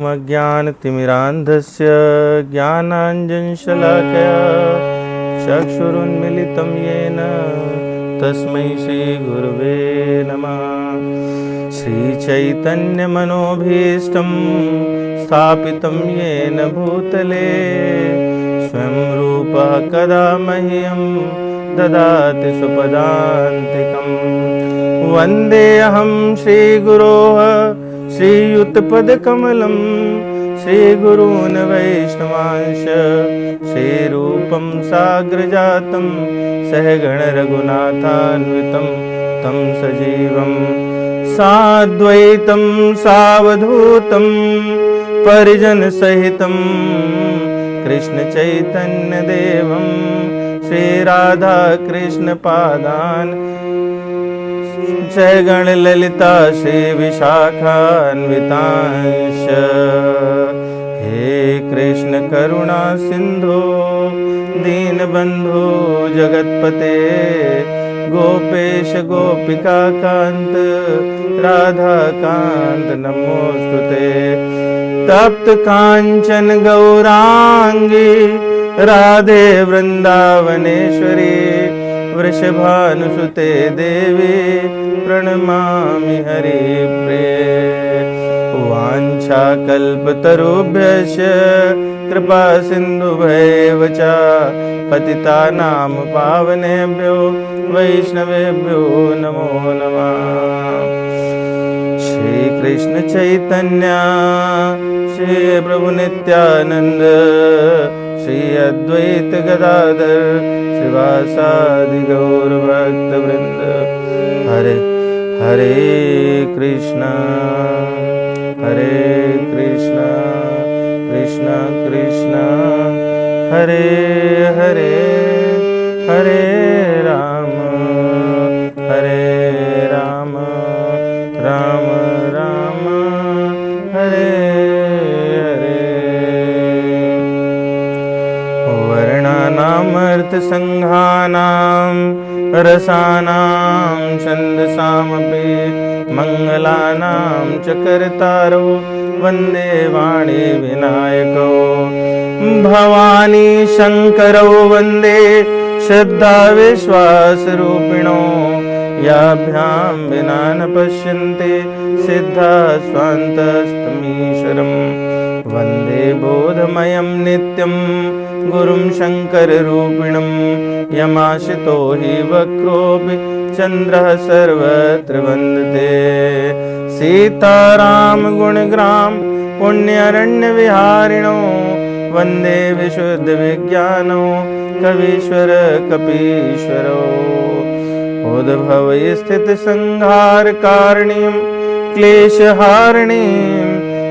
अज्ञानतिमिरान्धस्य ज्ञानाञ्जनशलाकया चक्षुरुन्मिलितं येन तस्मै श्रीगुरुवे नमः। श्रीचैतन्यमनोभीष्टं स्थापितं येन भूतले स्वयं रूपः कदा मह्यं ददाति स्वपदान्तिकं। वन्देऽहं श्रीगुरोः श्रीयुतपदकमलं श्रीगुरून् वैष्णवांश श्रीरूपं साग्रजातं सहगणरघुनाथान्वितं तं सजीवं साद्वैतं सावधूतं परिजनसहितं कृष्णचैतन्यदेवं श्रीराधाकृष्णपादान् जयगण ललिता श्री विशाखान्वितांश। हे कृष्ण करुणा सिंधु दीनबंधु जगतपते गोपेश गोपिका कांत राधा कांत नमोस्तुते। तप्त कांचन गौरांगी राधे वृंदावनेश्वरी वृषभानुसुते देवी प्रणमामि हरिप्रिये। वाञ्छाकल्पतरुभ्यश्च कृपा सिन्धुभ्यैव च पतितानां पावनेभ्यो वैष्णवेभ्यो नमो नमः। श्री कृष्ण चैतन्य श्री प्रभु नित्यानंद श्री अद्वैत गदाधर श्रीवासादि गौर भक्त वृंद। हरे हरे कृष्णा कृष्ण कृष्ण हरे हरे हरे राम राम राम हरे हरे। वर्णानामर्थ संघानां रसानां छन्दसामपि मंगलानां च कर्तारो वन्दे वाणी विनायको। भवानी शंकरौ वन्दे श्रद्धा विश्वासरूपिणो याभ्यां विना न पश्यन्ते सिद्धा स्वान्तस्तमीश्वरम्। वन्दे बोधमयं नित्यं गुरुं शङ्कररूपिणं यमाशितो हि वक्रोऽपि चन्द्रः सर्वत्र वन्दते। सीताराम गुणग्राम पुण्यरण्यविहारिणो वन्दे विशुद्धविज्ञानो कवीश्वर कपीश्वरो। उद्भवै स्थितिसंहारकारिणीं क्लेशहारिणीं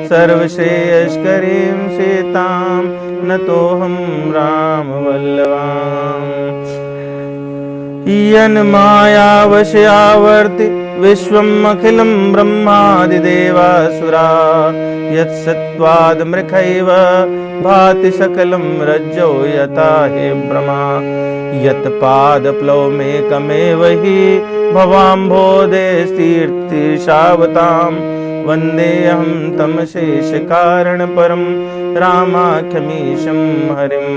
सर्वश्रेयस्करीं सीतां नतोऽहं रामवल्लभाम्। यन्मायावशयावर्ति विश्वम् अखिलं ब्रह्मादिदेवासुरा यत्सत्त्वादमृखैव भाति सकलं रज्जो यथा हि भ्रमा। यत्पादप्लवमेकमेव हि भवाम्भोदेस्तीर्थीशावतां वन्देऽहं तं शेषकारणपरं रामाख्यमीशं हरिम्।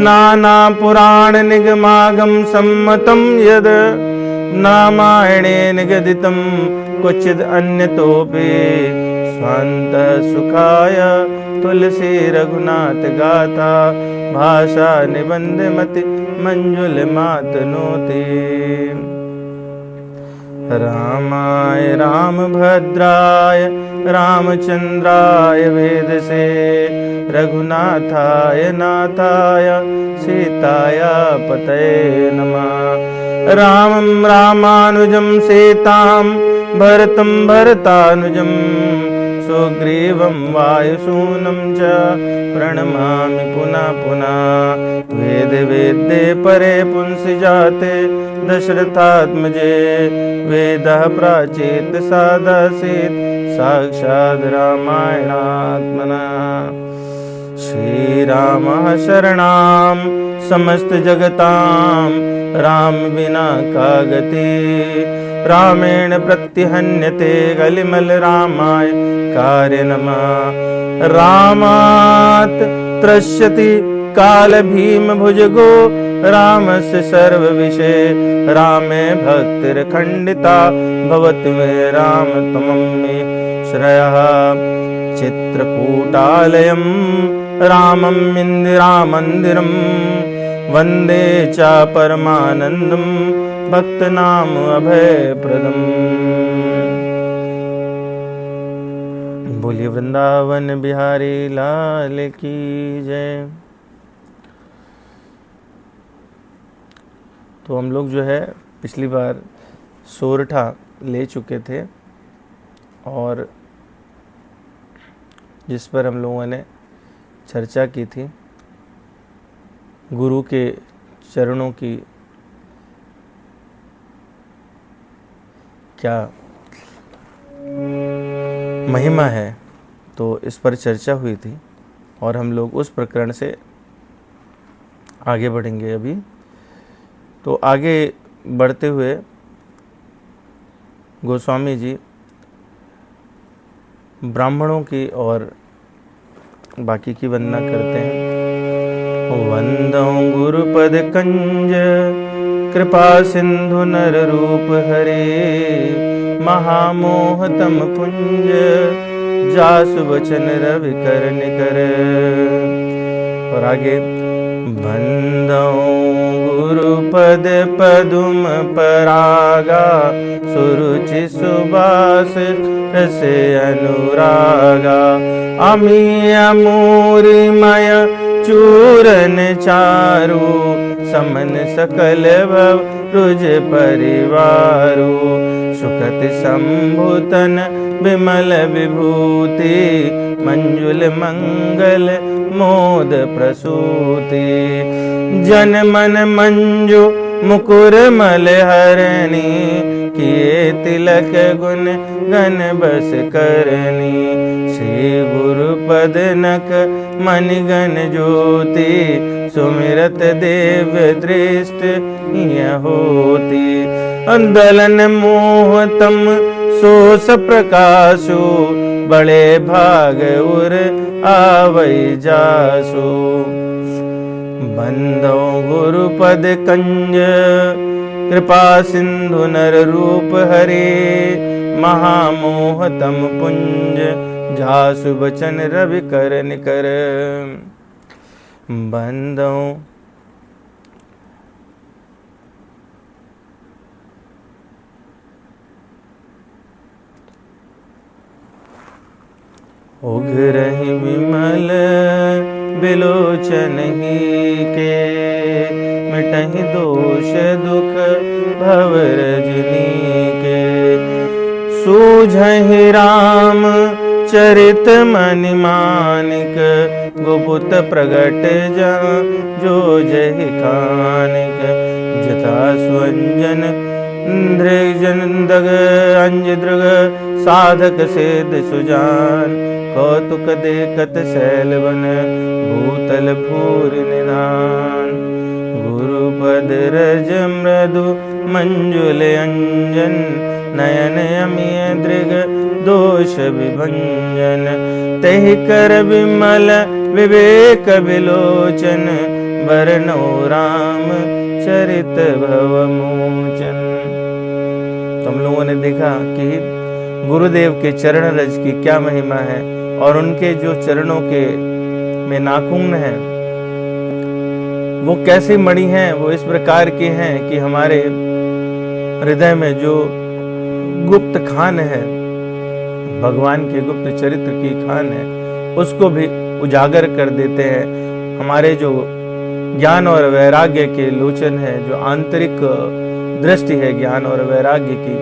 नानापुराणनिगमागम सम्मतं यद् रामायणे निगदितं क्वचिद् अन्यतोऽपि स्वान्तसुखाय तुलसी रघुनाथ गाथा भाषा निबन्धमति मंजुलमातनोति। रामाय रामभद्राय रामचंद्राय वेदसे रघुनाथाय नाथाय सीताय पतये नमः। रामं रामानुजं सीतां भरतं भरतानुजं सुग्रीवं वायुसूनं च प्रणमामि पुनः पुनः। वेदे वेद्ये परे पुंसि जाते दशरथात्मजे वेदः प्राचीत् सादासीत् साक्षात् रामायणात्मना। श्रीरामः शरणां समस्त जगतां राम बिना का गति। रामेण प्रत्यहन्यते कलिमल रामाय कार्य नमः। रामात् त्रस्यति काल भीम भुजगो रामस्य सर्व विषय रामे भक्तिर्खंडिता भवति मे राम त्वं मे श्रयः। चित्रकूटालयं रामम् इंदिरामन्दिरं वन्दे च परमानन्दं भक्तनाम अभयप्रदम्। बोलिए वृंदावन बिहारी लाल की जय। तो हम लोग जो है पिछली बार सोरठा ले चुके थे और जिस पर हम लोगों ने चर्चा की थी गुरु के चरणों की क्या महिमा है, तो इस पर चर्चा हुई थी और हम लोग उस प्रकरण से आगे बढ़ेंगे। अभी तो आगे बढ़ते हुए गोस्वामी जी ब्राह्मणों की और बाकी की वंदना करते हैं। वंदो गुरुपद कंज कृपा सिंधु नर रूप हरे महामोहतम पुंज जासु वचन रवि कर निकर। और आगे वंदो गुरुपद पदुम परागा सुरुचि सुबास रस अनुरागा अमी अमूरिमय चूरन चारु समन सकल भव रुज परिवारु सुखति संभूतन विमल विभूति मंजुल मंगल मोद प्रसूति जन मन मंजु मुकुर मल हरणी किए तिलक गुण गण बस करनी श्री गुरुपद नक मणिगण ज्योति सुमिरत देव दृष्ट होती अंदलन मोहतम सोस प्रकाशु बड़े भाग उर आवै जासु। बंदो गुरुपद कंज कृपा सिंधु नर रूप हरे महामोहतम पुंज जासु बचन रवि कर निकर। बंदो उघरहि विमल बिलोचन ही के मिटहि दोष दुख भव रजनी के सूझहि राम चरित मनि मानिक गुपुत प्रगट जहाँ जो जहि कानिक जथा सुअंजन दृग अंज दृग साधक सिद्ध सुजान कौतुक देखत शैलवन भूतल भूर निधान गुरुपद रज मृदु मंजुल अंजन नयन अमिय दृग दोष विभंजन तहि कर विमल विवेक विलोचन वरनो राम चरित भव मोचन। तुम लोगों ने देखा कि गुरुदेव के चरण रज की क्या महिमा है और उनके जो चरणों के में नाखून हैं वो कैसी मणि हैं, वो इस प्रकार की हैं कि हमारे हृदय में जो गुप्त खान है, भगवान के गुप्त चरित्र की खान है, उसको भी उजागर कर देते हैं। हमारे जो ज्ञान और वैराग्य के लोचन है, जो आंतरिक दृष्टि है ज्ञान और वैराग्य की,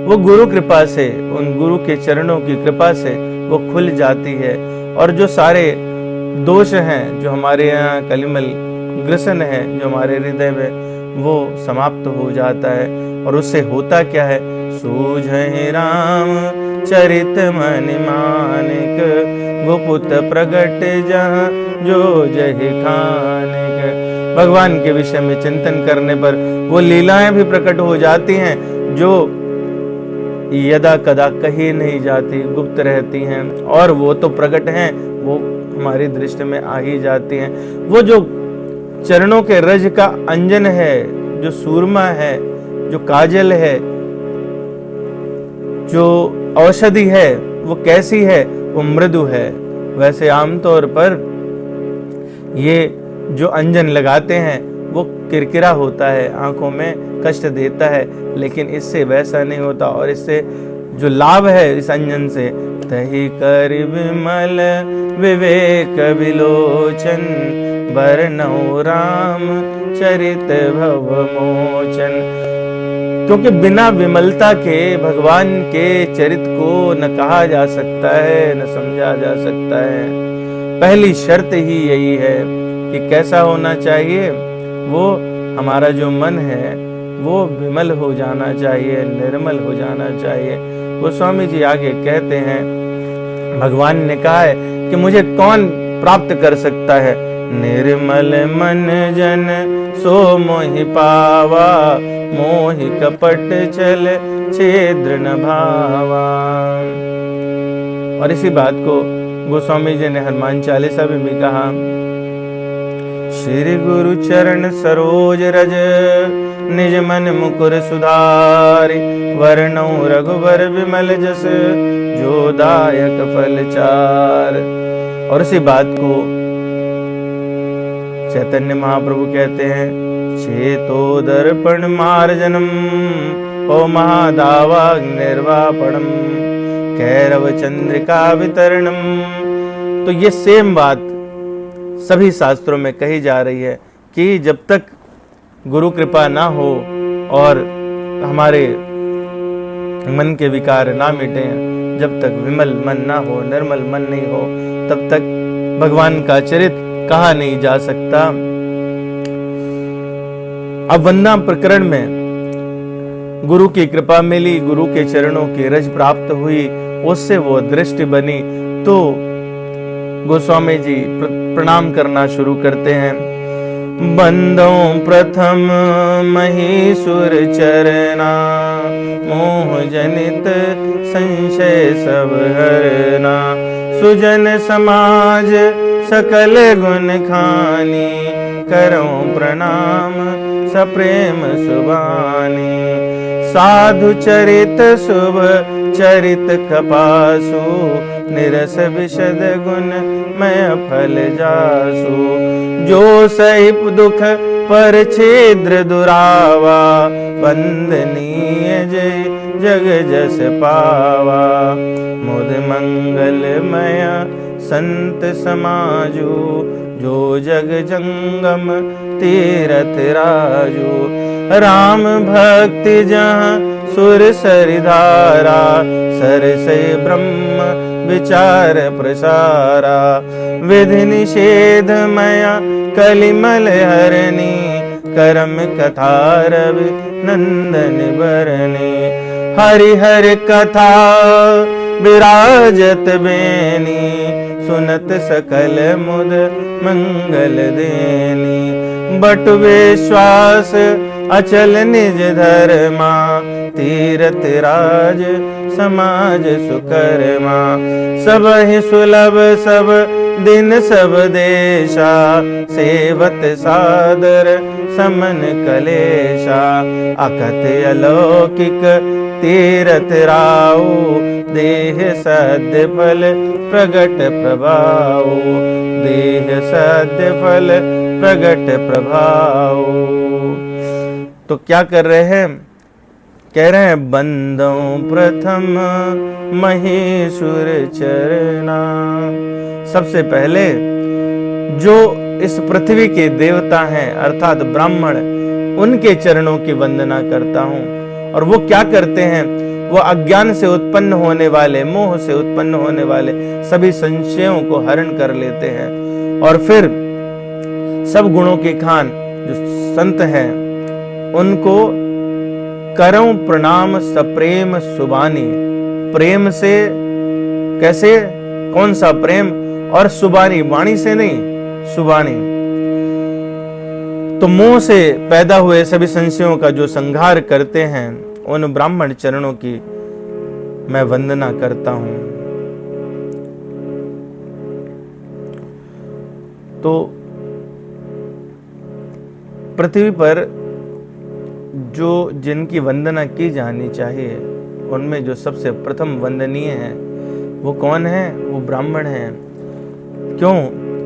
वो गुरु कृपा से, उन गुरु के चरणों की कृपा से वो खुल जाती है और जो सारे दोष हैं, जो हमारे यहाँ कलिमल ग्रसन है, जो हमारे हृदय में, वो समाप्त हो जाता है। और उससे होता क्या है? सूझहि राम चरित मनि मानिक गुपुत प्रगट जहाँ जो जहि खानिक। भगवान के विषय में चिंतन करने पर वो लीलाएं भी प्रकट हो जाती हैं जो यदा कदा कही नहीं जाती, गुप्त रहती हैं, और वो तो प्रकट हैं, वो हमारी दृष्टि में आ ही जाती हैं। वो जो चरणों के रज का अंजन है, जो सूरमा है, जो काजल है, जो औषधि है, वो कैसी है? वो मृदु है। वैसे आमतौर पर ये जो अंजन लगाते हैं वो किरकिरा होता है, आंखों में कष्ट देता है, लेकिन इससे वैसा नहीं होता। और इससे जो लाभ है इस अंजन से, तही कर विमल विवेक विलोचन, बरनौ राम चरित भव मोचन। क्योंकि बिना विमलता के भगवान के चरित को न कहा जा सकता है, न समझा जा सकता है। पहली शर्त ही यही है कि कैसा होना चाहिए? वो हमारा जो मन है वो विमल हो जाना चाहिए, निर्मल हो जाना चाहिए। गोस्वामी जी आगे कहते हैं, भगवान ने कहा है कि मुझे कौन प्राप्त कर सकता है? निर्मल मन जन सो मोहि पावा, मोहि कपट चल छेद्र न भावा। और इसी बात को गोस्वामी जी ने हनुमान चालीसा में भी कहा, श्री गुरु चरण सरोज रज, निज मन मुकुर सुधारि, वरणौ रघुवर विमल जस, जो दायक फल चार। और इसी बात को चैतन्य महाप्रभु कहते हैं, चेतो दर्पण मार्जनम, ओ महादावा निर्वापणम, कैरव चंद्रिका वितरणम। तो ये सेम बात सभी शास्त्रों में कही जा रही है कि जब तक गुरु कृपा ना हो और हमारे मन के विकार ना मिटे, जब तक विमल मन ना हो, निर्मल मन नहीं हो, तब तक भगवान का चरित कहा नहीं जा सकता। अब वंदना प्रकरण में गुरु की कृपा मिली, गुरु के चरणों की रज प्राप्त हुई, उससे वो दृष्टि बनी, तो गोस्वामी जी प्रणाम करना शुरू करते हैं। बंदो प्रथम महीसुर चरना, मोह जनित संशय सब हरना, सुजन समाज सकल गुण खानी, करो प्रणाम सप्रेम सुबानी। साधु चरित शुभ चरित कपासु, निरस विशद गुण मय फल जासु। जो सहिप दुख पर छेद्र दुरावा, वंदनीय जय जग जस पावा। मुद मंगलमय संत समाजु, जो जग जंगम तीरथ राजू। राम भक्ति जहाँ सुर सरिधारा, सर से ब्रह्म विचार प्रसारा। विधि निषेध मया कलिमल हरणी, करम कथा रवि नंदन बरनी। हरि हरि कथा विराजत बेनी, सुनत सकल मुद मंगल देनी। बट विश्वास अचल निज धर्मा, तीरथ राज समाज सुकर्मा। सब ही सुलभ सब दिन सब देशा, सेवत सादर समन कलेशा। अकथ अलौकिक तीरथ राऊ, देह सद्य फल प्रगट प्रभाव। देह सद्य फल प्रगट प्रभाव। तो क्या कर रहे हैं? कह रहे हैं, बंदो प्रथम महेश्वर चरना। सबसे पहले जो इस पृथ्वी के देवता हैं अर्थात ब्राह्मण, उनके चरणों की वंदना करता हूं। और वो क्या करते हैं? वो अज्ञान से उत्पन्न होने वाले, मोह से उत्पन्न होने वाले सभी संशयों को हरण कर लेते हैं। और फिर सब गुणों की खान जो संत हैं उनको करऊं प्रणाम सप्रेम सुबानी। प्रेम से, कैसे, कौन सा प्रेम? और सुबानी, वाणी से नहीं, सुबानी। तो मोह से पैदा हुए सभी संशयों का जो संहार करते हैं, उन ब्राह्मण चरणों की मैं वंदना करता हूं। तो पृथ्वी पर जो जिनकी वंदना की जानी चाहिए, उनमें जो सबसे प्रथम वंदनीय है वो कौन है? वो ब्राह्मण हैं। क्यों?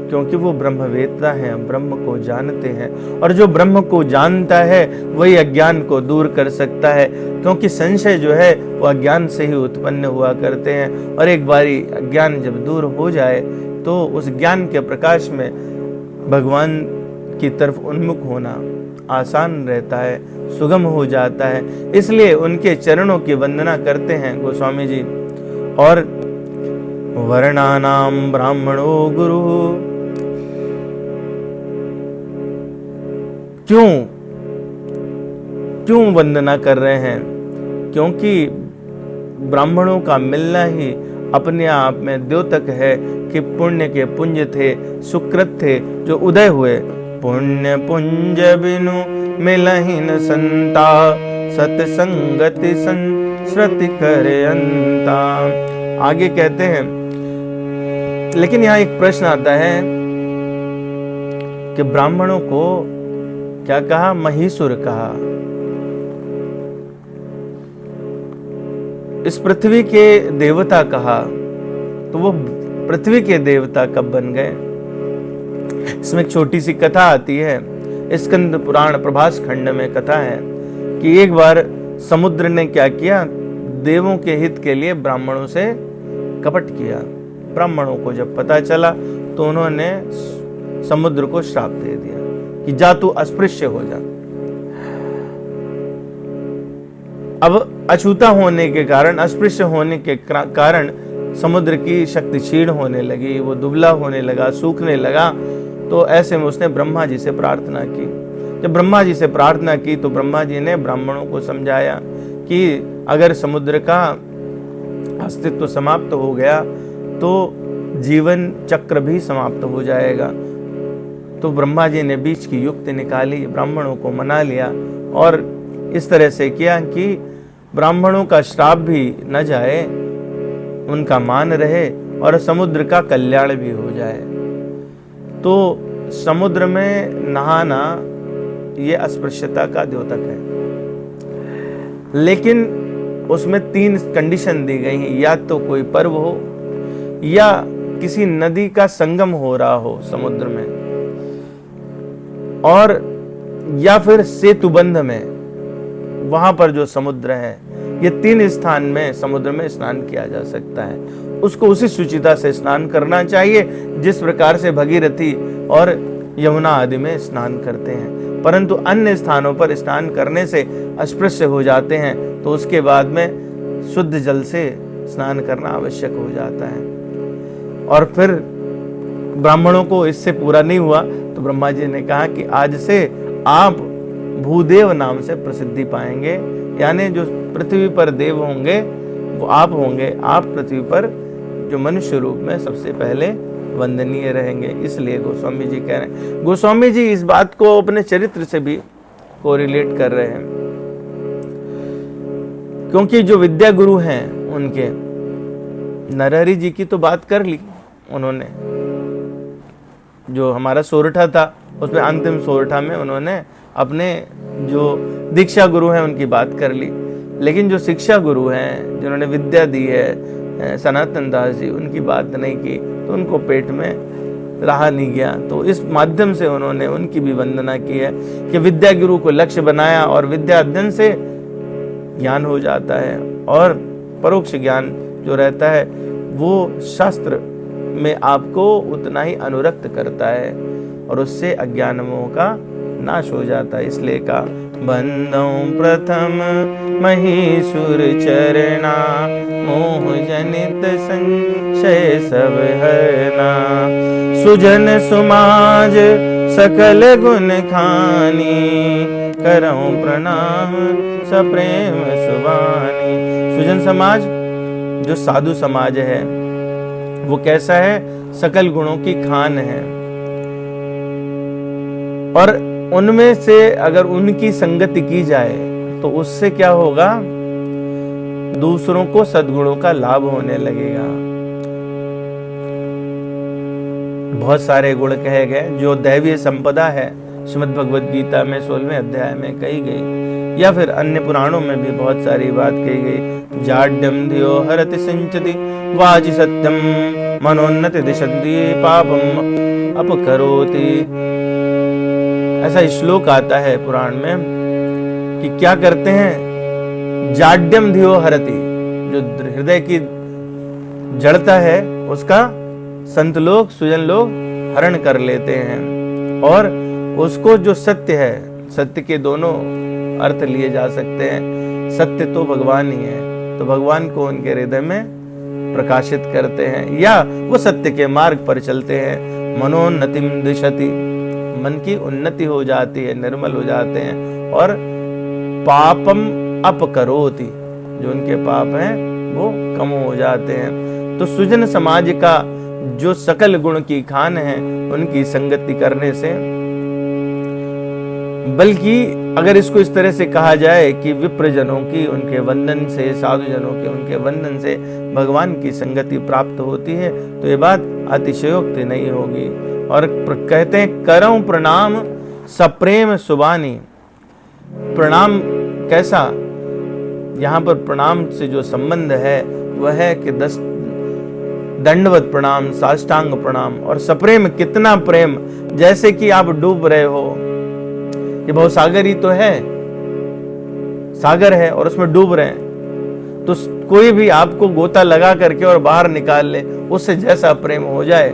क्योंकि वो ब्रह्मवेत्ता हैं, ब्रह्म को जानते हैं, और जो ब्रह्म को जानता है वही अज्ञान को दूर कर सकता है। क्योंकि संशय जो है वो अज्ञान से ही उत्पन्न हुआ करते हैं, और एक बारी अज्ञान जब दूर हो जाए तो उस ज्ञान के प्रकाश में भगवान की तरफ उन्मुख होना आसान रहता है, सुगम हो जाता है। इसलिए उनके चरणों की वंदना करते हैं गोस्वामी जी। और वर्णानाम ब्राह्मणो गुरु, क्यों वंदना कर रहे हैं? क्योंकि ब्राह्मणों का मिलना ही अपने आप में द्योतक है कि पुण्य के पुंज थे, सुकृत थे जो उदय हुए। पुण्य पुंज बिनु मिलहिन संता, सतसंगति संस्कृति करे अंता। आगे कहते हैं, लेकिन यहाँ एक प्रश्न आता है कि ब्राह्मणों को क्या कहा? महीसुर कहा। इस पृथ्वी के देवता कहा, तो वो पृथ्वी के देवता कब बन गए? इसमें एक छोटी सी कथा आती है, स्कंद पुराण प्रभास खंड में कथा है कि एक बार समुद्र ने क्या किया? देवों के हित के लिए ब्राह्मणों से कपट किया। ब्राह्मणों को जब पता चला तो उन्होंने समुद्र को श्राप दे दिया कि जा तू अस्पृश्य हो जा। अब अछूता होने के कारण, अस्पृश्य होने के कारण समुद्र की शक्ति क्षीण होने लगी, वो दुबला होने लगा, सूखने लगा। तो ऐसे में उसने ब्रह्मा जी से प्रार्थना की। जब ब्रह्मा जी से प्रार्थना की तो ब्रह्मा जी ने ब्राह्मणों को समझाया कि अगर समुद्र का अस्तित्व समाप्त हो गया तो जीवन चक्र भी समाप्त हो जाएगा। तो ब्रह्मा जी ने बीच की युक्ति निकाली, ब्राह्मणों को मना लिया और इस तरह से किया कि ब्राह्मणों का श्राप भी न जाए, उनका मान रहे और समुद्र का कल्याण भी हो जाए। तो समुद्र में नहाना ये अस्पृश्यता का द्योतक है, लेकिन उसमें 3 कंडीशन दी गई हैं। या तो कोई पर्व हो, या किसी नदी का संगम हो रहा हो समुद्र में, और या फिर सेतुबंध में, वहां पर जो समुद्र है, ये 3 स्थान में समुद्र में स्नान किया जा सकता है। उसको उसी शुचिता से स्नान करना चाहिए जिस प्रकार से भगीरथी और यमुना आदि में स्नान करते हैं। परंतु अन्य स्थानों पर स्नान करने से अस्पृश्य हो जाते हैं, तो उसके बाद में शुद्ध जल से स्नान करना आवश्यक हो जाता है। और फिर ब्राह्मणों को इससे पूरा नहीं हुआ तो ब्रह्मा जी ने कहा कि आज से आप भूदेव नाम से प्रसिद्धि पाएंगे, यानी जो पृथ्वी पर देव होंगे वो आप होंगे। आप पृथ्वी पर जो मनुष्य रूप में सबसे पहले वंदनीय रहेंगे। इसलिए गोस्वामी जी कह रहे हैं, गोस्वामी जी इस बात को अपने चरित्र से भी कोरिलेट कर रहे हैं, क्योंकि जो विद्या गुरु हैं उनके, नरहरि जी की तो बात कर ली उन्होंने, जो हमारा सोरठा था उसमें अंतिम सोरठा में उन्होंने अपने जो दीक्षा गुरु हैं उनकी बात कर ली। लेकिन जो शिक्षा गुरु हैं जिन्होंने विद्या दी है, सनातन दास जी, उनकी बात नहीं की, तो उनको पेट में रहा नहीं गया। तो इस माध्यम से उन्होंने उनकी भी वंदना की है कि विद्या गुरु को लक्ष्य बनाया, और विद्या अध्ययन से ज्ञान हो जाता है, और परोक्ष ज्ञान जो रहता है वो शास्त्र में आपको उतना ही अनुरक्त करता है, और उससे अज्ञान मोह का नाश हो जाता है। इसलिए का बंदौ प्रथम महीसुर चरना, मोह जनित संशय सब हरना। सुजन समाज सकल गुण खानी, करऊं प्रणाम सप्रेम सुबानी। सुजन समाज जो साधु समाज है वो कैसा है? सकल गुणों की खान है, और उनमें से अगर उनकी संगति की जाए तो उससे क्या होगा? दूसरों को सद्गुणों का लाभ होने लगेगा। बहुत सारे गुण कहे गए जो दैवीय संपदा है, श्रीमद् भगवद गीता में 16वें अध्याय में कही गई, या फिर अन्य पुराणों में भी बहुत सारी बात कही गई। जाड्यम धियो हरति सिंचति वाचि सत्यम मनोन्नति दिशन्ति पापम अपकरोति। ऐसा श्लोक आता है पुराण में कि क्या करते हैं, जाड्यम धियो हरति, जो हृदय की जड़ता है उसका संत लोग सुजन लोग हरण कर लेते हैं, और उसको जो सत्य है, सत्य के दोनों अर्थ लिए जा सकते हैं। सत्य तो भगवान ही है, तो भगवान को उनके हृदय में प्रकाशित करते हैं, या वो सत्य के मार्ग पर चलते हैं। मनोन्नतिम दिशति, मन की उन्नति हो जाती है, निर्मल हो जाते हैं, और पापम अपकरोति, जो उनके पाप हैं वो कम हो जाते हैं। तो सुजन समाज का जो सकल गुण की खान है उनकी संगति करने से, बल्कि अगर इसको इस तरह से कहा जाए कि विप्रजनों की उनके वंदन से, साधुजनों के उनके वंदन से भगवान की संगति प्राप्त होती है, तो ये बात अतिशयोक्ति नहीं होगी। और कहते हैं करऊं प्रणाम सप्रेम सुबानी। प्रणाम कैसा, यहाँ पर प्रणाम से जो संबंध है वह है कि 10 दंडवत प्रणाम, साष्टांग प्रणाम, और सप्रेम कितना प्रेम, जैसे कि आप डूब रहे हो। ये भवसागर ही तो है, सागर है और उसमें डूब रहे हैं, तो कोई भी आपको गोता लगा करके और बाहर निकाल ले, उससे जैसा प्रेम हो जाए।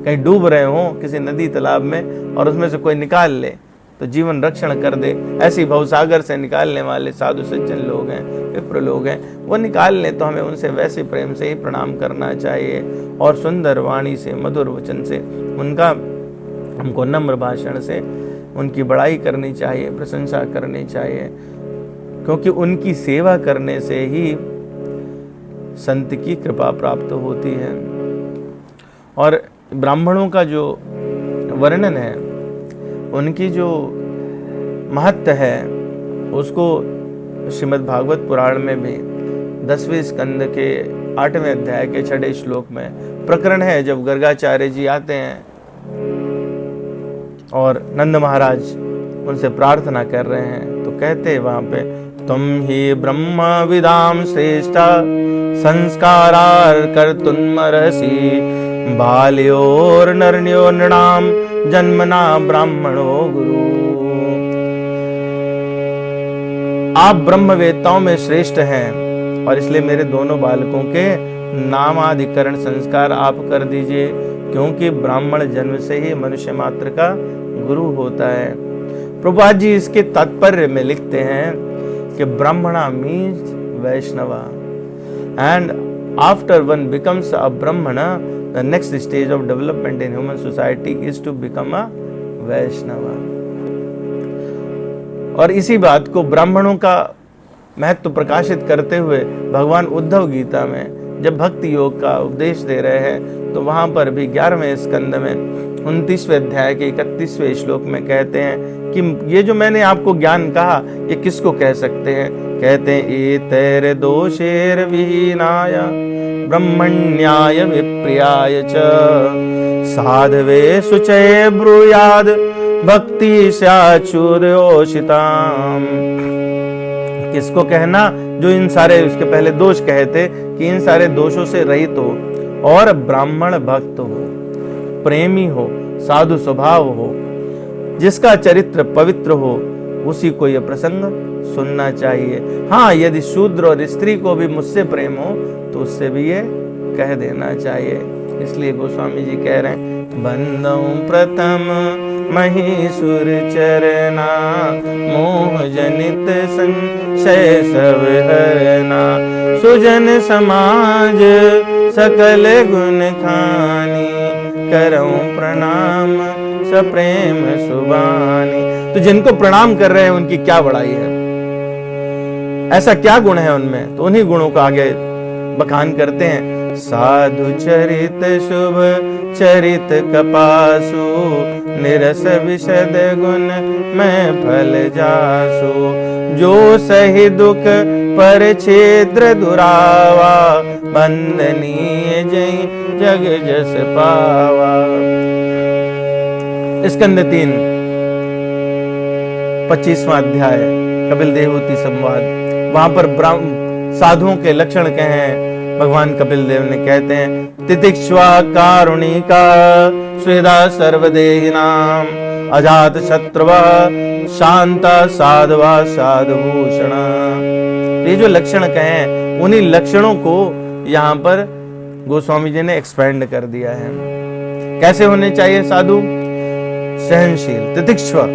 कहीं डूब रहे हो किसी नदी तालाब में और उसमें से कोई निकाल ले तो जीवन रक्षण कर दे, ऐसी भवसागर से निकालने वाले साधु सज्जन लोग हैं, विप्र लोग हैं, वो निकाल लें तो हमें उनसे वैसे प्रेम से ही प्रणाम करना चाहिए, और सुंदर वाणी से, मधुर वचन से उनका, हमको नम्र भाषण से उनकी बड़ाई करनी चाहिए, प्रशंसा करनी चाहिए, क्योंकि उनकी सेवा करने से ही संत की कृपा प्राप्त होती है। और ब्राह्मणों का जो वर्णन है, उनकी जो महत्व है, उसको श्रीमद् भागवत पुराण में भी 10वें स्कंद के 8वें अध्याय के 6वें श्लोक में प्रकरण है, जब गर्गाचार्य जी आते हैं और नंद महाराज उनसे प्रार्थना कर रहे हैं, तो कहते हैं वहां पे, तुम ही ब्रह्म विदाम श्रेष्ठा संस्कारार कर्तुमर्हसि बाल्योर नरण्यो नृणाम जन्मना ब्राह्मणो गुरु। आप ब्रह्मवेत्ताओं में श्रेष्ठ हैं और इसलिए मेरे दोनों बालकों के नामाधिकरण संस्कार आप कर दीजिए, क्योंकि ब्राह्मण जन्म से ही मनुष्य मात्र का गुरु होता है। प्रभुपाद जी इसके तात्पर्य में लिखते हैं कि Brahmana means Vaishnava, and after one becomes a Brahmana, the next stage of development in human society is to become a Vaishnava. और इसी बात को ब्राह्मणों का महत्व प्रकाशित करते हुए भगवान उद्धव गीता में जब भक्ति योग का उपदेश दे रहे हैं, तो वहां पर भी 11वें स्कंद में 29वें अध्याय के 31वें श्लोक में कहते हैं कि ये जो मैंने आपको ज्ञान कहा, ये किसको कह सकते हैं? कहते हैं एतैर दोषेर विहीनाय ब्रह्मण्याय विप्रियाय च साधवे शुचये ब्रूयाद भक्ति स्याचुर्योषिताम। किसको कहना? जो इन सारे, उसके पहले दोष कहते कि इन सारे दोषों से रहित हो और ब्राह्मण भक्त हो, प्रेमी हो, साधु स्वभाव हो, जिसका चरित्र पवित्र हो, उसी को यह प्रसंग सुनना चाहिए। हाँ, यदि शूद्र और स्त्री को भी मुझसे प्रेम हो तो उससे भी ये कह देना चाहिए। इसलिए गोस्वामी जी कह रहे हैं, बंदौ प्रथम महीसुर चरना मोह जनित संशय सब हरना सुजन समाज सकल गुण खानी करऊं प्रणाम सप्रेम सुबानी। तो जिनको प्रणाम कर रहे हैं उनकी क्या बड़ाई है, ऐसा क्या गुण है उनमें, तो उन्हीं गुणों का आगे बखान करते हैं। साधु चरित शुभ चरित कपासु, निरस विशद गुण में फल जासु। जो सही दुख पर छिद्र दुरावा, बंदनीय जय जग जस पावा। स्कंद 3 25वां अध्याय कपिल देवहूति संवाद। वहां पर साधुओं के लक्षण कहे भगवान कपिल देव ने, कहते हैं तितिक्षा कारुणिका स्वेदा सर्वदेहिनाम, अजात शत्रुवा शांता साधवा साधुभूषणा। ये जो लक्षण कहे उन्हीं लक्षणों को यहाँ पर गोस्वामी जी ने एक्सपेंड कर दिया है। कैसे होने चाहिए साधु? सहनशील, तितिक्षा,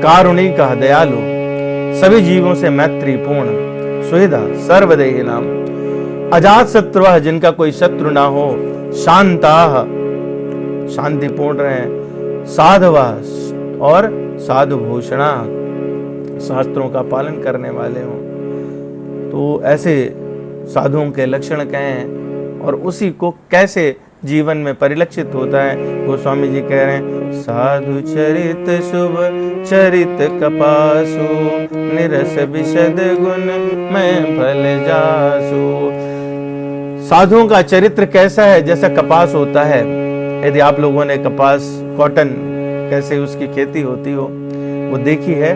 कारुणिका दयालु, सभी जीवों से मैत्रीपूर्ण, सुहृदा सर्वदेही नाम, अजात शत्रुः जिनका कोई शत्रु ना हो, शांता शांतिपूर्ण रहे, साधवा और साधुभूषणा शास्त्रों का पालन करने वाले हों। तो ऐसे साधुओं के लक्षण कहें और उसी को कैसे जीवन में परिलक्षित होता है, गोस्वामी जी कह रहे हैं साधु चरित शुभ चरित कपासु, निरस विशद गुण में फल जासु। साधुओं का चरित्र कैसा है? जैसा कपास होता है। यदि आप लोगों ने कपास, कॉटन कैसे उसकी खेती होती हो वो देखी है,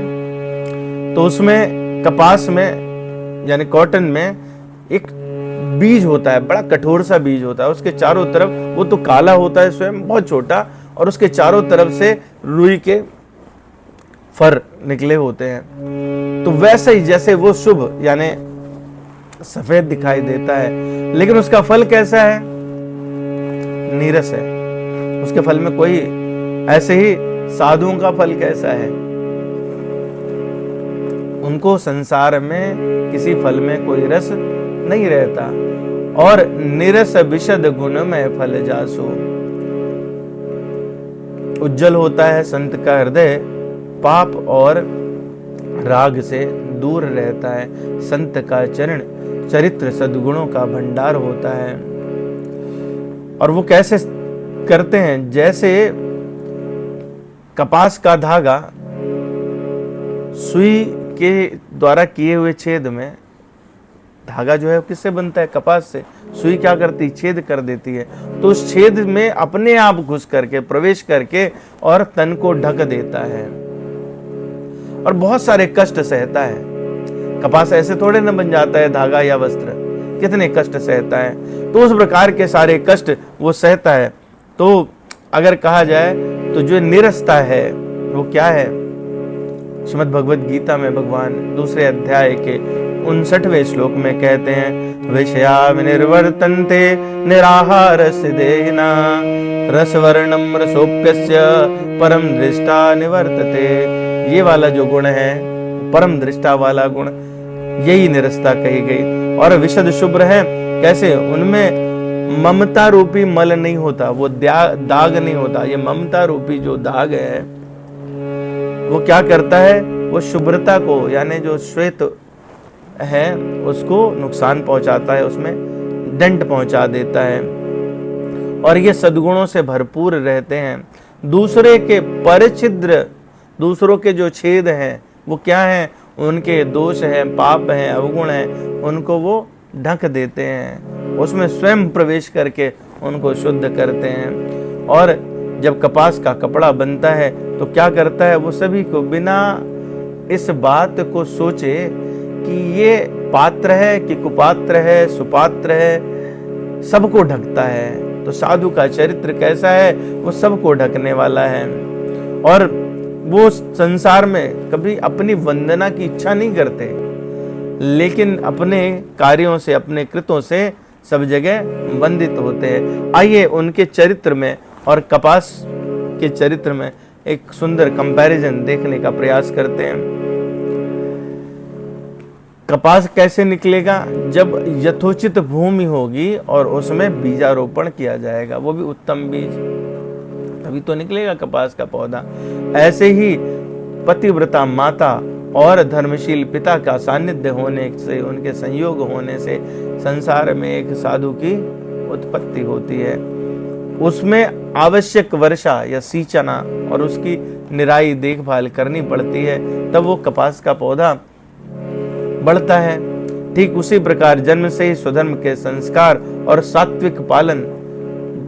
तो उसमें कपास में यानी कॉटन में एक बीज होता है, बड़ा कठोर सा बीज होता है। उसके चारों तरफ, वो तो काला होता है स्वयं, बहुत छोटा, और उसके चारों तरफ से रुई के फर निकले होते हैं। तो वैसे ही जैसे वो शुभ यानी सफेद दिखाई देता है, लेकिन उसका फल कैसा है? नीरस है। उसके फल में कोई, ऐसे ही साधुओं का फल कैसा है? उनको संसार में किसी फल में कोई रस नहीं रहता। और निरस विशद गुण में फल जासु, उज्जवल होता है संत का हृदय, पाप और राग से दूर रहता है। संत का चरण चरित्र सद्गुणों का भंडार होता है। और वो कैसे करते हैं? जैसे कपास का धागा सुई के द्वारा किए हुए छेद में, धागा जो है किससे बनता है? कपास से। सुई क्या करती? छेद कर देती है। तो उस छेद में अपने आप घुस करके, प्रवेश करके और तन को ढक देता है और बहुत सारे कष्ट सहता है। कपास ऐसे थोड़े न बन जाता है धागा या वस्त्र, कितने कष्ट सहता है। तो उस प्रकार के सारे कष्ट वो सहता है। तो अगर कहा जाए तो जो निरसता है वो क्या है? श्रीमद् भगवद गीता में भगवान दूसरे अध्याय के 59वें श्लोक में कहते हैं विषया विनिर्वर्तन्ते निराहारस्य देहिना, रसवर्णम रसोप्यस्य परम दृष्टा निवर्तते। ये वाला जो गुण है, परम दृष्टा वाला गुण, यही निरसता कही गई। और विशद शुभ्र है, कैसे? उनमें ममता रूपी मल नहीं होता, वो दाग नहीं होता। ये ममता रूपी जो दाग है वो क्या करता है? वो शुभ्रता को यानी जो श्वेत है उसको नुकसान पहुंचाता है, उसमें दंड पहुंचा देता है। और ये सद्गुणों से भरपूर रहते हैं। दूसरे के परिछिद्र, दूसरों के जो छेद हैं वो क्या है? उनके दोष हैं, पाप हैं, अवगुण हैं, उनको वो ढक देते हैं, उसमें स्वयं प्रवेश करके उनको शुद्ध करते हैं। और जब कपास का कपड़ा बनता है तो क्या करता है? वो सभी को बिना इस बात को सोचे कि ये पात्र है कि कुपात्र है, सुपात्र है, सबको ढकता है। तो साधु का चरित्र कैसा है? वो सबको ढकने वाला है। और वो संसार में कभी अपनी वंदना की इच्छा नहीं करते, लेकिन अपने कार्यों से, अपने कृतों से सब जगह वंदित होते हैं। आइए उनके चरित्र में और कपास के चरित्र में एक सुंदर कंपैरिजन देखने का प्रयास करते हैं। कपास कैसे निकलेगा? जब यथोचित भूमि होगी और उसमें बीजारोपण किया जाएगा, वो भी उत्तम बीज, तभी तो निकलेगा कपास का पौधा। ऐसे ही पतिव्रता माता और धर्मशील पिता का सानिध्य होने से, उनके संयोग होने से संसार में एक साधु की उत्पत्ति होती है। उसमें आवश्यक वर्षा या सींचना और उसकी निराई देखभाल करनी पड़ती है, तब वो कपास का पौधा बढ़ता है। ठीक उसी प्रकार जन्म से ही स्वधर्म के संस्कार और सात्विक पालन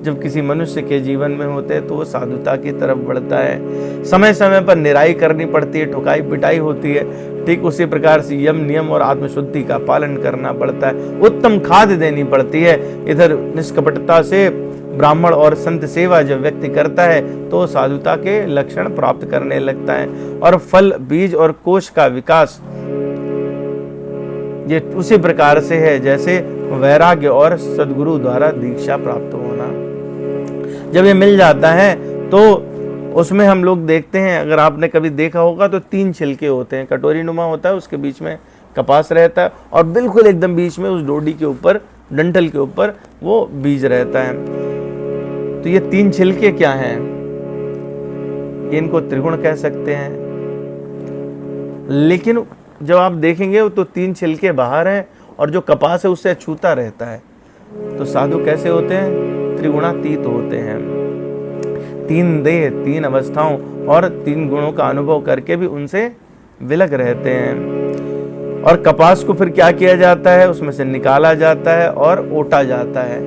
जब किसी मनुष्य के जीवन में होते हैं तो वो साधुता की तरफ बढ़ता है। समय समय पर निराई करनी पड़ती है, ठुकाई पिटाई होती है। ठीक उसी प्रकार से यम नियम और आत्मशुद्धि का पालन करना पड़ता है। उत्तम खाद देनी पड़ती है। इधर निष्कपटता से ब्राह्मण और संत सेवा जब व्यक्ति करता है तो साधुता के लक्षण प्राप्त करने लगता है। और फल, बीज और कोश का विकास ये उसी प्रकार से है जैसे वैराग्य और सद्गुरु द्वारा दीक्षा प्राप्त होना। जब ये मिल जाता है तो उसमें हम लोग देखते हैं, अगर आपने कभी देखा होगा तो 3 छिलके होते हैं, कटोरी नुमा होता है, उसके बीच में कपास रहता है और बिल्कुल एकदम बीच में उस डोडी के ऊपर, डंठल के ऊपर वो बीज रहता है। तो ये 3 छिलके क्या हैं? इनको त्रिगुण कह सकते हैं। लेकिन जब आप देखेंगे तो 3 छिलके बाहर हैं और जो कपास है उससे छूता रहता है। तो साधु कैसे होते हैं? त्रिगुणातीत होते हैं। 3 देह, 3 अवस्थाओं और 3 गुणों का अनुभव करके भी उनसे विलग रहते हैं। और कपास को फिर क्या किया जाता है? उसमें से निकाला जाता है और ओटा जाता है,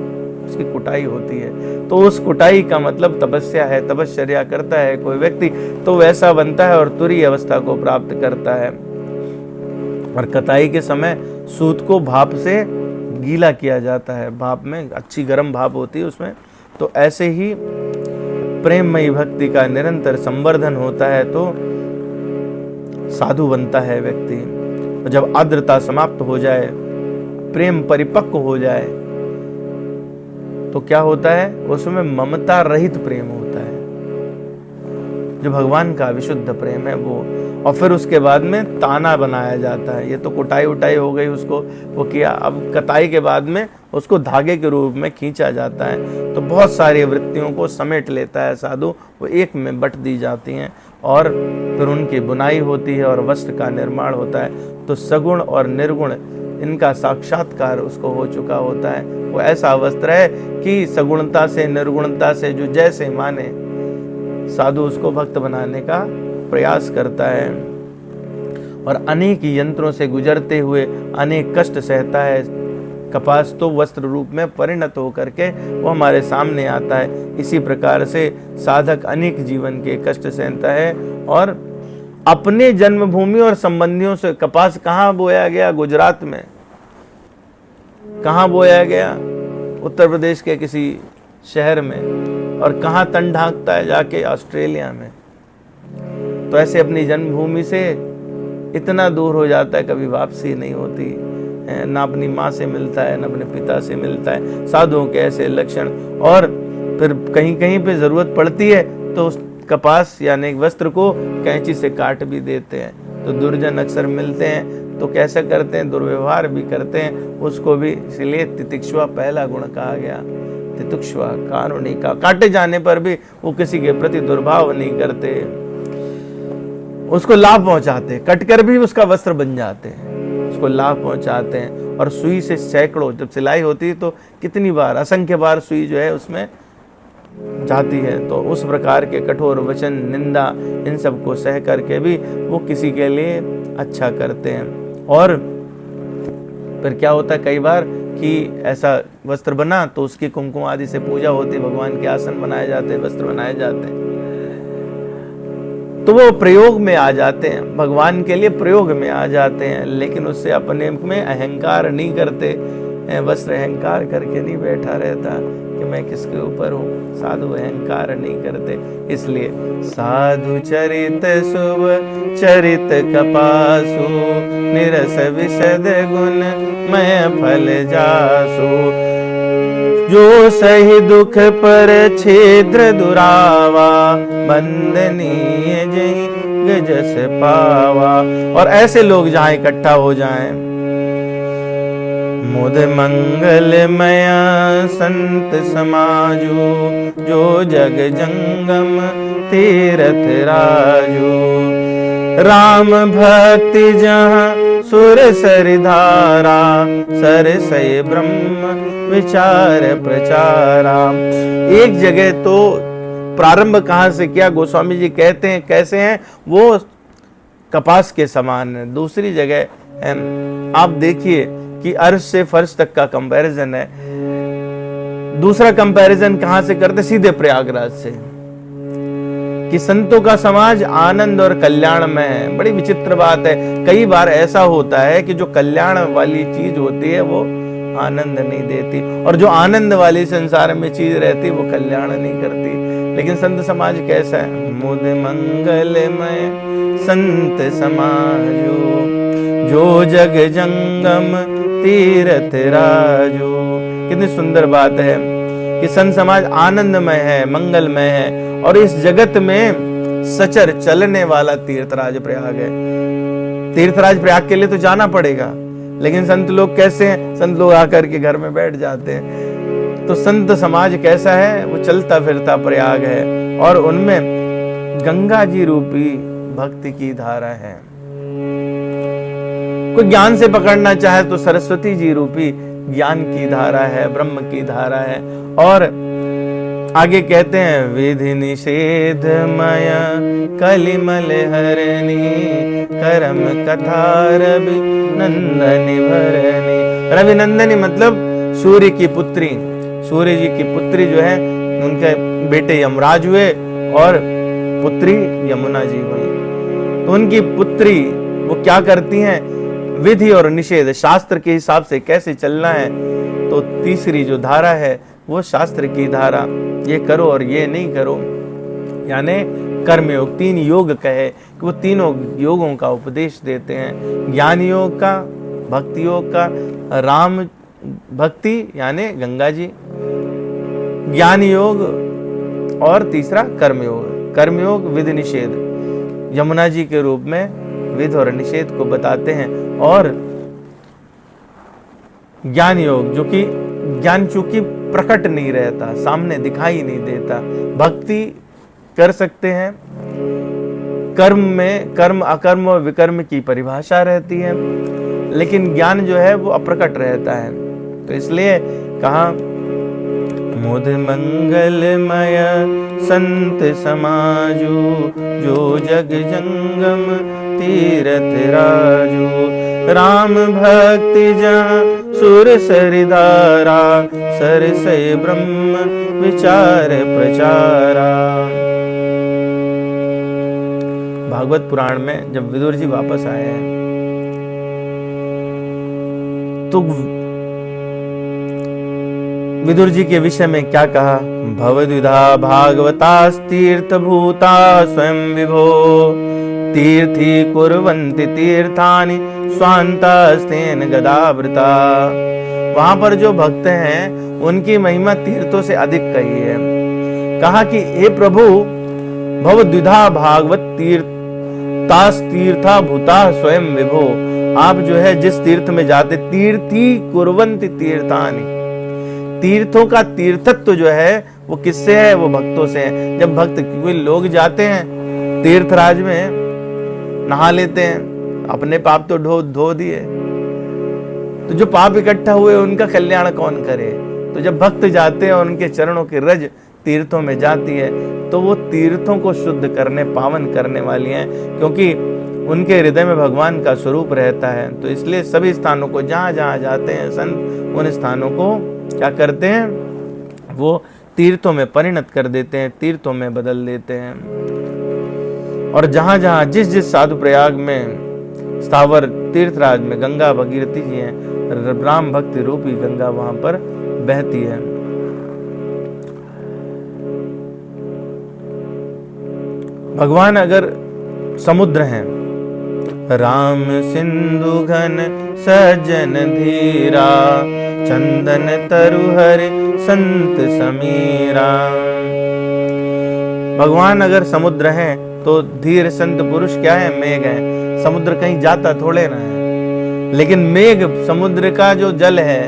उसकी कुटाई होती है। तो उस कुटाई का मतलब तपस्या है। तपश्चर्या करता है कोई व्यक्ति तो वैसा बनता है और तुरीय अवस्था को प्राप्त करता है। और कताई के समय सूत को भाप से गीला किया जाता है, भाप में अच्छी गर्म भाप होती है उसमें। तो ऐसे ही प्रेममयी भक्ति का निरंतर संवर्धन होता है तो साधु बनता है व्यक्ति। और जब आर्द्रता समाप्त हो जाए, प्रेम परिपक्व हो जाए तो क्या होता है? उसमें ममता रहित प्रेम होता है, जो भगवान का विशुद्ध प्रेम है वो। और फिर उसके बाद में ताना बनाया जाता है। ये तो कुटाई उटाई हो गई, उसको वो किया। अब कताई के बाद में उसको धागे के रूप में खींचा जाता है। तो बहुत सारी वृत्तियों को समेट लेता है साधु, वो एक में बट दी जाती हैं और फिर उनकी बुनाई होती है और वस्त्र का निर्माण होता है। तो सगुण और निर्गुण इनका साक्षात्कार उसको हो चुका होता है। वो ऐसा वस्त्र है कि सगुणता से, निर्गुणता से जो जैसे माने साधु उसको भक्त बनाने का प्रयास करता है। और अनेक यंत्रों से गुजरते हुए अनेक कष्ट सहता है। कपास तो वस्त्र रूप में परिणत होकर के वो हमारे सामने आता है। इसी प्रकार से साधक अनेक जीवन के कष्ट सहता है। और अपने जन्मभूमि और संबंधियों से कपास कहाँ बोया गया? गुजरात में। कहाँ बोया गया? उत्तर प्रदेश के किसी शहर में। और कहाँ तन ढांकता है? जाके ऑस्ट्रेलिया में। तो ऐसे अपनी जन्मभूमि से इतना दूर हो जाता है, कभी वापसी नहीं होती, ना अपनी माँ से मिलता है, ना अपने पिता से मिलता है। साधुओं के ऐसे लक्षण। और फिर कहीं कहीं पे जरूरत पड़ती है तो उस कपास यानी वस्त्र को कैंची से काट भी देते हैं। तो दुर्जन अक्सर मिलते हैं तो कैसे करते हैं? दुर्व्यवहार भी करते हैं उसको भी। इसलिए तितिक्षुआ पहला गुण कहा गया। तितिक्षुआ कानूनी का, काटे जाने पर भी वो किसी के प्रति दुर्भाव नहीं करते, उसको लाभ पहुंचाते। कटकर भी उसका वस्त्र बन जाते हैं, उसको लाभ पहुंचाते हैं। और सुई से सैकड़ों, जब सिलाई होती है तो कितनी बार, असंख्य बार सुई जो है उसमें जाती है। तो उस प्रकार के कठोर वचन, निंदा, इन सब को सह करके भी वो किसी के लिए अच्छा करते हैं। और फिर क्या होता है कई बार कि ऐसा वस्त्र बना तो उसकी कुमकुम आदि से पूजा होती, भगवान के आसन बनाए जाते, वस्त्र बनाए जाते हैं। तो वो प्रयोग में आ जाते हैं, भगवान के लिए प्रयोग में आ जाते हैं। लेकिन उससे अपने में अहंकार नहीं करते। वस्त्र अहंकार करके नहीं बैठा रहता कि मैं किसके ऊपर हूँ। साधु अहंकार नहीं करते। इसलिए साधु चरित शुभ चरित कपासु, निरस विशद गुण मय फल जासु। जो सही दुख पर छिद्र दुरावा, बंदनीय जही गजस पावा। और ऐसे लोग जहां इकट्ठा हो जाएं, मुद मंगलमय संत समाजू, जो जग जंगम तीरथ राजू। राम भक्ति जहाँ सुर सरि धारा, सरसय ब्रह्म विचार प्रचारा। एक जगह तो प्रारंभ कहाँ से किया, गोस्वामी जी कहते हैं कैसे हैं वो कपास के समान है। दूसरी जगह आप देखिए कि अर्श से फर्श तक का कंपैरिजन है। दूसरा कंपैरिजन कहां से करते, सीधे प्रयागराज से, कि संतों का समाज आनंद और कल्याण में है। बड़ी विचित्र बात है, कई बार ऐसा होता है कि जो कल्याण वाली चीज होती है वो आनंद नहीं देती, और जो आनंद वाली संसार में चीज रहती वो कल्याण नहीं करती। लेकिन संत समाज कैसा है, मुद मंगलमय संत समाजो, जो जग जंगम तीर्थ राजो। कितनी सुंदर बात है कि संत समाज आनंदमय है, मंगलमय है, और इस जगत में सचर चलने वाला तीर्थराज प्रयाग है। तीर्थराज प्रयाग के लिए तो जाना पड़ेगा, लेकिन संत लोग कैसे हैं, संत लोग आकर के घर में बैठ जाते हैं। तो संत समाज कैसा है, वो चलता फिरता प्रयाग है, और उनमें गंगा जी रूपी भक्ति की धारा है। कोई ज्ञान से पकड़ना चाहे तो सरस्वती जी रूपी ज्ञान की धारा है, ब्रह्म की धारा है। और आगे कहते हैं विधि निषेधमय कलिमल हरणी, करम कथा रवि नंदनी भरणी। रवि नंदनी मतलब सूर्य की पुत्री, सूर्य जी की पुत्री जो है उनके बेटे यमराज हुए और पुत्री यमुना जी हुई। तो उनकी पुत्री वो क्या करती हैं, विधि और निषेध, शास्त्र के हिसाब से कैसे चलना है। तो तीसरी जो धारा है वो शास्त्र की धारा, ये करो और ये नहीं करो, यानी कर्मयोग। 3 योग कहे कि वो तीनों योगों का उपदेश देते हैं, ज्ञान योग का, भक्ति योग का, राम भक्ति यानी गंगा जी, ज्ञान योग, और तीसरा कर्मयोग। कर्मयोग विधि निषेध यमुना जी के रूप में विधि और निषेध को बताते हैं। और ज्ञान योग जो कि ज्ञान चूंकि प्रकट नहीं रहता, सामने दिखाई नहीं देता। भक्ति कर सकते हैं, कर्म में कर्म अकर्म और विकर्म की परिभाषा रहती है, लेकिन ज्ञान जो है वो अप्रकट रहता है। तो इसलिए कहा मुद मंगलमय संत समाजो, जो जग जंगम तीर्थ राजो। राम भक्ति जहाँ सुर सरि धारा, सरसय ब्रह्म विचार प्रचारा। भागवत पुराण में जब विदुर जी वापस आए हैं तो विदुर जी के विषय में क्या कहा, भवद्विधा भागवतास्तीर्थ भूता स्वयं विभो, तीर्थी कुर्वन्ति तीर्थानि स्वान्तास्तेन गदावृता। वहां पर जो भक्त हैं उनकी महिमा तीर्थों से अधिक कही है। कहा कि हे प्रभु, भवद्विधा भागवत तीर्थास तीर्था भूता स्वयं विभो, आप जो है जिस तीर्थ में जाते, तीर्थी कुर्वन्ति तीर्थानि, तीर्थों का तीर्थत्व जो है वो किससे है, वो भक्तों से है। जब भक्त, कोई लोग जाते हैं तीर्थराज में, नहा लेते हैं, अपने पाप तो धो दिए, तो जो पाप इकट्ठा हुए उनका कल्याण कौन करे। तो जब भक्त जाते हैं और उनके चरणों की रज तीर्थों में जाती है तो वो तीर्थों को शुद्ध करने, पावन करने वाली हैं, क्योंकि उनके हृदय में भगवान का स्वरूप रहता है। तो इसलिए सभी स्थानों को, जहाँ जहाँ जाते हैं संत, उन स्थानों को क्या करते हैं, वो तीर्थों में परिणत कर देते हैं, तीर्थों में बदल देते हैं। और जहां जहां जिस जिस साधु प्रयाग में स्थावर तीर्थराज में गंगा भगीरथी जी हैं, राम भक्ति रूपी गंगा वहां पर बहती है। भगवान अगर समुद्र हैं, राम सिंधु घन सज्जन धीरा, चंदन तरुहर संत समीरा। भगवान अगर समुद्र हैं तो धीर संत पुरुष क्या है, मेघ है। समुद्र कहीं जाता थोड़े ना है, लेकिन मेघ समुद्र का जो जल है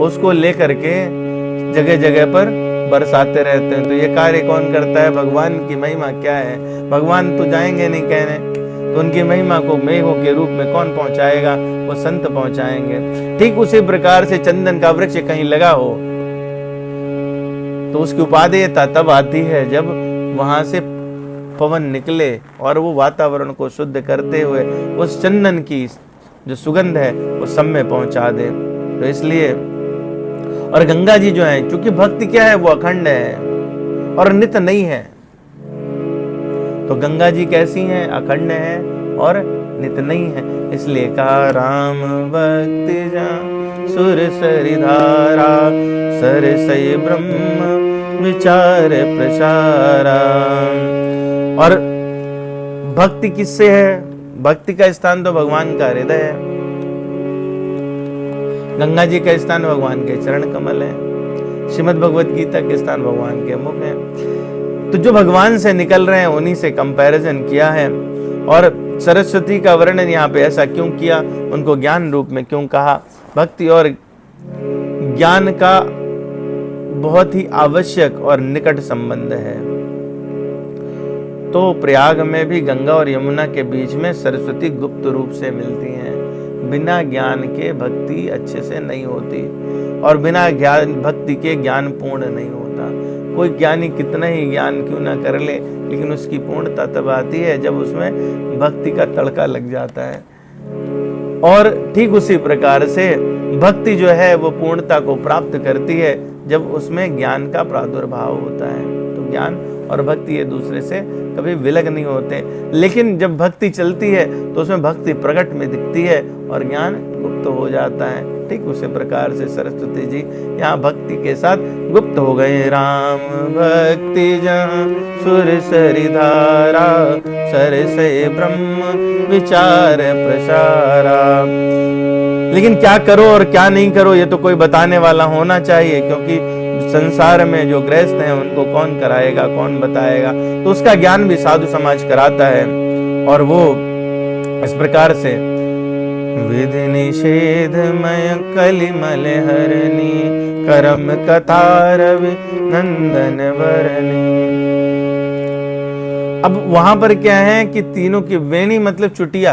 उसको लेकर के जगह जगह पर बरसाते रहते हैं। तो ये कार्य कौन करता है, भगवान की महिमा क्या है। भगवान तो जाएंगे नहीं कहने, तो उनकी महिमा को मेघों के रूप में कौन पहुंचाएगा? वो संत पहुंचाएंगे। ठीक उसी प्रकार से चंदन का वृक्ष कहीं लगा हो तो उसकी उपादेयता तब आती है जब वहां से पवन निकले और वो वातावरण को शुद्ध करते हुए उस चंदन की जो सुगंध है वो सब में पहुंचा दे। तो इसलिए और गंगा जी जो है, क्योंकि भक्ति क्या है, वो अखंड है और नित्य नहीं है। तो गंगा जी कैसी हैं? अखंड है और नित्य नहीं है। इसलिए कहा राम भक्ति जा सुर सरिधारा सरसय ब्रह्म विचार प्रसारा। और भक्ति किससे है? भक्ति का स्थान तो भगवान का हृदय है। गंगा जी का स्थान भगवान के चरण कमल है। श्रीमद् भगवत गीता के स्थान भगवान के मुख है। तो जो भगवान से निकल रहे हैं उन्हीं से कंपैरिजन किया है। और सरस्वती का वर्णन यहाँ पे ऐसा क्यों किया, उनको ज्ञान रूप में क्यों कहा? भक्ति और ज्ञान का बहुत ही आवश्यक और निकट संबंध है। तो प्रयाग में भी गंगा और यमुना के बीच में सरस्वती गुप्त रूप से मिलती हैं। बिना ज्ञान के भक्ति अच्छे से नहीं होती और बिना ज्ञान भक्ति के ज्ञान पूर्ण नहीं होता। कोई ज्ञानी कितना ही ज्ञान क्यों ना कर ले, लेकिन उसकी पूर्णता तब आती है जब उसमें भक्ति का तड़का लग जाता है। और ठीक उसी प्रकार से भक्ति जो है वो पूर्णता को प्राप्त करती है जब उसमें ज्ञान का प्रादुर्भाव होता है। तो ज्ञान और भक्ति ये दूसरे से कभी विलग नहीं होते। लेकिन जब भक्ति चलती है तो उसमें भक्ति प्रकट में दिखती है और ज्ञान गुप्त हो जाता है। ठीक उसी प्रकार से सरस्वती जी यहाँ भक्ति के साथ गुप्त हो गए। राम भक्ति जहाँ सुर सरिधारा सरसय ब्रह्म विचार प्रसारा। लेकिन क्या करो और क्या नहीं करो ये तो कोई बताने वाला होना चाहिए, क्योंकि संसार में जो गृहस्थ हैं उनको कौन कराएगा, कौन बताएगा? तो उसका ज्ञान भी साधु समाज कराता है। और वो इस प्रकार से विधि निषेधमय कलिमल हरणी करम कथा रवि नंदन वरणी। अब वहां पर क्या है कि तीनों की वेणी मतलब चुटिया,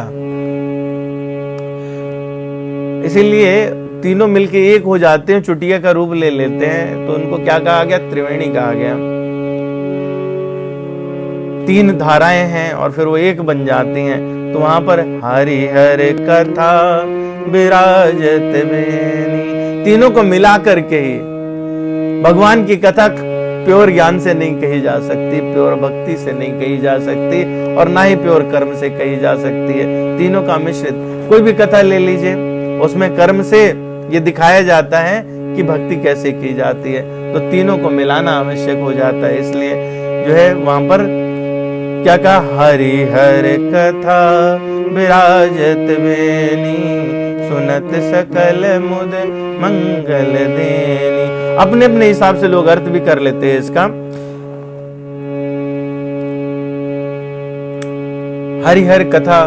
इसीलिए तीनों मिलके एक हो जाते हैं, चुटिया का रूप ले लेते हैं। तो उनको क्या कहा गया? त्रिवेणी कहा गया। तीन धाराएं हैं और फिर वो एक बन जाती हैं। तो वहां पर हरि हर कथा विराजत बेनी, तीनों को मिला करके ही भगवान की कथा प्योर ज्ञान से नहीं कही जा सकती, प्योर भक्ति से नहीं कही जा सकती और ना ही प्योर कर्म से कही जा सकती है। तीनों का मिश्रित कोई भी कथा ले लीजिए, उसमें कर्म से ये दिखाया जाता है कि भक्ति कैसे की जाती है। तो तीनों को मिलाना आवश्यक हो जाता है। इसलिए जो है वहां पर क्या कहा? हरि हर कथा विराजत बेनी सुनत सकल मुद मंगल देनी। अपने अपने हिसाब से लोग अर्थ भी कर लेते हैं इसका। हरि हर कथा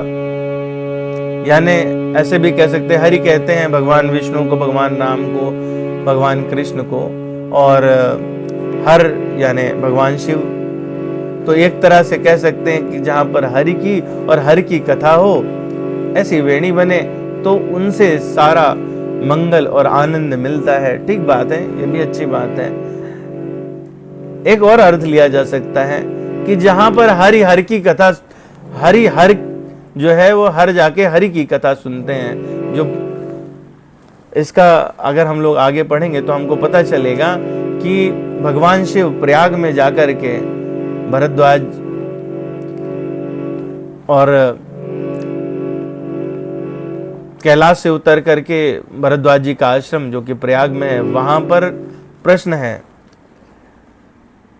यानी ऐसे भी कह सकते हैं, हरि कहते हैं भगवान विष्णु को, भगवान राम को, भगवान कृष्ण को, और हर यानी भगवान शिव। तो एक तरह से कह सकते हैं कि जहां पर हरि की और हर की कथा हो, ऐसी वेणी बने तो उनसे सारा मंगल और आनंद मिलता है। ठीक बात है, ये भी अच्छी बात है। एक और अर्थ लिया जा सकता है कि जहां पर हरि हर की कथा, हरि हर जो है वो हर जाके हरि की कथा सुनते हैं। जो इसका अगर हम लोग आगे पढ़ेंगे तो हमको पता चलेगा कि भगवान शिव प्रयाग में जाकर के भरद्वाज और कैलाश से उतर करके भरद्वाज जी का आश्रम जो कि प्रयाग में है, वहां पर प्रश्न है।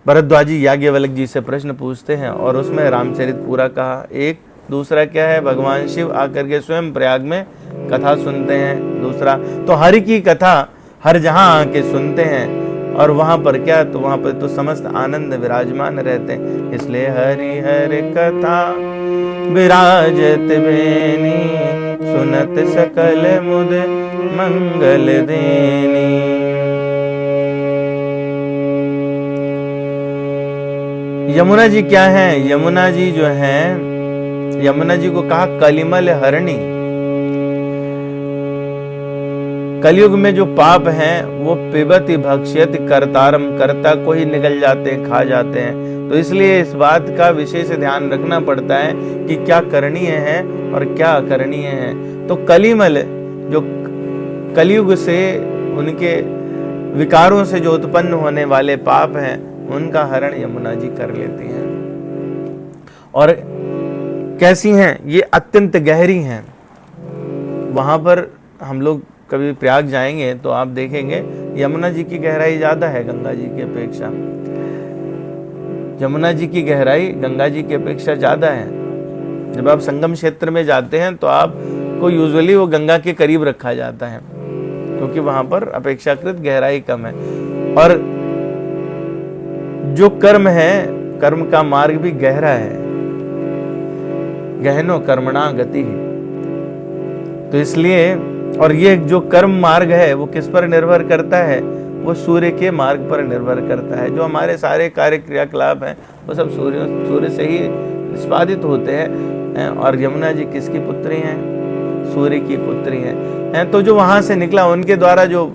भरद्वाज जी याज्ञवल्क्य जी से प्रश्न पूछते हैं और उसमें रामचरित पूरा कहा। एक दूसरा क्या है? भगवान शिव आकर के स्वयं प्रयाग में कथा सुनते हैं। दूसरा तो हरि की कथा हर जहां आके सुनते हैं और वहां पर क्या? तो वहां पर तो समस्त आनंद विराजमान रहते हैं। इसलिए हरि हर कथा विराजत बेनी सुनत सकल मुद मंगल देनी। यमुना जी क्या है? यमुना जी जो है यमुना जी को कहा कलिमल हरणी। कलयुग में जो पाप हैं वो पिबति भक्ष्यति कर्तारम, कर्ता को ही निगल जाते हैं, खा जाते हैं। तो इसलिए इस बात का विशेष ध्यान रखना पड़ता है कि क्या करणीय है और क्या अकरणीय है। तो कलिमल जो कलयुग से उनके विकारों से जो उत्पन्न होने वाले पाप हैं उनका हरण यमुना जी कर लेती हैं। और कैसी हैं ये? अत्यंत गहरी हैं। वहां पर हम लोग कभी प्रयाग जाएंगे तो आप देखेंगे यमुना जी की गहराई ज्यादा है गंगा जी की अपेक्षा। यमुना जी की गहराई गंगा जी की अपेक्षा ज्यादा है। जब आप संगम क्षेत्र में जाते हैं तो आपको यूजुअली वो गंगा के करीब रखा जाता है क्योंकि वहां पर अपेक्षाकृत गहराई कम है। और जो कर्म है, कर्म का मार्ग भी गहरा है। गहनो कर्मणा गति। तो इसलिए, और ये जो कर्म मार्ग है वो किस पर निर्भर करता है? वो सूर्य के मार्ग पर निर्भर करता है। जो हमारे सारे कार्य क्रियाकलाप हैं वो सब सूर्य से ही निष्पादित होते हैं। और यमुना जी किसकी पुत्री हैं? सूर्य की पुत्री हैं। तो जो वहां से निकला, उनके द्वारा जो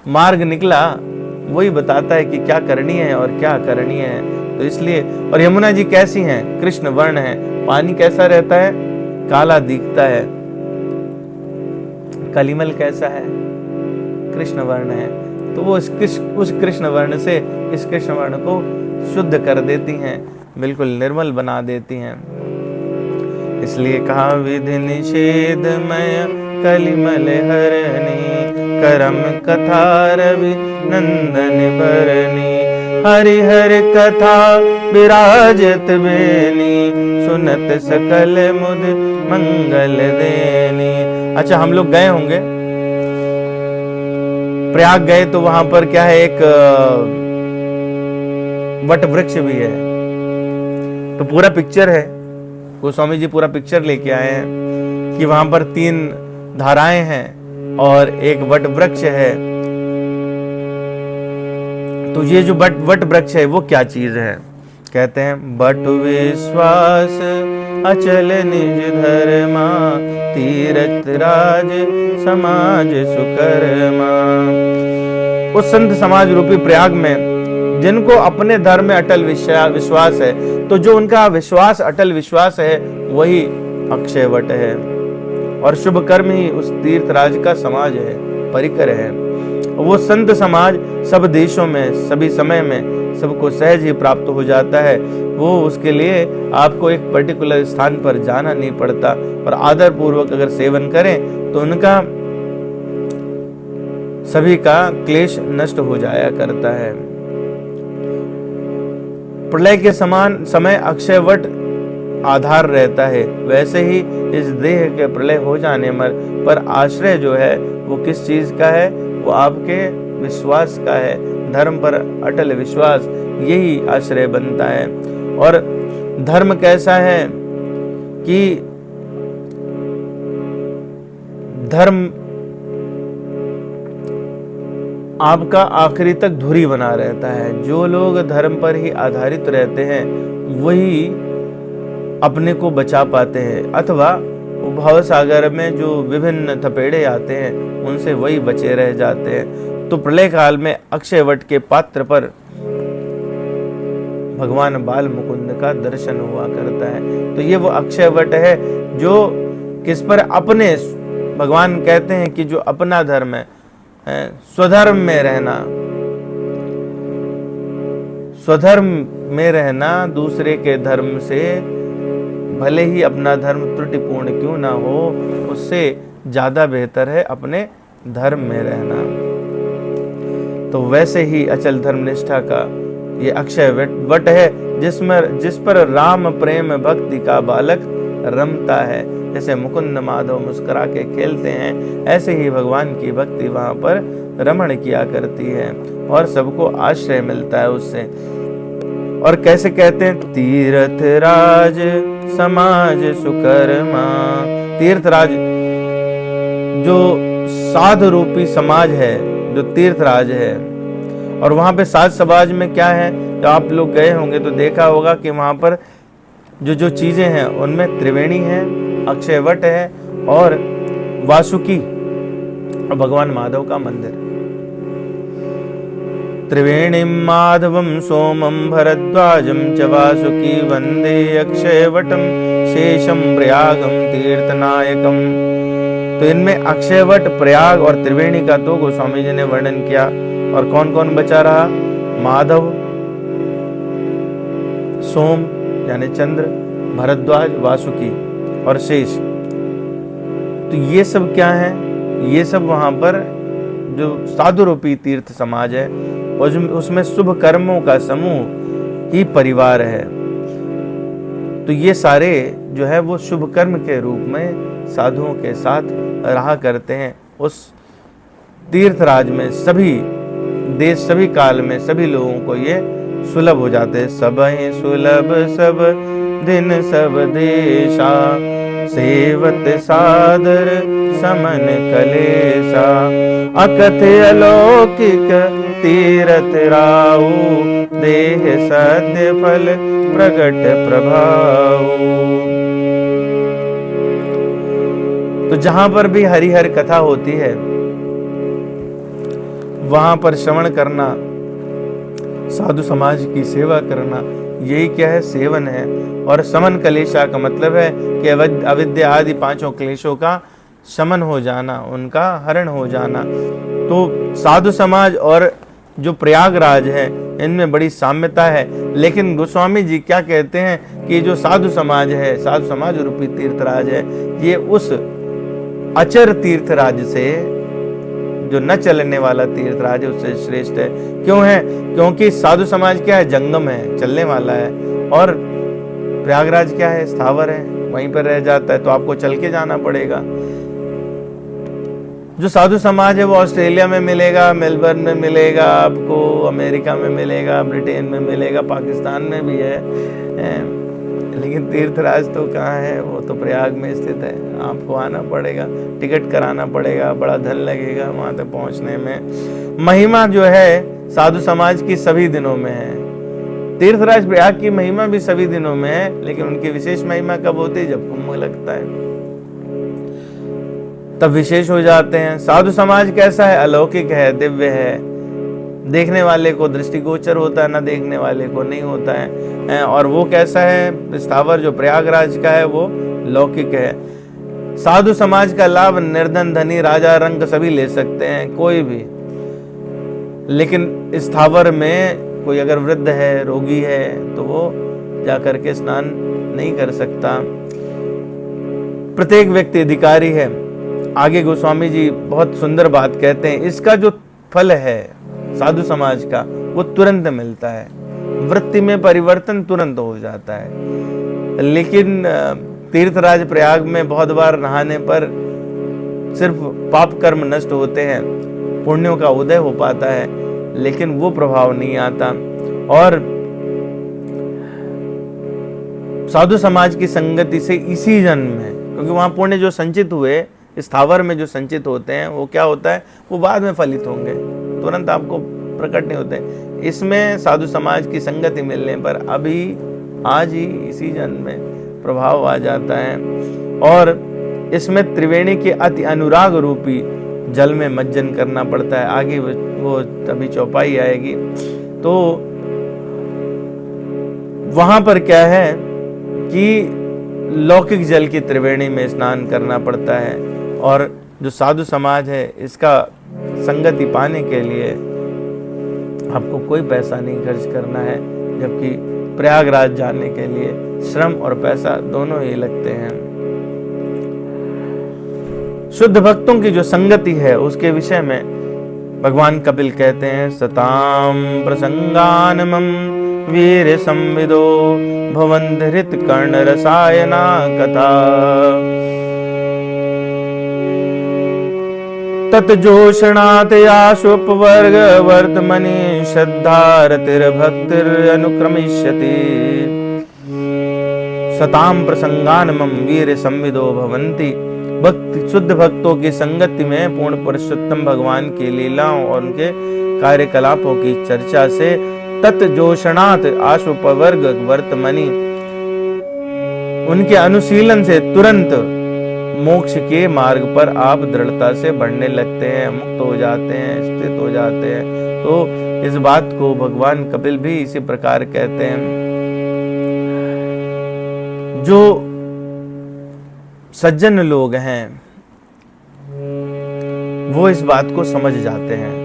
मार्ग निकला वही बताता है कि क्या करणीय है और क्या अकरणीय है। तो इसलिए, और यमुना जी कैसी हैं? कृष्ण वर्ण है। पानी कैसा रहता है? काला दिखता है। कलिमल कैसा है? कृष्ण वर्ण है। तो वो उस कृष्ण वर्ण से इस कृष्ण वर्ण को शुद्ध कर देती हैं, बिल्कुल निर्मल बना देती हैं। इसलिए कहा विधि निषेधमय कलिमल हरणी, करम कथा रवि नंदन बरनी, हरि हरि कथा विराजत बेनी, सुनत सकल मुद मंगल देनी। अच्छा, हम लोग गए होंगे प्रयाग, गए तो वहां पर क्या है, एक वट वृक्ष भी है। तो पूरा पिक्चर है, गोस्वामी जी पूरा पिक्चर लेके आए हैं कि वहां पर 3 धाराएं हैं और एक वट वृक्ष है। तो ये जो वट वृक्ष है वो क्या चीज है? कहते हैं बट विश्वास अचल निज धर्मा, तीरथ राज समाज सुकर्मा। उस संत समाज रूपी प्रयाग में जिनको अपने धर्म में अटल विश्वास है, तो जो उनका विश्वास अटल विश्वास है वही अक्षय वट है। और शुभ कर्म ही उस तीर्थराज का समाज है, परिकर है। वो संत समाज सब देशों में, सभी समय में सबको सहज ही प्राप्त हो जाता है। वो उसके लिए आपको एक पर्टिकुलर स्थान पर जाना नहीं पड़ता। और आदर पूर्वक अगर सेवन करें तो उनका सभी का क्लेश नष्ट हो जाया करता है। प्रलय के समान समय अक्षय वट आधार रहता है, वैसे ही इस देह के प्रलय हो जाने पर आश्रय जो है वो किस चीज का है? वो आपके विश्वास का है। धर्म पर अटल विश्वास, यही आश्रय बनता है। और धर्म कैसा है कि धर्म आपका आखिरी तक धुरी बना रहता है। जो लोग धर्म पर ही आधारित रहते हैं वही अपने को बचा पाते हैं, अथवा भव सागर में जो विभिन्न थपेड़े आते हैं उनसे वही बचे रह जाते हैं। तो प्रलय काल में अक्षय वट के पात्र पर भगवान बाल मुकुंद का दर्शन हुआ करता है। तो ये वो अक्षय वट है जो किस पर अपने, भगवान कहते हैं कि जो अपना धर्म है, स्वधर्म में रहना, स्वधर्म में रहना, दूसरे के धर्म से भले ही अपना धर्म त्रुटिपूर्ण क्यों ना हो, उससे ज्यादा बेहतर है अपने धर्म में रहना। तो वैसे ही अचल धर्मनिष्ठा का ये अक्षय वट है जिस पर राम प्रेम भक्ति का बालक रमता है। जैसे मुकुंद माधव मुस्कुरा के खेलते हैं, ऐसे ही भगवान की भक्ति वहां पर रमण किया करती है और सबको आश्रय मिलता है उससे। और कैसे कहते हैं, तीर्थ राज समाज सुकर्मा। तीर्थराज जो साध रूपी समाज है, जो तीर्थराज है। और वहां पे साध समाज में क्या है, तो आप लोग गए होंगे तो देखा होगा कि वहां पर जो जो चीजें हैं उनमें त्रिवेणी है, अक्षयवट है और वासुकी और भगवान माधव का मंदिर। त्रिवेणीं माधवं सोमं भरद्वाजं च वासुकी वंदे अक्षयवटं शेषं प्रयागं तीर्थनायकम। तो इनमें अक्षयवट, प्रयाग और त्रिवेणी का तो गोस्वामी जी ने वर्णन किया। और कौन कौन बचा रहा? माधव, सोम यानी चंद्र, भरद्वाज, वासुकी और शेष। तो ये सब क्या है? ये सब वहां पर जो साधु रूपी तीर्थ समाज है उसमें शुभ कर्मों का समूह ही परिवार है। तो ये सारे जो है वो शुभ कर्म के रूप में साधुओं के साथ रहा करते हैं। उस तीर्थराज में सभी देश, सभी काल में सभी लोगों को ये सुलभ हो जाते हैं। सब ही सुलभ सब दिन सब देशा, सेवत सादर समन कलेसा, अकथ अलौकिक तीरथ राऊ, देह सत्य फल प्रगट प्रभाव। तो जहां पर भी हरिहर कथा होती है वहां पर श्रवण करना, साधु समाज की सेवा करना, यही क्या है? सेवन है। और समन कलेशा का मतलब है कि अविद्या आदि पांचों क्लेशों का शमन हो जाना, उनका हरण हो जाना। तो साधु समाज और जो प्रयागराज है इनमें बड़ी साम्यता है। लेकिन गोस्वामी जी क्या कहते हैं कि जो साधु समाज है, साधु समाज रूपी तीर्थराज है, ये उस अचर तीर्थराज से, जो न चलने वाला तीर्थराज है, उससे श्रेष्ठ है। क्यों है? क्योंकि साधु समाज क्या है? जंगम है, चलने वाला है। और प्रयागराज क्या है? स्थावर है, वहीं पर रह जाता है, तो आपको चल के जाना पड़ेगा। जो साधु समाज है वो ऑस्ट्रेलिया में मिलेगा, मेलबर्न में मिलेगा, आपको अमेरिका में मिलेगा, ब्रिटेन में मिलेगा, पाकिस्तान में भी है। लेकिन तीर्थराज तो कहाँ है? वो तो प्रयाग में स्थित है। आपको आना पड़ेगा, टिकट कराना पड़ेगा, बड़ा धन लगेगा वहां तक पहुंचने में। महिमा जो है साधु समाज की सभी दिनों में है। तीर्थराज प्रयाग की महिमा भी सभी दिनों में है, लेकिन उनकी विशेष महिमा कब होती है? जब कुंभ लगता है, तब विशेष हो जाते हैं। साधु समाज कैसा है? अलौकिक है, दिव्य है, देखने वाले को दृष्टिगोचर होता है, ना देखने वाले को नहीं होता है। और वो कैसा है? स्थावर जो प्रयागराज का है वो लौकिक है। साधु समाज का लाभ निर्धन, धनी, राजा, रंग सभी ले सकते हैं, कोई भी। लेकिन स्थावर में कोई अगर वृद्ध है, रोगी है, तो वो जाकर के स्नान नहीं कर सकता। प्रत्येक व्यक्ति अधिकारी है। आगे गोस्वामी जी बहुत सुंदर बात कहते हैं, इसका जो फल है साधु समाज का वो तुरंत मिलता है, वृत्ति में परिवर्तन तुरंत हो जाता है। लेकिन तीर्थराज प्रयाग में बहुत बार नहाने पर सिर्फ पाप कर्म नष्ट होते हैं, पुण्यों का उदय हो पाता है, लेकिन वो प्रभाव नहीं आता। और साधु समाज की संगति से इसी जन्म में, क्योंकि वहां पुण्य जो संचित हुए, स्थावर में जो संचित होते हैं, वो क्या होता है? वो बाद में फलित होंगे, तुरंत आपको प्रकट नहीं होते। इसमें साधु समाज की संगति मिलने पर अभी आज ही इसी जन्म में प्रभाव आ जाता है। और इसमें त्रिवेणी के अति अनुराग रूपी जल में मज्जन करना पड़ता है। आगे वो अभी चौपाई आएगी, तो वहां पर क्या है कि लौकिक जल की त्रिवेणी में स्नान करना पड़ता है। और जो साधु समाज है इसका संगति पाने के लिए आपको कोई पैसा नहीं खर्च करना है, जबकि प्रयागराज जाने के लिए श्रम और पैसा दोनों ही लगते हैं। शुद्ध भक्तों की जो संगति है उसके विषय में भगवान कपिल कहते हैं, सताम प्रसंगानमं वीर संविदो भवन्त हृत कर्ण रसायना कथा, तत्जोषणात् आशुपवर्ग वर्तमनि श्रद्धारतिर भक्तिर अनुक्रमिष्यति। सताम प्रसंगानमं वीर संविदो भवन्ति, भक्त शुद्ध भक्तों की संगति में पूर्ण पुरुषोत्तम भगवान की लीलाओं और उनके कार्यकलापों की चर्चा से तत्जोषणात् आशुपवर्ग वर्तमनि, उनके अनुशीलन से तुरंत मोक्ष के मार्ग पर आप दृढ़ता से बढ़ने लगते हैं, मुक्त हो जाते हैं, स्थित हो जाते हैं। तो इस बात को भगवान कपिल भी इसी प्रकार कहते हैं। जो सज्जन लोग हैं वो इस बात को समझ जाते हैं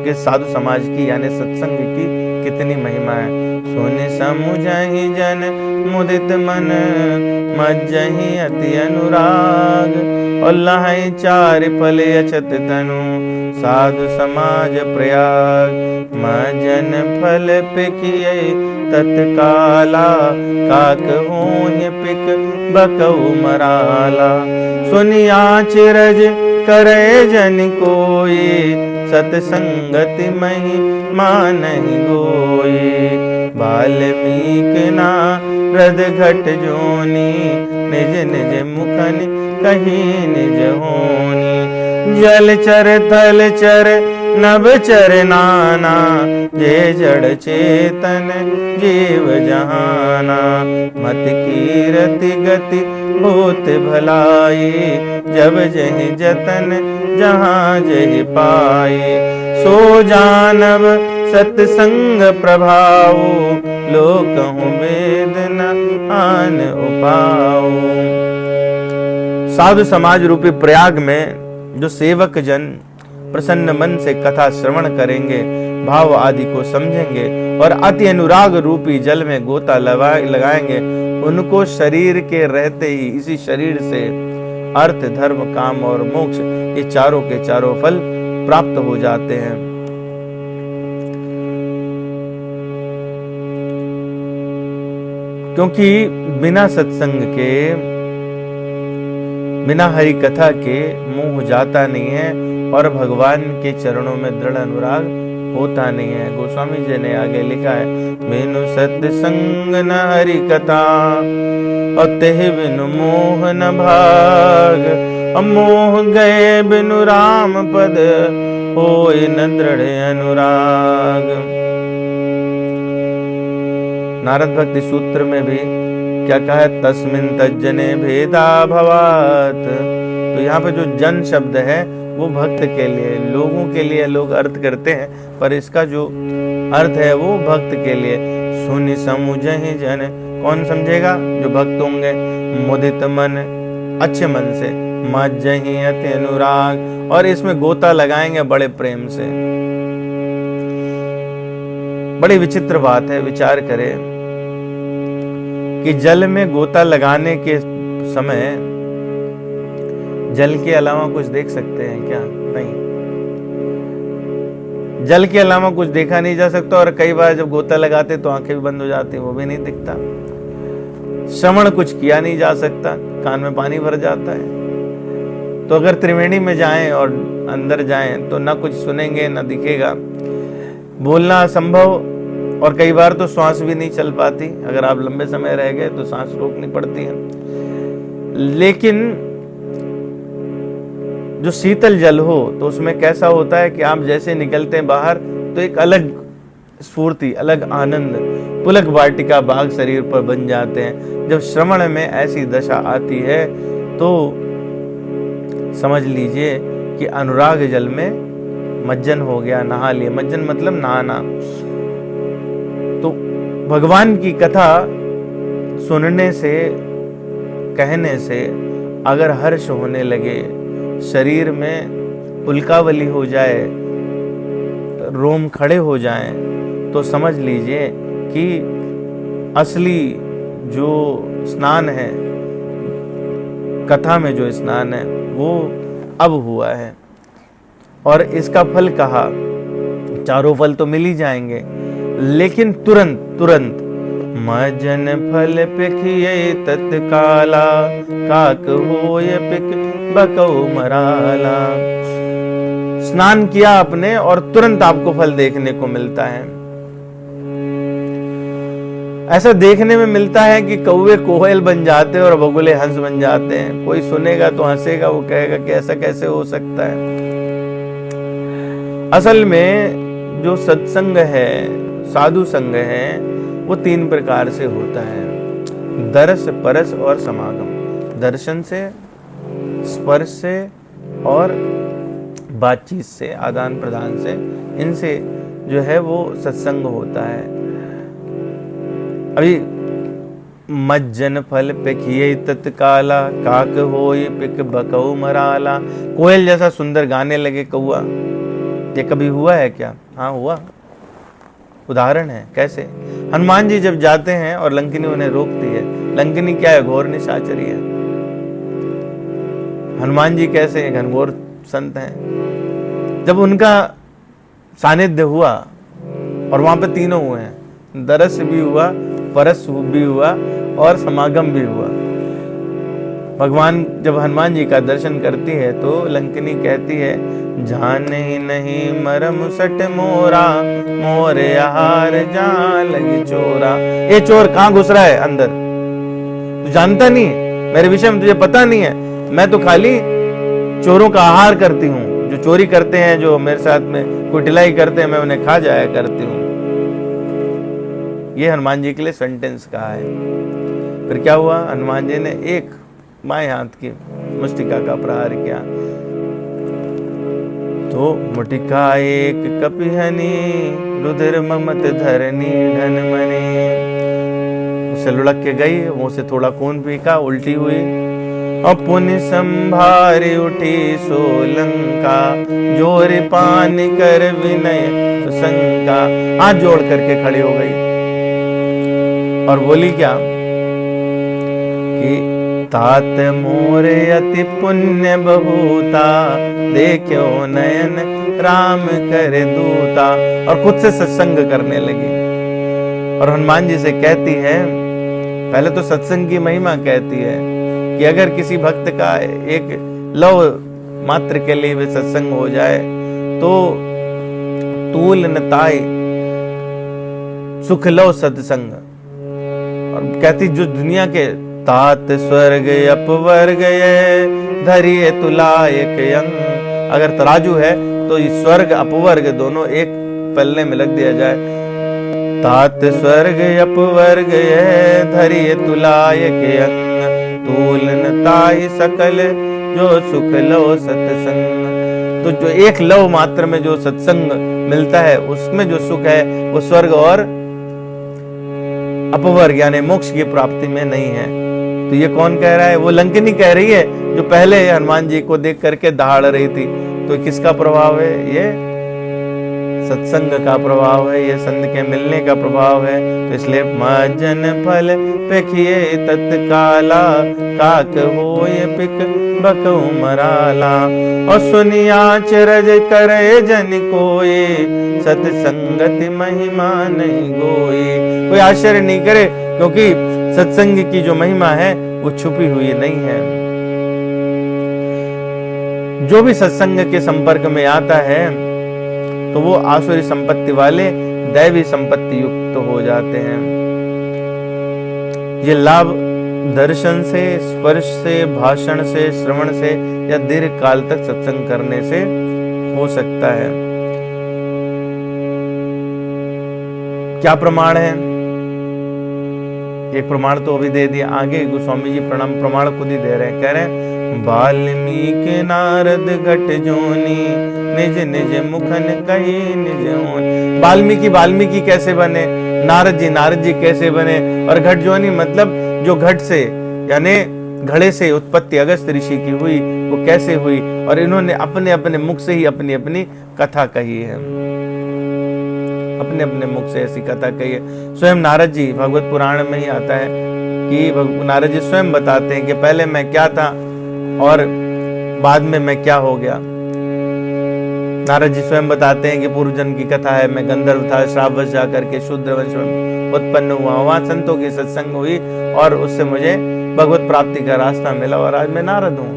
कि साधु समाज की यानी सत्संग की कितनी महिमा है। सुनि समुझहि जन मुदित मन, मज्जहि अति अनुराग, और लहै चार फल अछत तनु, साधु समाज प्रयाग। मज्जन फल पिकियै तत्काला, काक होय पिक बकऊ मराला। सुनि आचरज करे जन कोई, सतसंगति महि मानहि गोई। वाल्मीकि नारद घट जोनी, निज निज मुखन कही निज होनी। जल चर थल चर नभ चर नाना, जे जड़ चेतन जीव जहाना। मत कीरति गति होत भलाई, जब जहि जतन जहाँ जहि पाए। सो जानब सत्संग प्रभाव, लोकहु वेद न आन उपाओ। साधु समाज रूपी प्रयाग में जो सेवक जन प्रसन्न मन से कथा श्रवण करेंगे, भाव आदि को समझेंगे और अति अनुराग रूपी जल में गोता लगाएंगे, उनको शरीर के रहते ही इसी शरीर से अर्थ, धर्म, काम और मोक्ष ये चारों के चारों फल प्राप्त हो जाते हैं। क्योंकि बिना सत्संग के, बिना हरि कथा के मोह जाता नहीं है और भगवान के चरणों में दृढ़ अनुराग होता नहीं है। गोस्वामी जी ने आगे लिखा है, बिनु सत्संग न हरि कथा, और तेह बिनु मोह न भाग। मोह गए बिनु राम पद, होय न दृढ़ अनुराग। नारद भक्ति सूत्र में भी क्या कहा है, तस्मिन तज्जने भेदा भवात। तो यहाँ पे जो जन शब्द है वो भक्त के लिए, लोगों के लिए लोग अर्थ करते हैं, पर इसका जो अर्थ है वो भक्त के लिए। सुनि समुझहि जन, कौन समझेगा? जो भक्त होंगे। मुदित मन, अच्छे मन से। मज्जहि अति अनुराग, और इसमें गोता लगाएंगे बड़े प्रेम से। बड़ी विचित्र बात है, विचार करें कि जल में गोता लगाने के समय जल के अलावा कुछ देख सकते हैं क्या? नहीं, जल के अलावा कुछ देखा नहीं जा सकता। और कई बार जब गोता लगाते तो आंखें भी बंद हो जाती, वो भी नहीं दिखता। श्रवण कुछ किया नहीं जा सकता, कान में पानी भर जाता है। तो अगर त्रिवेणी में जाएं और अंदर जाएं तो ना कुछ सुनेंगे ना दिखेगा, बोलना असंभव, और कई बार तो श्वास भी नहीं चल पाती। अगर आप लंबे समय रह गए तो सांस रोकनी पड़ती है। लेकिन जो शीतल जल हो तो उसमें कैसा होता है कि आप जैसे निकलते हैं बाहर तो एक अलग स्फूर्ति, अलग आनंद, पुलक वाटिका बाग शरीर पर बन जाते हैं। जब श्रवण में ऐसी दशा आती है तो समझ लीजिए कि अनुराग जल में मज्जन हो गया, नहा लिए। मज्जन मतलब नहाना। तो भगवान की कथा सुनने से, कहने से अगर हर्ष होने लगे, शरीर में पुलकावली हो जाए, रोम खड़े हो जाएं, तो समझ लीजिए कि असली जो स्नान है, कथा में जो स्नान है वो अब हुआ है। और इसका फल कहा, चारों फल तो मिल ही जाएंगे, लेकिन तुरंत तुरंत। मज्जन फल पिकियै तत्काला, काक होय पिक बकऊ मराला। स्नान किया आपने और तुरंत आपको फल देखने को मिलता है। ऐसा देखने में मिलता है कि कौवे कोयल बन जाते हैं और बगुले हंस बन जाते हैं। कोई सुनेगा तो हंसेगा, वो कहेगा कि ऐसा कैसे हो सकता है। असल में जो सत्संग है, साधु संग है, वो तीन प्रकार से होता है। दरस परस और समागम, दर्शन से, स्पर्श से और बातचीत से, आदान प्रदान से, इनसे जो है वो सत्संग होता है। अभी मज्जन फल पेखिए तत्काला, काक होई पिक बकऊ मराला। कोयल जैसा सुंदर गाने लगे कौआ, ये कभी हुआ है क्या? हाँ हुआ, उदाहरण है। कैसे? हनुमान जी जब जाते हैं और लंकिनी उन्हें रोकती है। लंकिनी क्या है? घोर निशाचरी है। हनुमान जी कैसे हैं? घनघोर संत हैं। जब उनका सानिध्य हुआ और वहां पे तीनों हुए हैं, दरस भी हुआ, परस भी हुआ और समागम भी हुआ। भगवान जब हनुमान जी का दर्शन करती है तो लंकिनी कहती है, जाने नहीं मरम सट मोरा, मोरे आहार जा लगी चोरा। ये चोर कहाँ घुस रहा है अंदर? तू जानता नहीं, मेरे विषय में तुझे पता नहीं है। मैं तो खाली चोरों का आहार करती हूँ। जो चोरी करते हैं, जो मेरे साथ में कुटिलाई करते हैं, मैं उन्हें खा जाया करती हूँ। ये हनुमान जी के लिए सेंटेंस कहा है। फिर क्या हुआ? हनुमान जी ने एक बाएं हाथ की मुष्टिका का प्रहार किया तो मुटिका एक कपिहनी, रुधिर ममत धरनी धन मनी। उसे लुढ़क के गई, वो से थोड़ा खून पीका, उल्टी हुई। अपुन संभारी उठी सोलंका, जोर पान कर विनय सुशंका। हाथ जोड़ करके खड़ी हो गई और बोली क्या कि तात मोरे अति पुण्य बहुता, देखो नयन राम करे दूता। और खुद से सत्संग करने लगी और हनुमान जी से कहती है, पहले तो सत्संग की महिमा कहती है कि अगर किसी भक्त का एक लव मात्र के लिए भी सत्संग हो जाए तो तूल न ताई सुख लव सत्संग। और कहती जो दुनिया के तात स्वर्ग अपवर्ग धरिए तुलायक यंग। अगर तराजू है तो ये स्वर्ग अपवर्ग दोनों एक पल्ले में लग दिया जाए। तात स्वर्ग अपवर्ग धरिए तुलायक यंग, तूलन ताई सकल जो सुख लो सत्संग। तो जो एक लव मात्र में जो सत्संग मिलता है उसमें जो सुख है वो स्वर्ग और अपवर्ग यानी मोक्ष की प्राप्ति में नहीं है। तो ये कौन कह रहा है? वो लंकिनी कह रही है जो पहले हनुमान जी को देख करके दहाड़ रही थी। तो किसका प्रभाव है? ये सत्संग का प्रभाव है, ये संत के मिलने का प्रभाव है। तो इसलिए मज्जन फल पेखिए तत्काला, काक होए पिक बकऊ मराला। और सुनिया चरज करे जन कोई, सत्संगति महिमा नहीं गोई। कोई आश्चर्य नहीं करे क्योंकि सत्संग की जो महिमा है वो छुपी हुई नहीं है। जो भी सत्संग के संपर्क में आता है तो वो आसुरी संपत्ति वाले दैवी संपत्ति युक्त हो जाते हैं। ये लाभ दर्शन से, स्पर्श से, भाषण से, श्रवण से या दीर्घ काल तक सत्संग करने से हो सकता है। क्या प्रमाण है? एक प्रमाण तो अभी दे दिया, आगे गोस्वामी जी प्रमाण खुद ही दे रहे हैं। कह रहे हैं वाल्मीकि नारद घट जोनी, निज निज मुखन कही निज होनी। वाल्मीकि कैसे बने? नारद जी कैसे बने? और घट जोनी मतलब जो घट से यानी घड़े से उत्पत्ति अगस्त ऋषि की हुई वो कैसे हुई? और इन्होंने अपने अपने मुख से ही अपनी अपनी कथा कही है, अपने अपने मुख से ऐसी कथा कही है। स्वयं नारद जी, भगवत पुराण में ही आता है कि नारद जी स्वयं बताते हैं कि पहले मैं क्या था और बाद में मैं क्या हो गया। नारद जी स्वयं बताते हैं कि पूर्व जन्म की कथा है, मैं गंधर्व था, श्रापवश जाकर के शूद्र वंश में उत्पन्न हुआ, वहां संतों की सत्संग हुई और उससे मुझे भगवत प्राप्ति का रास्ता मिला और आज मैं नारद हूँ।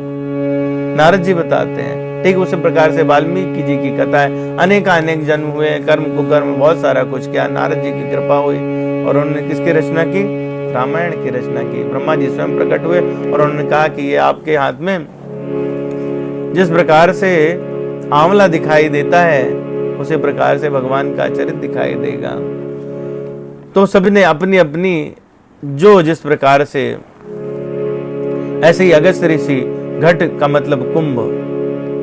नारद जी बताते हैं। ठीक उसी प्रकार से वाल्मीकि जी की कथा है, अनेक जन्म हुए, कर्म कुकर्म बहुत सारा कुछ किया, नारद जी की कृपा हुई और उन्होंने किसकी रचना की? रामायण की रचना की। ब्रह्मा जी स्वयं प्रकट हुए और उन्होंने कहा कि ये आपके हाथ में जिस प्रकार से आंवला दिखाई देता है उसी प्रकार से भगवान का चरित्र दिखाई देगा। तो सबने अपनी अपनी जो जिस प्रकार से, ऐसे ही अगस्त ऋषि, घट का मतलब कुंभ,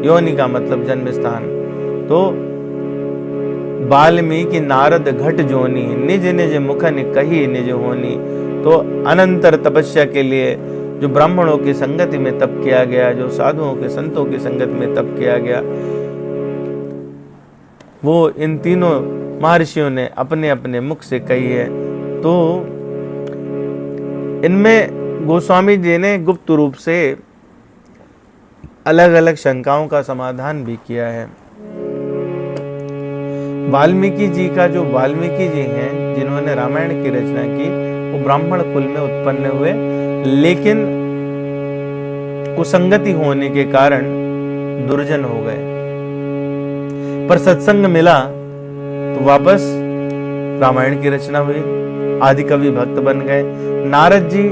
योनि का मतलब जन्म स्थान। तो वाल्मीकि नारद घट जोनी, निज निज मुखन कही निज होनी। तो अनंतर तपस्या के लिए जो ब्राह्मणों की संगति में तप किया गया, जो साधुओं के संतों की संगत में तप किया गया, वो इन तीनों महर्षियों ने अपने अपने मुख से कही है। तो इनमें गोस्वामी जी ने गुप्त रूप से अलग अलग शंकाओं का समाधान भी किया है। वाल्मीकि जी का, जो वाल्मीकि जी हैं जिन्होंने रामायण की रचना की, वो ब्राह्मण कुल में उत्पन्न हुए, लेकिन कुसंगति होने के कारण दुर्जन हो गए। पर सत्संग मिला तो वापस रामायण की रचना हुई, आदि कवि भक्त बन गए। नारद जी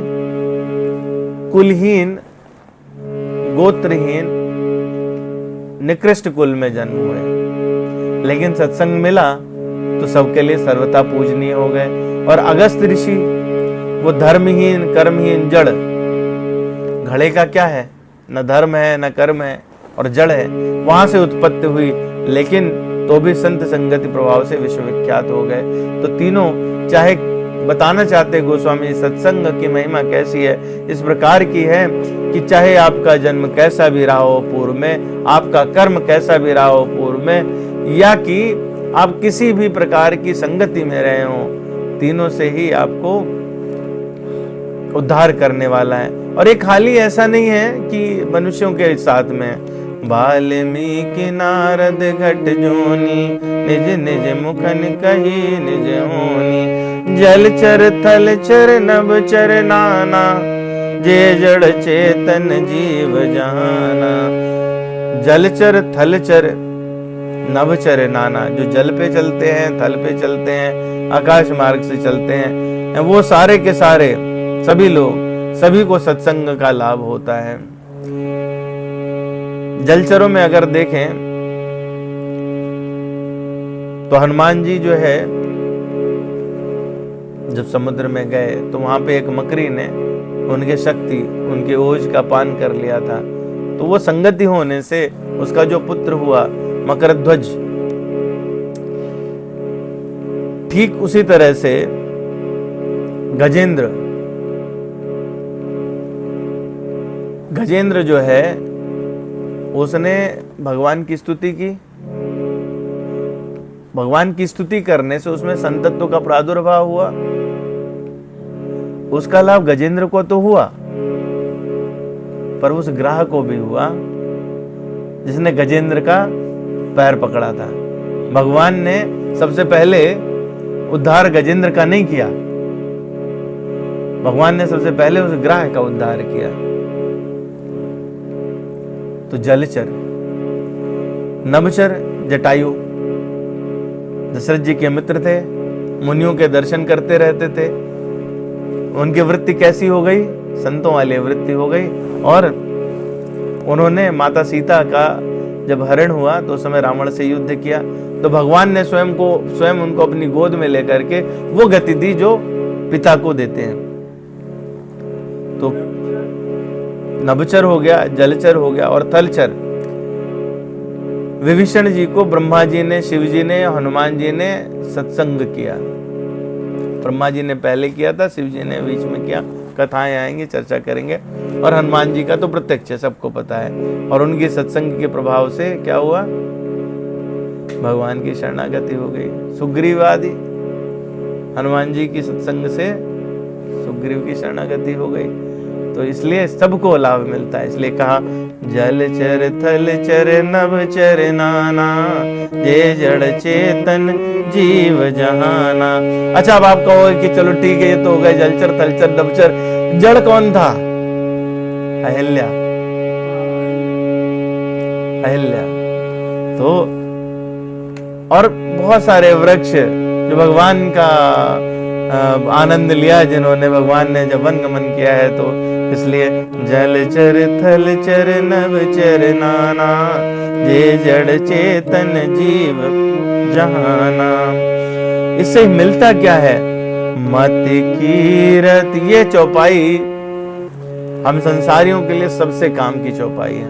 कुलहीन, गोत्रहीन, निकृष्ट कुल में जन्म हुए, लेकिन सत्संग मिला तो सबके लिए सर्वथा पूजनीय हो गए। और अगस्त ऋषि वो धर्महीन, कर्महीन, जड़, घड़े का क्या है, न धर्म है न कर्म है और जड़ है, वहां से उत्पत्ति हुई, लेकिन तो भी संत संगति प्रभाव से विश्वविख्यात हो गए। तो तीनों, चाहे बताना चाहते गोस्वामी सत्संग की महिमा कैसी है, इस प्रकार की है कि चाहे आपका जन्म कैसा भी रहा हो पूर्व में, आपका कर्म कैसा भी रहा हो पूर्व में, या कि आप किसी भी प्रकार की संगति में रहे हो, तीनों से ही आपको उद्धार करने वाला है। और ये खाली ऐसा नहीं है कि मनुष्यों के साथ में, वाल्मीकि नारद घट जोनी, निज निज मुखन कही निज होनी। जलचर थलचर नभचर नाना, जे जड़ चेतन जीव जहाना। जलचर थलचर नभचर नाना, जो जल पे चलते हैं, थल पे चलते हैं, आकाश मार्ग से चलते हैं, वो सारे के सारे सभी लोग, सभी को सत्संग का लाभ होता है। जलचरों में अगर देखें तो हनुमान जी जो है, जब समुद्र में गए तो वहां पे एक मकरी ने उनके शक्ति, उनके ओज का पान कर लिया था। तो वो संगति होने से उसका जो पुत्र हुआ मकरध्वज, ठीक उसी तरह से गजेंद्र जो है, उसने भगवान की स्तुति की। भगवान की स्तुति करने से उसमें संतत्व का प्रादुर्भाव हुआ, उसका लाभ गजेंद्र को तो हुआ, पर उस ग्राह को भी हुआ जिसने गजेंद्र का पैर पकड़ा था। भगवान ने सबसे पहले उद्धार गजेंद्र का नहीं किया, भगवान ने सबसे पहले उस ग्राह का उद्धार किया। तो जलचर, नभचर जटायु दशरथ जी के मित्र थे, मुनियों के दर्शन करते रहते थे। उनकी वृत्ति कैसी हो गई, संतों वाली वृत्ति हो गई। और उन्होंने माता सीता का जब हरण हुआ तो उस समय रावण से युद्ध किया, तो भगवान ने स्वयं उनको अपनी गोद में लेकर के वो गति दी जो पिता को देते हैं। तो नभचर हो गया, जलचर हो गया और थलचर। विभीषण जी को ब्रह्मा जी ने, शिव जी ने, हनुमान जी ने सत्संग किया। ब्रह्मा जी ने पहले किया था, शिव जी ने बीच में किया। कथाएं आएंगी, चर्चा करेंगे। और हनुमान जी का तो प्रत्यक्ष सबको पता है। और उनकी सत्संग के प्रभाव से क्या हुआ, भगवान की शरणागति हो गई। सुग्रीव आदि, हनुमान जी की सत्संग से सुग्रीव की शरणागति हो गई। तो इसलिए सबको लाभ मिलता है। इसलिए कहा जलचर थलचर नभचर नाना, जे जड़ चेतन जीव जहाना। अच्छा, अब आप कहोगे कि चलो ठीक है, ये तो हो गए जलचर थलचर नभचर। जड़ कौन था? अहिल्या। अहिल्या। तो और बहुत सारे वृक्ष जो भगवान का आनंद लिया, जिन्होंने, भगवान ने जब वन गमन किया है, तो इसलिए जलचर थलचर नभचर नाना, जे जड़ चेतन जीव जहाना। इससे मिलता क्या है? मति कीरत, ये चौपाई हम संसारियों के लिए सबसे काम की चौपाई है।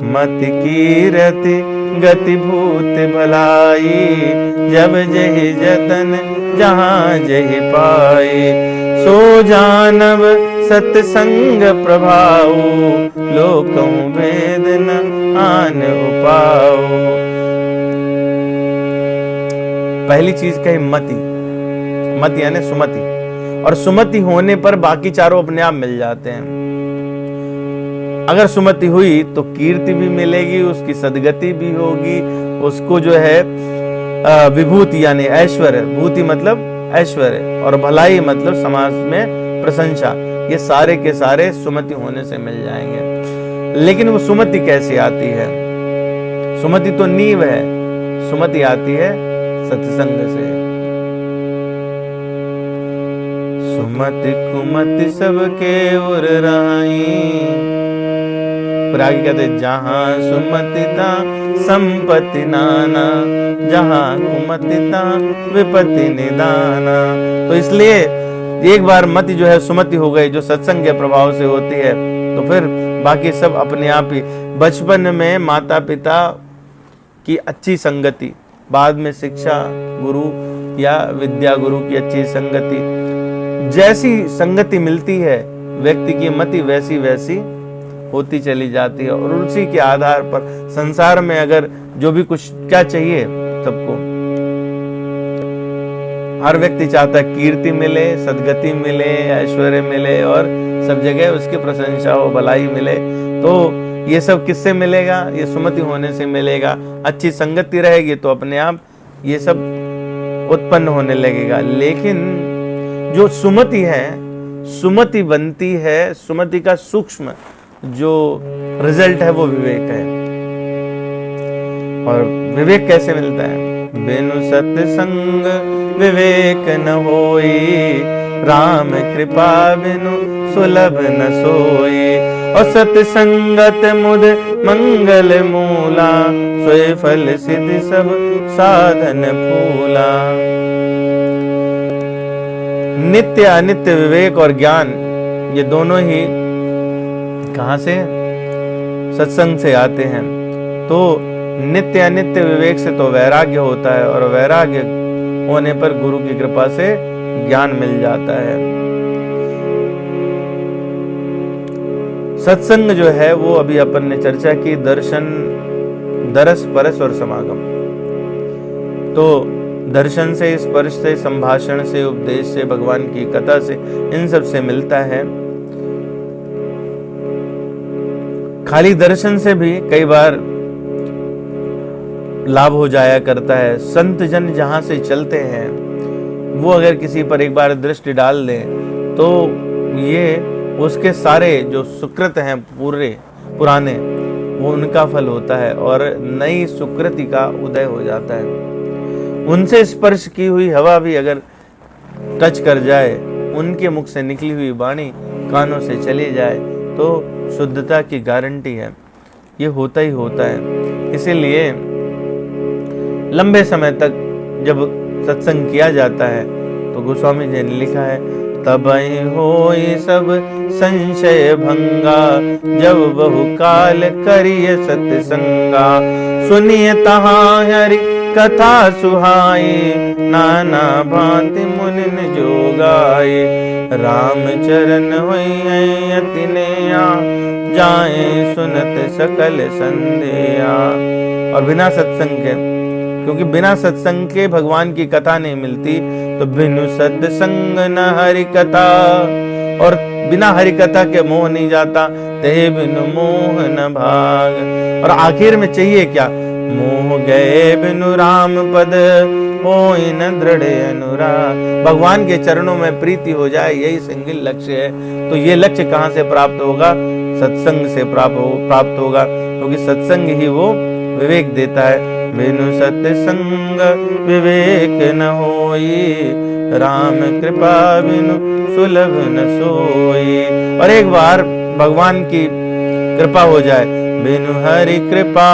मति कीरति गति भूत भलाई, जब जहि जतन जहाँ जहि पाए, सो जानब सत्संग प्रभाव, लोकों वेद न आन उपाओ। पहली चीज कही मति, मति यानी सुमति, और सुमति होने पर बाकी चारों अपने आप मिल जाते हैं। अगर सुमति हुई तो कीर्ति भी मिलेगी, उसकी सदगति भी होगी, उसको जो है विभूति यानी ऐश्वर्य, भूति मतलब ऐश्वर्य, और भलाई मतलब समाज में प्रशंसा, ये सारे के सारे सुमति होने से मिल जाएंगे। लेकिन वो सुमति कैसे आती है? सुमति तो नींव है, सुमति आती है सत्संग से। सुमति कुमति सबके उर राई, फिर आगे कहते जहां सुमति ता संपत्ति नाना, जहां कुमति ता विपत्ति निदाना। तो इसलिए एक बार मति जो है सुमति हो गई, जो सत्संग के प्रभाव से होती है, तो फिर बाकी सब अपने आप ही। बचपन में माता पिता की अच्छी संगति, बाद में शिक्षा गुरु या विद्या गुरु की अच्छी संगति, जैसी संगति मिलती है व्यक्ति की मति वैसी वैसी होती चली जाती है, और उसी के आधार पर संसार में अगर जो भी कुछ क्या चाहिए सबको, हर व्यक्ति चाहता है कीर्ति मिले, सदगति मिले, ऐश्वर्य मिले, और सब जगह उसकी प्रशंसा हो, भलाई मिले। तो ये सब किससे मिलेगा? ये सुमति होने से मिलेगा। अच्छी संगति रहेगी तो अपने आप ये सब उत्पन्न होने लगेगा। लेकिन जो सुमति है, सुमति बनती है, सुमति का सूक्ष्म जो रिजल्ट है वो विवेक है। और विवेक कैसे मिलता है? बिनु सत्संग विवेक न होई, राम कृपा बिनु सुलभ न सोई। और सत्संगत मुद मंगल मूला, सोई फल सिद्धि सब साधन फूला। नित्य अनित्य विवेक और ज्ञान, ये दोनों ही कहां से? सत्संग से आते हैं। तो नित्य अनित्य विवेक से तो वैराग्य होता है, और वैराग्य होने पर गुरु की कृपा से ज्ञान मिल जाता है। सत्संग जो है वो अभी अपन ने चर्चा की, दर्शन, दरस, परस और समागम। तो दर्शन से, स्पर्श से, संभाषण से, उपदेश से, भगवान की कथा से, इन सब से मिलता है। खाली दर्शन से भी कई बार लाभ हो जाया करता है। संत जन जहां से चलते हैं वो अगर किसी पर एक बार दृष्टि डाल दें तो ये उसके सारे जो सुकृत हैं पुराने, वो उनका फल होता है और नई सुकृति का उदय हो जाता है। उनसे स्पर्श की हुई हवा भी अगर टच कर जाए, उनके मुख से निकली हुई वाणी कानों से चली जाए तो शुद्धता की गारंटी है। ये होता ही होता है। इसीलिए लंबे समय तक जब सत्संग किया जाता है तो गोस्वामी जी ने लिखा है, तबहि होई सब संशय भंगा, जब बहुकाल करिय सत्संगा। सुनिए तहाँ हरि कथा सुहाई, नाना भांति मुनिन जो गाए। राम चरण होई अति नेया, जाए सुनत सकल संदेया। और बिना सत्संग के, क्योंकि बिना सत्संग के भगवान की कथा नहीं मिलती, तो बिनु सत्संग न हरि कथा, और बिना हरि कथा के मोह नहीं जाता, ते बिनु मोह न भाग। और आखिर में चाहिए क्या? मोह गए बिनु राम पद, होई न दृढ़ अनुराग। भगवान के चरणों में प्रीति हो जाए, यही सिंगल लक्ष्य है। तो ये लक्ष्य कहाँ से प्राप्त होगा? सत्संग से प्राप्त होगा, क्योंकि सत्संग ही वो विवेक देता है। बिनु सत्संग विवेक न होई, राम कृपा बिनु सुलभ न सोई। और एक बार भगवान की कृपा हो जाए, बिनु हरि कृपा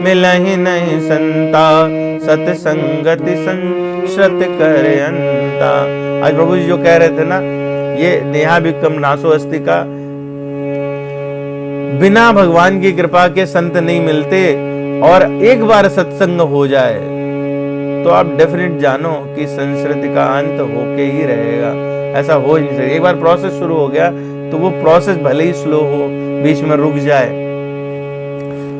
मिलहि नहीं संता, सतसंगति संश्रत कर अंता। आज प्रभु जी जो कह रहे थे ना, ये नेहा विक्रम नासो अस्ति का, बिना भगवान की कृपा के संत नहीं मिलते, और एक बार सत्संग हो जाए तो आप डेफिनेट जानो कि संस्कृति का अंत होके ही रहेगा, ऐसा हो ही नहीं सकता। एक बार प्रोसेस शुरू हो गया तो वो प्रोसेस भले ही स्लो हो, बीच में रुक जाए,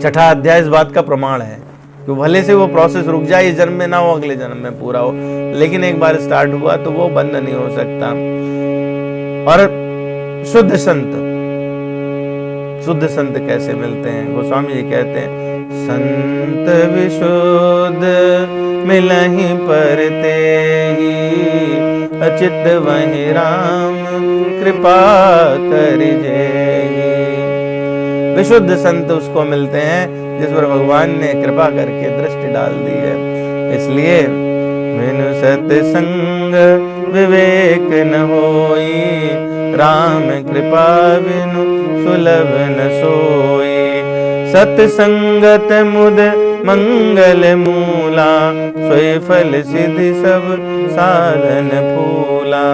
छठा अध्याय इस बात का प्रमाण है कि भले से वो प्रोसेस रुक जाए, इस जन्म में ना हो अगले जन्म में पूरा हो, लेकिन एक बार स्टार्ट हुआ तो वो बंद नहीं हो सकता। और शुद्ध संत कैसे मिलते हैं? गोस्वामी जी कहते हैं, संत विशुद्ध मिलहि पर तेहि, अचित वहि राम कृपा करिजेहि। विशुद्ध संत उसको मिलते हैं जिस पर भगवान ने कृपा करके दृष्टि डाल दी है। इसलिए बिनु सत्संग विवेक न होई, राम कृपा बिनु सुलभ न सोई। सत्संगत मुद मंगल मूला, सोई फल सिद्धि सब साधन फूला।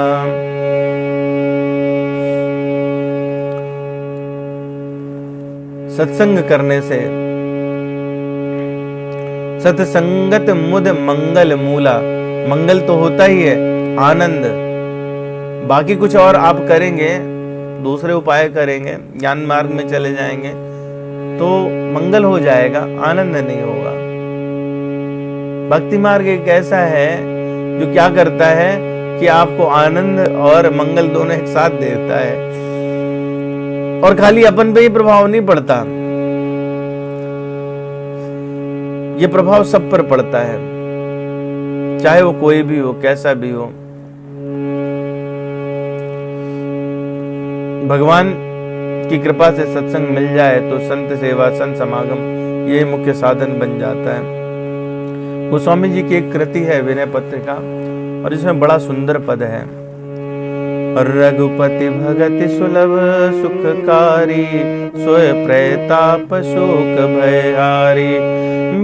सत्संग करने से, सत्संगत मुद मंगल मूला, मंगल तो होता ही है, आनंद। बाकी कुछ और आप करेंगे, दूसरे उपाय करेंगे, ज्ञान मार्ग में चले जाएंगे तो मंगल हो जाएगा, आनंद नहीं होगा। भक्ति मार्ग एक ऐसा है जो क्या करता है कि आपको आनंद और मंगल दोनों एक साथ देता है, और खाली अपन पे ही प्रभाव नहीं पड़ता, ये प्रभाव सब पर पड़ता है, चाहे वो कोई भी हो, कैसा भी हो। भगवान की कृपा से सत्संग मिल जाए तो संत सेवा, संत समागम ये मुख्य साधन बन जाता है। गोस्वामी जी की एक कृति है विनय पत्रिका, और इसमें बड़ा सुंदर पद है, रघुपति भगति सुलभ सुखकारी, सोय प्रताप शोक भयहारी।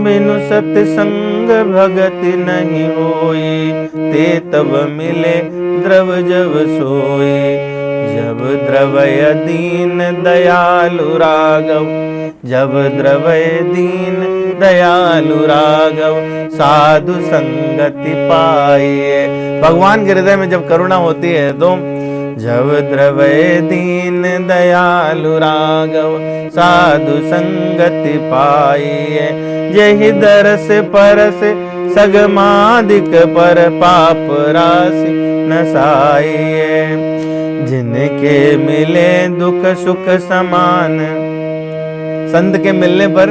बिनु सत्संग भगति नहीं होई, ते तब मिले द्रव जब सोई। जब द्रवय दीन दयालु राघव, जब द्रवय दीन दयालु राघव, साधु संगति पाइए। भगवान के हृदय में जब करुणा होती है तो जब द्रवय दीन दयालु राघव, साधु संगति पाइए। यही दरस परस सगमादिक पर, पाप राशि नसाइए। जिनके मिले दुख सुख समान, संत के मिलने पर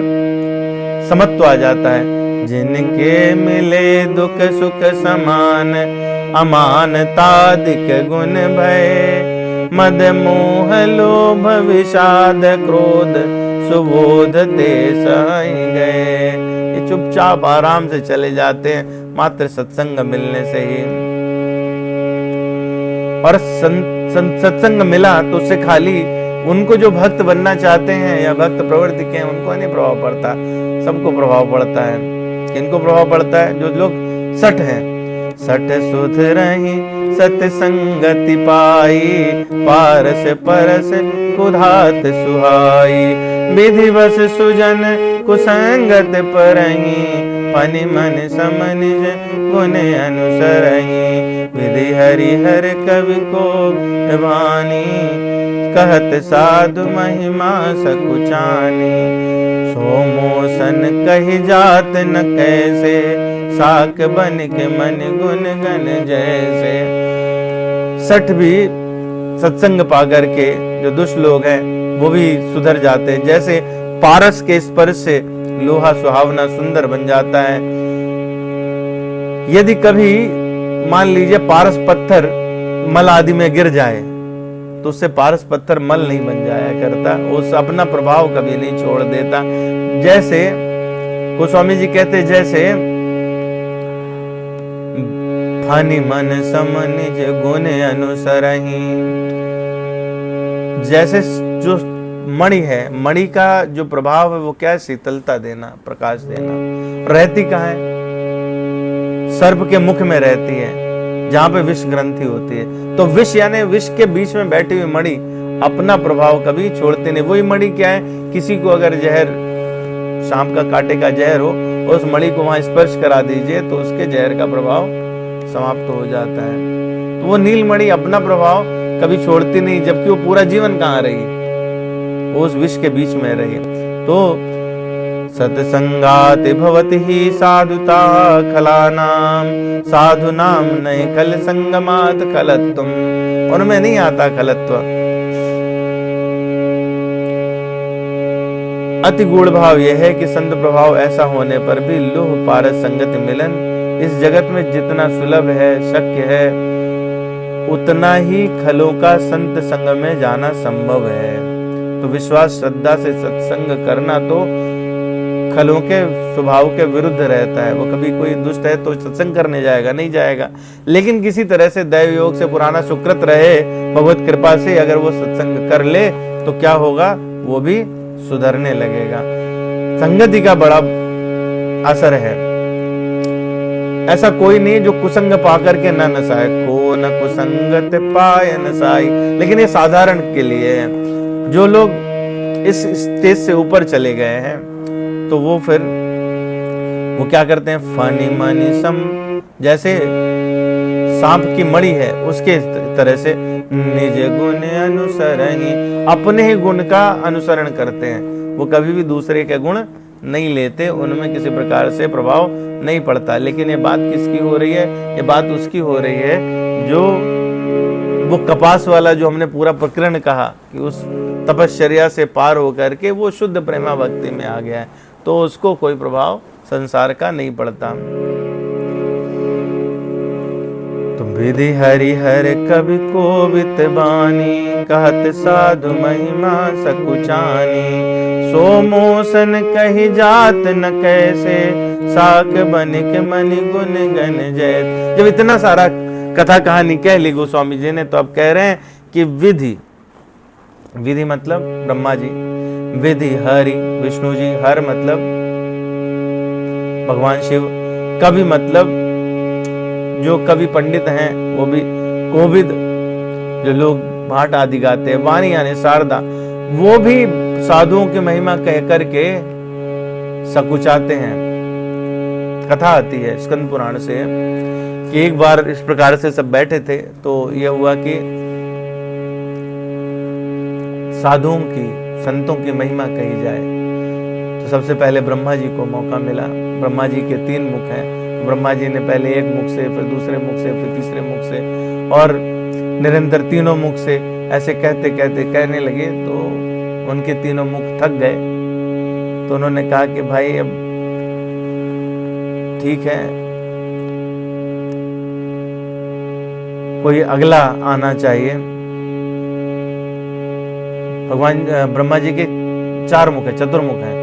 समत्व आ जाता है। जिनके मिले दुख सुख समान, अमानतादिक गुण भय, मद मोह लोभ विषाद क्रोध, सुबोध ते सही गए। ये चुपचाप आराम से चले जाते हैं मात्र सत्संग मिलने से ही। और सत्संग मिला तो उससे खाली उनको जो भक्त बनना चाहते हैं या भक्त प्रवृत्ति के हैं उनको नहीं प्रभाव पड़ता, सबको प्रभाव पड़ता है। किनको प्रभाव पड़ता है? जो लोग सठ हैं। सठ सुध रही सत्संगति पाई, पारस परस कुधात सुहाई। विधिवश सुजन कुसंगत परही, फनि मन समनिज गुण अनुसरही। विधि हरिहर कवि को वाणी, कहत साधु महिमा सकुचानी। सोमोसन कही जात न कैसे, साक बन के मन गुण गण जैसे। सठ भी सत्संग पा करके जो दुष्ट लोग हैं वो भी सुधर जाते हैं। जैसे पारस के स्पर्श से लोहा सुहावना सुंदर बन जाता है। यदि कभी मान लीजिए पारस पत्थर मल आदि में गिर जाए तो उससे पारस पत्थर मल नहीं बन जाया करता, उस अपना प्रभाव कभी नहीं छोड़ देता। जैसे गोस्वामी जी कहते, जैसे फनि मन समनिज गुण अनुसरही। जैसे जो मणि है, मणि का जो प्रभाव है वो क्या है? शीतलता देना, प्रकाश देना। रहती कहाँ है? सर्प के मुख में रहती है, जहां पे विष ग्रंथि होती है। तो विष यानी विष के बीच में बैठी हुई मणि अपना प्रभाव कभी छोड़ती नहीं। वही मणि क्या है? किसी को अगर जहर, सांप का कांटे का जहर हो, उस मणि को वहां स्पर्श करा दीजिए तो उसके जहर का प्रभाव समाप्त हो जाता है। तो वो नील मणि अपना प्रभाव कभी छोड़ती नहीं, जबकि वो पूरा जीवन कहाँ रही? वो उस विष के बीच में रही। तो सत्संगाति भवति ही साधुता खलानाम, साधु नाम नहीं खल संगमात खलत्वम, उनमें नहीं आता खलत्व। अति गूढ़ भाव यह है कि संत प्रभाव ऐसा होने पर भी लोह पारस संगति मिलन इस जगत में जितना सुलभ है, शक्य है, उतना ही खलों का संत संग में जाना संभव है। तो विश्वास श्रद्धा से सत्संग करना तो खलों के स्वभाव के विरुद्ध रहता है। वो कभी कोई दुष्ट है तो सत्संग करने जाएगा? नहीं जाएगा। लेकिन किसी तरह से दैव योग से पुराना सुकृत रहे, भगवत कृपा से अगर वो सत्संग कर ले तो क्या होगा? वो भी सुधरने लगेगा। संगति का बड़ा असर है। ऐसा कोई नहीं जो कुसंग पाकर के न नसाए, को न कुसंगत पाय नसाई। लेकिन ये साधारण के लिए है। जो लोग इस स्टेज से ऊपर चले गए हैं तो वो फिर वो क्या करते हैं? फनी मनी सम, जैसे सांप की मणि है उसके तरह से निज गुण अनुसरणी, अपने ही गुण का अनुसरण करते हैं। वो कभी भी दूसरे के गुण नहीं लेते, उनमें किसी प्रकार से प्रभाव नहीं पड़ता। लेकिन ये बात किसकी हो रही है? ये बात उसकी हो रही है जो वो कपास वाला जो हमने पूरा प्रकरण कहा कि उस तपश्चर्या से पार होकर के वो शुद्ध प्रेमा भक्ति में आ गया है, तो उसको कोई प्रभाव संसार का नहीं पड़ता। तुम विधि हरिहर कवि कोवित बानी, कहत साधु महिमा सकुचानी, सोमोसन कही जात न कैसे, साक बनिक मनि गुण गण जैत। जब इतना सारा कथा कहानी कह ली गोस्वामी जी ने, तो अब कह रहे हैं कि विधि, विधि मतलब ब्रह्मा जी, विधि हरि विष्णु जी, हर मतलब भगवान शिव, कवि मतलब जो कवि पंडित हैं वो भी, कोविद जो लोग भाट आदि गाते हैं, वाणी यानी शारदा, वो भी साधुओं की महिमा कह करके सकुचाते हैं। कथा आती है स्कंद पुराण से कि एक बार इस प्रकार से सब बैठे थे तो यह हुआ कि साधुओं की, संतों की महिमा कही जाए। तो सबसे पहले ब्रह्मा जी को मौका मिला। ब्रह्मा जी के 3 मुख हैं। ब्रह्मा जी ने पहले एक मुख से, फिर दूसरे मुख से, फिर तीसरे मुख से, और निरंतर तीनों मुख से ऐसे कहते कहते कहने लगे। तो उनके तीनों मुख थक गए। तो उन्होंने कहा कि भाई अब ठीक है, कोई अगला आना चाहिए। भगवान ब्रह्मा जी के 4 मुख है, चतुर्मुख है,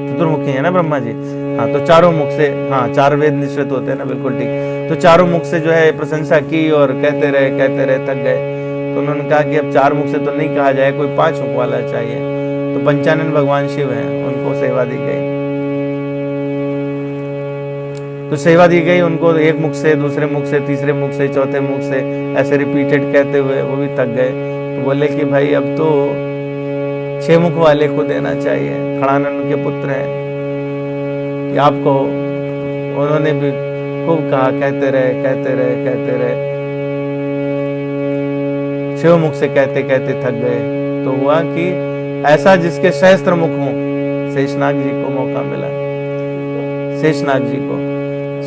चतुर्मुखी है ना ब्रह्मा जी। हाँ, तो चारों मुख से, हाँ 4 वेद निश्चित होते हैं ना, बिल्कुल ठीक। तो चारों मुख से जो है प्रशंसा की और कहते रहे थक गए। तो उन्होंने कहा कि अब 4 मुख से तो नहीं कहा जाए, कोई 5 मुख वाला चाहिए। तो पंचानन भगवान शिव हैं, उनको सेवा दी गई। तो सेवा दी गई उनको, एक मुख से, दूसरे मुख से, तीसरे मुख से, चौथे मुख से, ऐसे रिपीटेड कहते हुए वो भी थक गए। तो बोले कि भाई अब तो 6 मुख वाले को देना चाहिए, खड़ानन के पुत्र हैं कि आपको। उन्होंने भी खूब कहा, कहते रहे। शिवमुख से कहते कहते थक गए। तो हुआ कि ऐसा जिसके सहस्त्र मुख हों, शेषनाग जी को मौका मिला। शेषनाग जी को,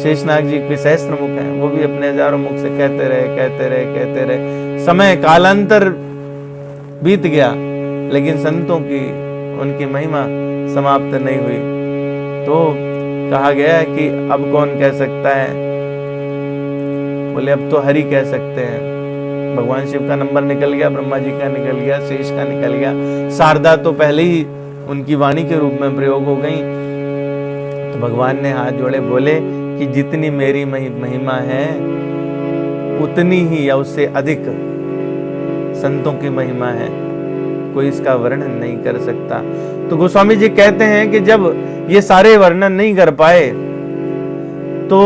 शेषनाग जी के सहस्त्र मुख हैं, वो भी अपने हजारों मुख से कहते रहे। समय कालांतर बीत गया, लेकिन संतों की, उनकी महिमा समाप्त नहीं हुई। तो कहा गया है कि अब कौन कह सकता है? बोले अब तो हरि कह सकते हैं। भगवान शिव का नंबर निकल गया, ब्रह्मा जी का निकल गया, शेष का निकल गया। शारदा तो पहले ही उनकी वाणी के रूप में प्रयोग हो गई। तो भगवान ने हाथ जोड़े, बोले कि जितनी मेरी महिमा है उतनी ही या उससे अधिक संतों की महिमा है। कोई इसका वर्णन नहीं कर सकता। तो गोस्वामी जी कहते हैं कि जब ये सारे वर्णन नहीं कर पाए तो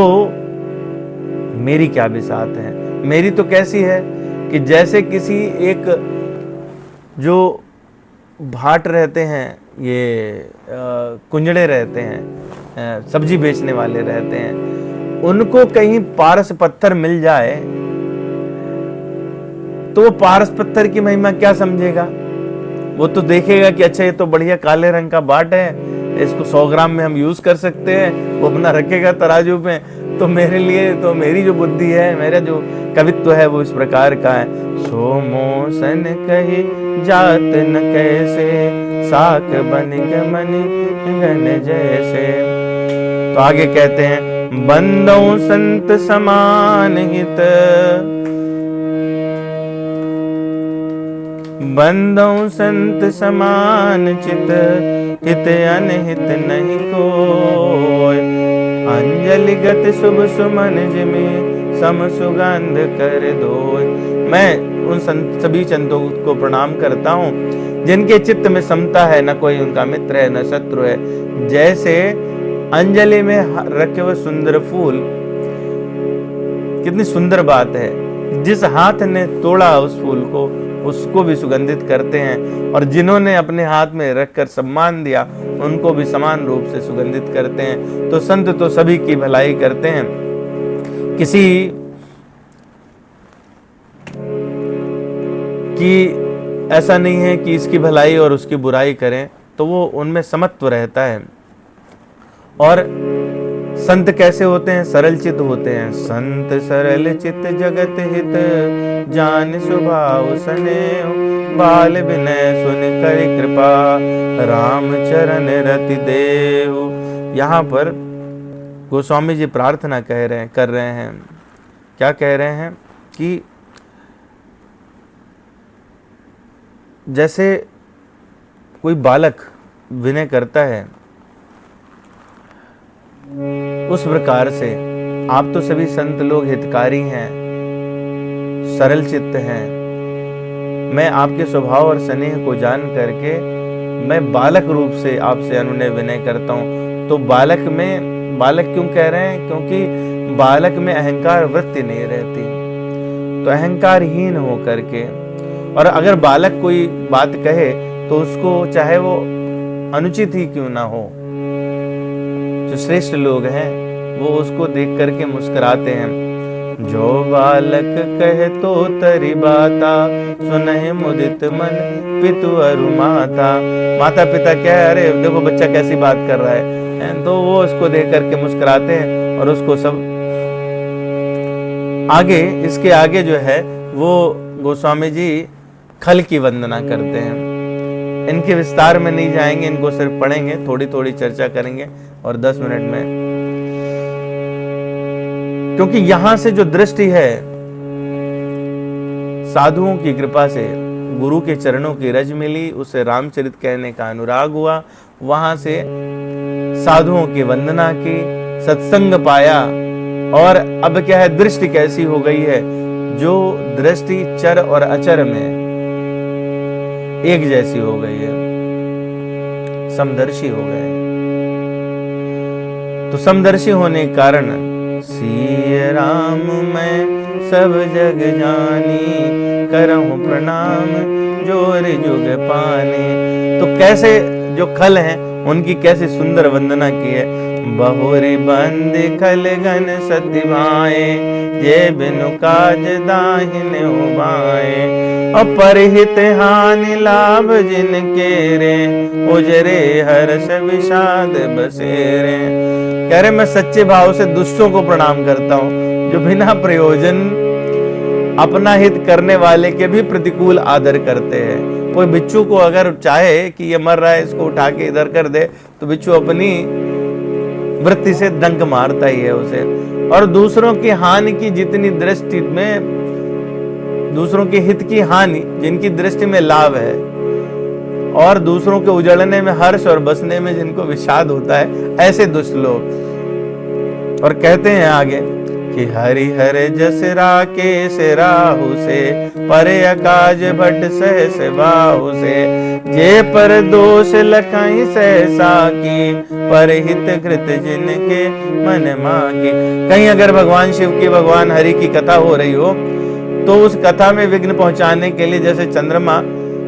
मेरी क्या बिसात है। मेरी तो कैसी है कि जैसे किसी एक जो भाट रहते हैं, ये कुंजड़े रहते हैं, सब्जी बेचने वाले रहते हैं, उनको कहीं पारस पत्थर मिल जाए तो वो पारस पत्थर की महिमा क्या समझेगा। वो तो देखेगा कि अच्छा ये तो बढ़िया काले रंग का बाट है, इसको 100 ग्राम में हम यूज कर सकते हैं, वो अपना रखेगा तराजू में। तो मेरे लिए तो मेरी जो बुद्धि है, मेरा जो कवित्व है वो इस प्रकार का है। सो मोसन कही जात न कैसे, साक बन गमन गन जैसे। तो आगे कहते हैं बंदो संत समान हित, बंदो संत समान चित, हित अनहित नहीं कोय। अंजलि गति शुभ सुमन जिमे, सम सुगंध कर दोय। मैं उन सभी संतों को प्रणाम करता हूँ जिनके चित्त में समता है, न कोई उनका मित्र है न शत्रु है। जैसे अंजलि में रखे हुए सुंदर फूल, कितनी सुंदर बात है। जिस हाथ ने तोड़ा उस फूल को, उसको भी सुगंधित करते हैं, और जिन्होंने अपने हाथ में रखकर सम्मान दिया उनको भी समान रूप से सुगंधित करते हैं। तो संत तो सभी की भलाई करते हैं, किसी की ऐसा नहीं है कि इसकी भलाई और उसकी बुराई करें, तो वो उनमें समत्व रहता है। और संत कैसे होते हैं? सरल चित्त होते हैं। संत सरल चित्त जगत हित, जान स्वभाव स्नेह, बाल विनय सुन कर कृपा, राम चरण रति देव। यहाँ पर गोस्वामी जी प्रार्थना कर रहे हैं। क्या कह रहे हैं कि जैसे कोई बालक विनय करता है, उस प्रकार से आप तो सभी संत लोग हितकारी हैं, सरल चित्त हैं। मैं आपके स्वभाव और स्नेह को जान करके मैं बालक रूप से आपसे अनुनय विनय करता हूँ। तो बालक में, बालक क्यों कह रहे हैं? क्योंकि बालक में अहंकार वृत्ति नहीं रहती। तो अहंकारहीन हो करके, और अगर बालक कोई बात कहे तो उसको चाहे वो अनुचित ही क्यों ना हो, जो श्रेष्ठ लोग हैं वो उसको देख करके मुस्कुराते हैं। जो बालक कहे तो तरी बाता, सुनहि मुदित मन पितु अरु माता। माता पिता क्या है, अरे देखो बच्चा कैसी बात कर रहा है, तो वो उसको देख करके मुस्कुराते हैं और उसको सब आगे, इसके आगे जो है वो गोस्वामी जी खल की वंदना करते हैं। इनके विस्तार में नहीं जाएंगे, इनको सिर्फ पढ़ेंगे, थोड़ी थोड़ी चर्चा करेंगे और 10 मिनट में, क्योंकि यहां से जो दृष्टि है साधुओं की कृपा से, गुरु के चरणों की रज मिली, उसे रामचरित कहने का अनुराग हुआ, वहां से साधुओं की वंदना की, सत्संग पाया, और अब क्या है, दृष्टि कैसी हो गई है, जो दृष्टि चर और अचर में एक जैसी हो गई है, समदर्शी हो गए। तो समदर्शी होने के कारण सिय राम मैं सब जग जानी, करहूं प्रणाम जोर जुग पाने। तो कैसे जो खल हैं उनकी कैसे सुंदर वंदना की है। बहुरी बंद खल गन सति भाए, जे बिनु काज दाहिने उबाए। अपरहित हानि लाभ जिनके रे, उजरे हर्ष विषाद बसेरे। कह रहे मैं सच्चे भाव से दुष्टों को प्रणाम करता हूँ, जो बिना प्रयोजन अपना हित करने वाले के भी प्रतिकूल आदर करते हैं। कोई बिच्छू को अगर चाहे कि ये मर रहा है, इसको उठा के इधर कर दे, तो बिच्छू अपनी वृत्ति से डंक मारता ही है उसे। और दूसरों की हानि की जितनी दृष्टि में, दूसरों के हित की हानि जिनकी दृष्टि में लाभ है, और दूसरों के उजड़ने में हर्ष और बसने में जिनको विषाद होता है, ऐसे दुष्ट लोग। और कहते हैं आगे, कि हरिहर जस राकेश राहु से, परे अकाज भट सहस बाहु से। जे पर दोष लखाई सहसा की, पर हित घृत जिनके मन मांगी। कहीं अगर भगवान शिव की, भगवान हरि की कथा हो रही हो, तो उस कथा में विघ्न पहुंचाने के लिए जैसे चंद्रमा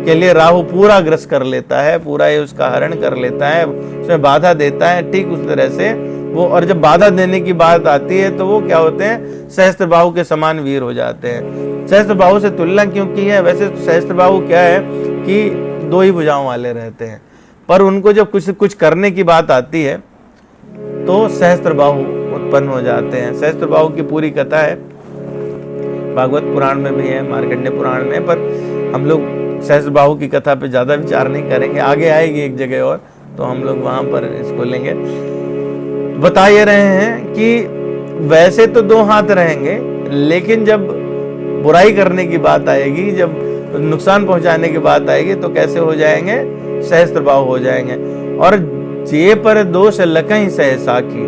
के लिए राहु पूरा ग्रस कर लेता है, पूरा ये उसका हरण कर लेता है, उसमें बाधा देता है, ठीक उस तरह से वो, और जब बाधा देने की बात आती है तो वो क्या होते हैं, सहस्त्रबाहु के समान वीर हो जाते हैं। सहस्त्रबाहु से तुलना क्यों की है? वैसे तो सहस्त्रबाहु क्या है कि 2 ही भुजाओं वाले रहते हैं, पर उनको जब कुछ करने की बात आती है तो सहस्त्रबाहु उत्पन्न हो जाते हैं। सहस्त्रबाहु की पूरी कथा है, भागवत पुराण में भी है, मार्कंडेय पुराण में, पर हम लोग सहस्त्रबाहु की कथा पे ज्यादा विचार नहीं करेंगे, आगे आएगी एक जगह और, तो हम लोग वहां पर इसको लेंगे। बता ये रहे हैं कि वैसे तो 2 हाथ रहेंगे, लेकिन जब बुराई करने की बात आएगी, जब नुकसान पहुंचाने की बात आएगी, तो कैसे हो जाएंगे? सहस्त्रबाहु हो जाएंगे। और जे पर दोष लकहीं सहसा की,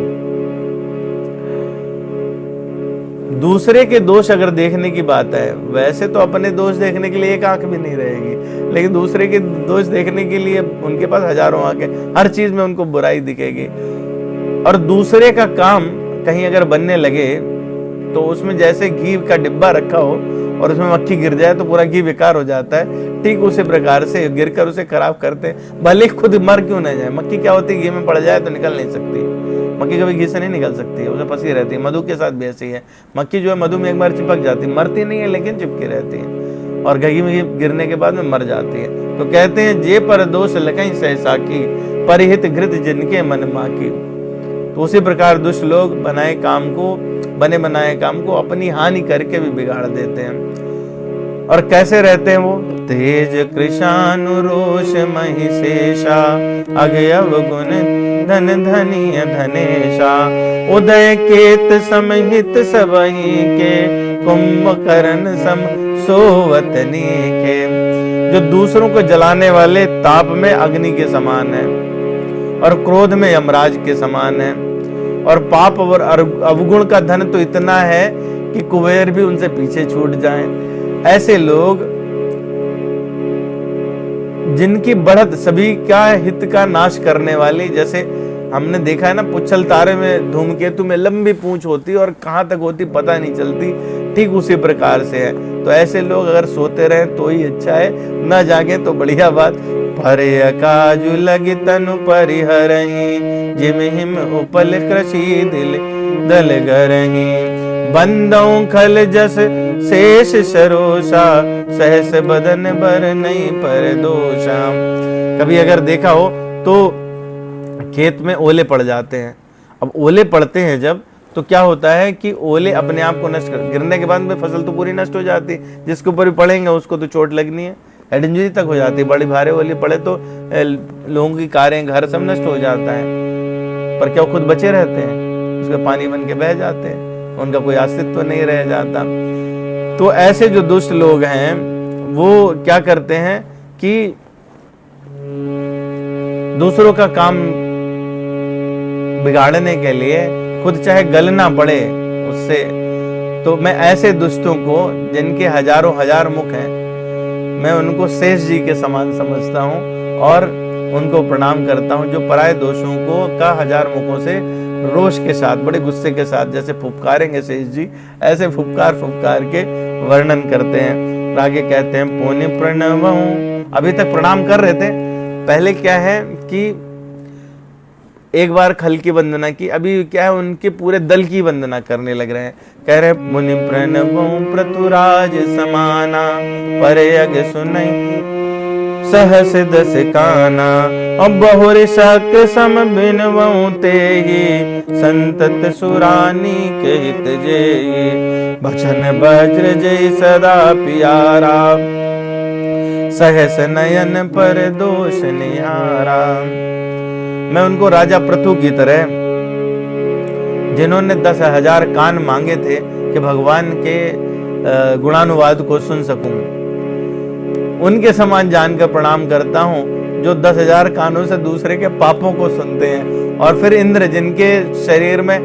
दूसरे के दोष अगर देखने की बात है, वैसे तो अपने दोष देखने के लिए एक आंख भी नहीं रहेगी, लेकिन दूसरे के दोष देखने के लिए उनके पास हजारों आंखें, हर चीज में उनको बुराई दिखेगी। और दूसरे का काम कहीं अगर बनने लगे तो उसमें जैसे घी का डिब्बा रखा हो और उसमें मक्खी गिर जाए तो पूरा घी बेकार हो जाता है, ठीक उसी प्रकार से गिरकर उसे खराब करते हैं, भले खुद मर क्यों न जाए। मक्खी क्या होती है, घी में पड़ जाए तो निकल नहीं सकती, मक्खी कभी घी से नहीं निकल सकती है, उसे फंसी रहती है। मधु के साथ भी ऐसी है, मक्खी जो है मधु में एक बार चिपक जाती है, मरती नहीं है लेकिन चिपकी रहती है, और घी में गिरने के बाद में मर जाती है। तो कहते हैं जे पर दोष लकहीं सहसा की, परिहित घृत जिनके मन माकी। तो उसी प्रकार दुष्ट लोग बने बनाए काम को अपनी हानि करके भी बिगाड़ देते हैं। और कैसे रहते हैं वो? तेज कृशानु रोष महिषेषा, अगयव गुण धन धनीय धनेशा। उदय केत समहित सबहि के, कुंभकर्ण सम सोवतनी के। जो दूसरों को जलाने वाले ताप में अग्नि के समान है, और क्रोध में यमराज के समान है, और पाप और अवगुण का धन तो इतना है कि कुबेर भी उनसे पीछे छूट जाएं। ऐसे लोग जिनकी बढ़त सभी का हित का नाश करने वाली, जैसे हमने देखा है ना, पुच्छल तारे में धूमकेतु में लंबी पूंछ होती और कहां तक होती पता नहीं चलती, ठीक उसी प्रकार से है। तो ऐसे लोग अगर सोते रहे तो ही अच्छा है, न जागे तो बढ़िया बात। परे अकाजु लगी तनु परिहरही, जिम हिम उपल कृषि दिल दल गरही। बंदों खल जस शेष सरोसा, सहस बदन बर नहीं पर दोषा। कभी अगर देखा हो तो खेत में ओले पड़ जाते हैं। अब ओले पड़ते हैं जब, तो क्या होता है कि ओले अपने आप को नष्ट कर, गिरने के बाद में फसल तो पूरी नष्ट हो जाती है, जिसके ऊपर भी पड़ेंगे उसको तो चोट लगनी है, हेड इंजरी तक हो जाती है। बड़ी भारे ओले पड़े तो लोगों की कारें, घर सब नष्ट हो जाता है, पर क्या वो खुद बचे रहते हैं? उसके पानी बन के बह जाते हैं, उनका कोई अस्तित्व नहीं रह जाता। तो ऐसे जो दुष्ट लोग हैं वो क्या करते हैं कि दूसरों का काम बिगाड़ने के लिए खुद चाहे गलना पड़े उससे। तो मैं ऐसे दुष्टों को, जिनके हजारों हजार मुख हैं, मैं उनको शेष जी के समान समझता हूँ और उनको प्रणाम करता हूँ, जो पराये दोषों को का 1000 मुखों से रोष के साथ, बड़े गुस्से के साथ जैसे फुफकारेंगे शेष जी, ऐसे फुफकार के वर्णन करते हैं। आगे कहते हैं पुण्य प्रणवहूं। अभी तक प्रणाम कर रहे थे, पहले क्या है कि एक बार खल की वंदना की, अभी क्या है उनके पूरे दल की वंदना करने लग रहे हैं। कह रहे मुनि प्रणवहूं पृथुराज समाना, परयग सुनई सहस दस काना। अब बहुर शक सम बिनवहूं तेहि, संतत सुरानी के हित जेहि। बचन वज्र जय सदा प्यारा, सहस नयन पर दोष निहारा। मैं उनको राजा पृथु की तरह, जिन्होंने 10,000 कान मांगे थे कि भगवान के गुणानुवाद को सुन सकूं, उनके समान जानकर प्रणाम करता हूं, जो 10,000 कानों से दूसरे के पापों को सुनते हैं। और फिर इंद्र, जिनके शरीर में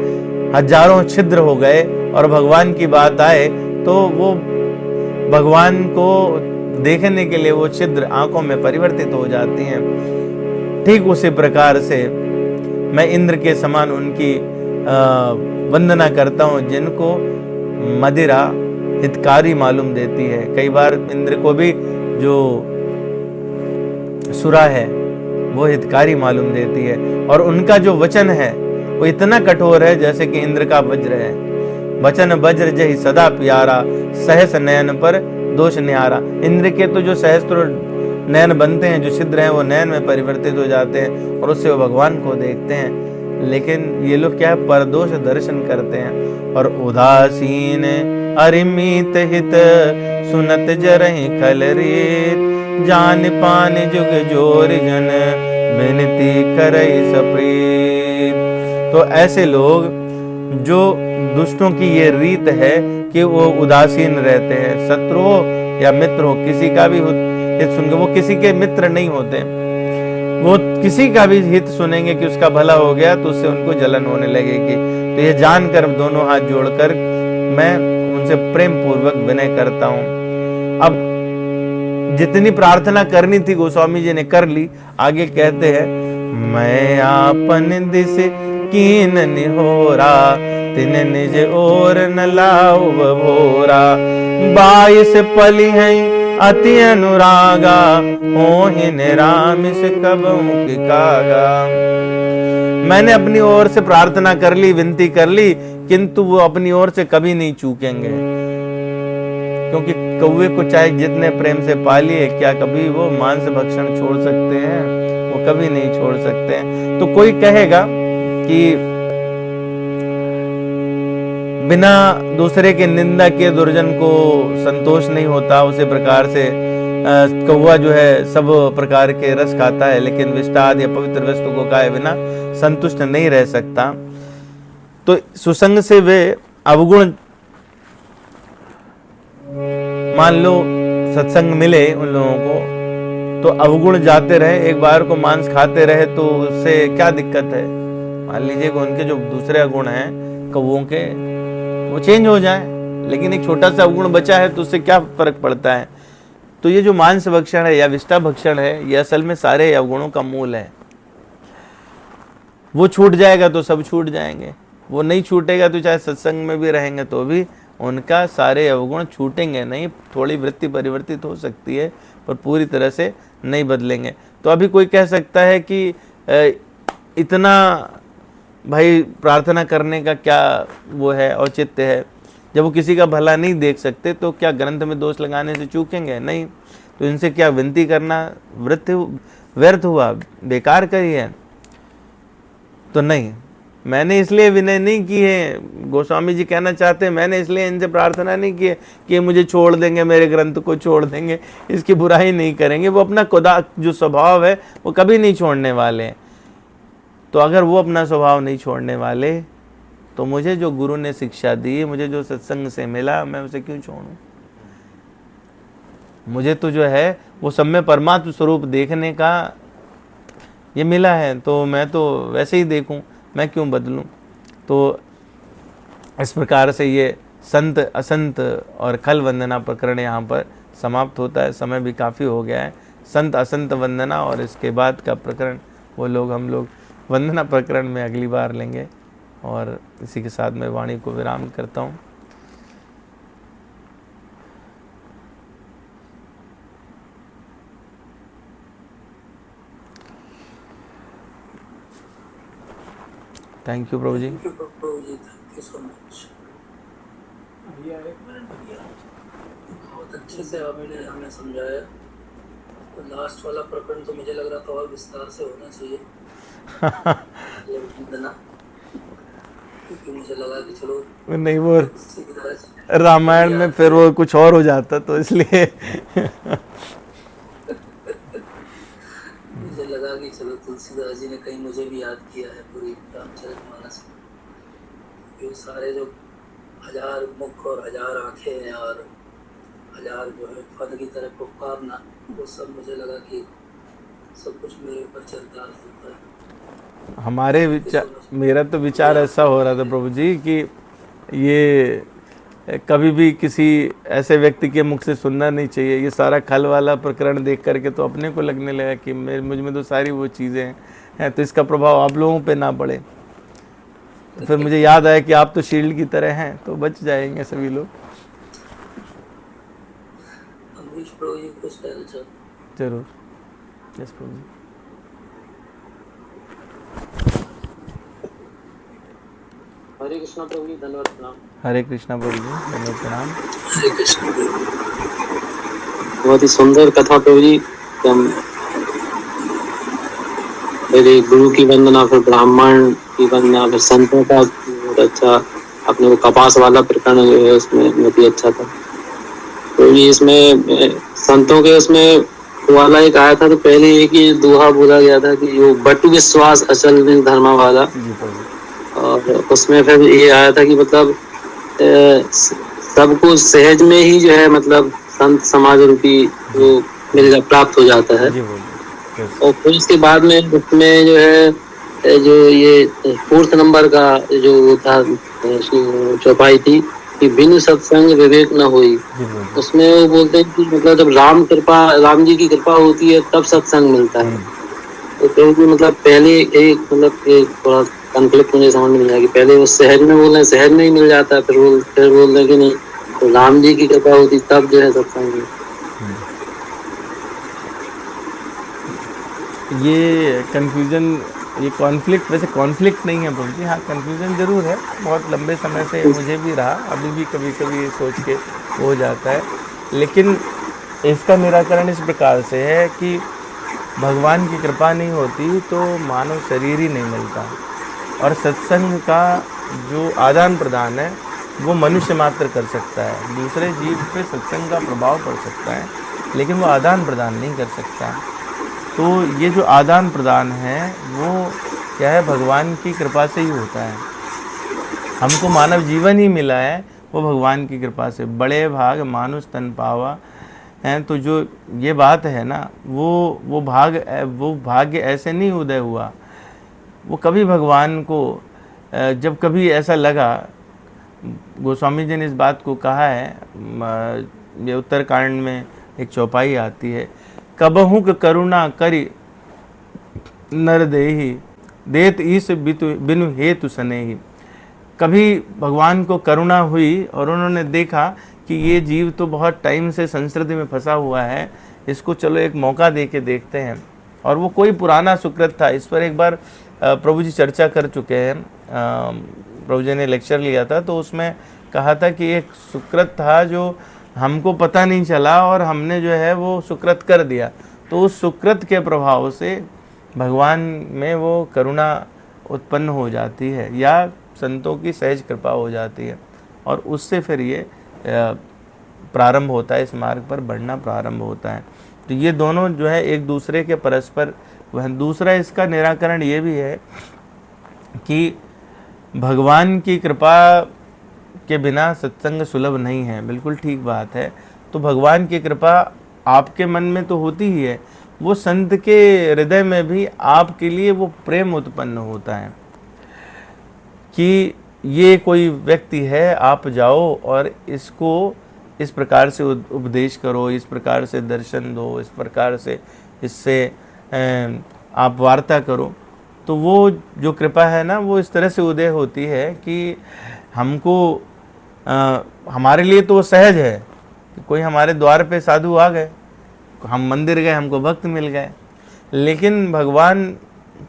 हजारों छिद्र हो गए, और भगवान की बात आए तो वो भगवान को देखने के लिए वो छिद्र आंखों में परिवर्तित हो जाती हैं। ठीक उसी प्रकार से मैं इंद्र के समान उनकी वंदना करता हूँ जिनको मदिरा हितकारी मालूम देती है। कई बार इंद्र को भी जो सुरा है वो हितकारी मालूम देती है, और उनका जो वचन है वो इतना कठोर है जैसे कि इंद्र का वज्र है। वचन वज्र जहि सदा प्यारा, सहस नयन पर दोष निहारा। इंद्र के तो जो सहस्त्र नयन बनते हैं, जो छिद्र हैं वो नयन में परिवर्तित हो जाते हैं और उससे वो भगवान को देखते हैं। लेकिन ये लोग क्या है, परदोष दर्शन करते हैं। और उदासीन अरिमित हित सुनत जरहि खल रीत, जान पान जुग जोर जन विनती करई सप्रीत। तो ऐसे लोग जो दुष्टों की ये रीत है कि वो उदासीन रहते हैं, शत्रु हो या मित्र हो, किसी का भी हित सुनकर, वो किसी के मित्र नहीं होते, वो किसी का भी हित सुनेंगे कि उसका भला हो गया तो उससे उनको जलन होने लगेगी। तो ये जानकर दोनों हाथ जोड़कर मैं उनसे प्रेम पूर्वक विनय करता हूँ। अब जितनी प्रार्थना करनी थी गोस्वामी जी ने कर ली। आगे कहते हैं, मैं आपन दिस कीन निहोरा, तिन निज और न लाऊ भोरा, 22 पली है अति अनुरागा, होहि निरामिष कबहु की कागा। मैंने अपनी ओर से प्रार्थना कर ली, विनती कर ली, किंतु वो अपनी ओर से कभी नहीं चूकेंगे, क्योंकि कौवे को चाहे जितने प्रेम से पालिए, क्या कभी वो मांस भक्षण छोड़ सकते हैं? वो कभी नहीं छोड़ सकते हैं। तो कोई कहेगा कि बिना दूसरे के निंदा के दुर्जन को संतोष नहीं होता, उसी प्रकार से कौवा जो है सब प्रकार के रस खाता है, लेकिन विष्टाद या पवित्र वस्तु को खाए बिना संतुष्ट नहीं रह सकता। तो सुसंग से वे अवगुण, मान लो सत्संग मिले उन लोगों को तो अवगुण जाते रहे, एक बार को मांस खाते रहे तो उससे क्या दिक्कत है? मान लीजिए कि उनके जो दूसरे अवगुण हैं कौवों के वो चेंज हो जाए, लेकिन एक छोटा सा अवगुण बचा है तो उससे क्या फर्क पड़ता है? तो ये जो मांस भक्षण है या विष्टा भक्षण है, ये असल में सारे अवगुणों का मूल है। वो छूट जाएगा तो सब छूट जाएंगे, वो नहीं छूटेगा तो चाहे सत्संग में भी रहेंगे तो भी उनका सारे अवगुण छूटेंगे नहीं। थोड़ी वृत्ति परिवर्तित हो सकती है पर पूरी तरह से नहीं बदलेंगे। तो अभी कोई कह सकता है कि इतना भाई प्रार्थना करने का क्या वो है, औचित्य है? जब वो किसी का भला नहीं देख सकते तो क्या ग्रंथ में दोष लगाने से चूकेंगे? नहीं। तो इनसे क्या विनती करना व्यर्थ हुआ, बेकार करी है? तो नहीं, मैंने इसलिए विनय नहीं की है। गोस्वामी जी कहना चाहते हैं मैंने इसलिए इनसे प्रार्थना नहीं की है कि मुझे छोड़ देंगे, मेरे ग्रंथ को छोड़ देंगे, इसकी बुराई नहीं करेंगे। वो अपना खुदा जो स्वभाव है वो कभी नहीं छोड़ने वाले हैं। तो अगर वो अपना स्वभाव नहीं छोड़ने वाले तो मुझे जो गुरु ने शिक्षा दी, मुझे जो सत्संग से मिला, मैं उसे क्यों छोड़ूं? मुझे तो जो है वो सब में परमात्म स्वरूप देखने का ये मिला है, तो मैं तो वैसे ही देखूं, मैं क्यों बदलूं? तो इस प्रकार से ये संत असंत और खल वंदना प्रकरण यहाँ पर समाप्त होता है। समय भी काफ़ी हो गया है। संत असंत वंदना और इसके बाद का प्रकरण वो लोग हम लोग वंदना प्रकरण में अगली बार लेंगे। और इसी के साथ मैं वाणी को विराम करता हूँ। Thank you Prabhu ji. Thank you so much. बहुत अच्छे से आपने हमें समझाया। तो लास्ट वाला प्रकरण तो मुझे लग रहा था और विस्तार से होना चाहिए क्योंकि मुझे लगा कि चलो नहीं, वो रामायण में फिर वो कुछ और हो जाता, तो इसलिए मुझे लगा कि चलो तुलसीदास जी ने कहीं मुझे भी याद किया है पूरी रामचरितमानस में, क्योंकि सारे जो 1000 मुख और 1000 आंखें हैं और 1000 जो है फन की तरह पुकारना, वो सब मुझे लगा कि सब कुछ मेरे ऊपर चलता होता है। हमारे विचार, मेरा तो विचार ऐसा हो रहा था प्रभु जी कि ये कभी भी किसी ऐसे व्यक्ति के मुख से सुनना नहीं चाहिए। ये सारा खल वाला प्रकरण देख करके तो अपने को लगने लगा कि मुझ में तो सारी वो चीज़ें हैं, तो इसका प्रभाव आप लोगों पे ना पड़े। तो फिर मुझे याद आया कि आप तो शील्ड की तरह हैं, तो बच जाएंगे सभी लोग। अमरीश प्रभु जी कुछ कहना चाहते जरूर। यस प्रभु जी। हरे कृष्णा प्रभु जी, धन्यवाद प्रणाम। हरे कृष्णा प्रभु जी, धन्यवाद प्रणाम। हरे कृष्ण। बहुत ही सुंदर कथा प्रभु जी। हम पहले गुरु की वंदना, फिर ब्राह्मण की वंदना, फिर संतों का बहुत अच्छा। अपने वो कपास वाला प्रकरण जो है उसमें बहुत ही अच्छा था। तो ये इसमें संतों के उसमें वाला एक आया था, तो पहले एक ही दोहा बोला गया था कि जो बटु विश्वास अचल निज धर्मा वाला। जी प्रभु। और उसमें फिर ये आया था कि मतलब सबको सहज में ही जो है मतलब संत समाज रूपी वो मिल प्राप्त हो जाता है। जी बोलिए। और फिर उसके बाद में उसमें जो है जो ये 4th नंबर का जो वो था चौपाई थी कि बिनु सत्संग विवेक न होई। जी बोलिए। उसमें वो बोलते हैं कि मतलब जब राम जी की कृपा होती है तब सत्संग मिलता है। तो क्योंकि मतलब पहले एक थोड़ा कॉन्फ्लिक्ट मुझे समझ में नहीं आया कि पहले वो शहर में बोल रहे हैं, शहर में ही मिल जाता है, फिर बोल रहे कि नहीं, तो राम जी की कृपा होती तब जो है सत्संग में। ये कन्फ्यूज़न, ये कॉन्फ्लिक्ट, वैसे कॉन्फ्लिक्ट नहीं है प्रभु जी, हाँ कन्फ्यूज़न ज़रूर है। बहुत लंबे समय से मुझे भी रहा, अभी भी कभी कभी ये सोच के हो जाता है। लेकिन इसका निराकरण इस प्रकार से है कि भगवान की कृपा नहीं होती तो मानव शरीर ही नहीं मिलता, और सत्संग का जो आदान प्रदान है वो मनुष्य मात्र कर सकता है। दूसरे जीव पे सत्संग का प्रभाव पड़ सकता है, लेकिन वो आदान प्रदान नहीं कर सकता। तो ये जो आदान प्रदान है वो क्या है, भगवान की कृपा से ही होता है। हमको मानव जीवन ही मिला है वो भगवान की कृपा से। बड़े भाग मानुष तन पावा हैं, तो जो ये बात है ना, वो भाग्य ऐसे नहीं उदय हुआ। वो कभी भगवान को जब कभी ऐसा लगा, गोस्वामी जी ने इस बात को कहा है, ये उत्तरकांड में एक चौपाई आती है, कबहुक करुणा करी नर देही देत ईस बिनु हेतु सनेही। कभी भगवान को करुणा हुई और उन्होंने देखा कि ये जीव तो बहुत टाइम से संस्कृति में फंसा हुआ है, इसको चलो एक मौका दे के देखते हैं। और वो कोई पुराना सुकृत था, इस पर एक बार प्रभु जी चर्चा कर चुके हैं। प्रभु जी ने लेक्चर लिया था, तो उसमें कहा था कि एक सुकृत था जो हमको पता नहीं चला और हमने जो है वो सुकृत कर दिया। तो उस सुकृत के प्रभाव से भगवान में वो करुणा उत्पन्न हो जाती है, या संतों की सहज कृपा हो जाती है, और उससे फिर ये प्रारंभ होता है, इस मार्ग पर बढ़ना प्रारंभ होता है। तो ये दोनों जो है एक दूसरे के परस्पर वह। दूसरा इसका निराकरण ये भी है कि भगवान की कृपा के बिना सत्संग सुलभ नहीं है, बिल्कुल ठीक बात है। तो भगवान की कृपा आपके मन में तो होती ही है, वो संत के हृदय में भी आपके लिए वो प्रेम उत्पन्न होता है कि ये कोई व्यक्ति है, आप जाओ और इसको इस प्रकार से उपदेश करो, इस प्रकार से दर्शन दो, इस प्रकार से इससे आप वार्ता करो। तो वो जो कृपा है ना, वो इस तरह से उदय होती है कि हमको हमारे लिए तो वो सहज है कि कोई हमारे द्वार पे साधु आ गए, हम मंदिर गए, हमको भक्त मिल गए, लेकिन भगवान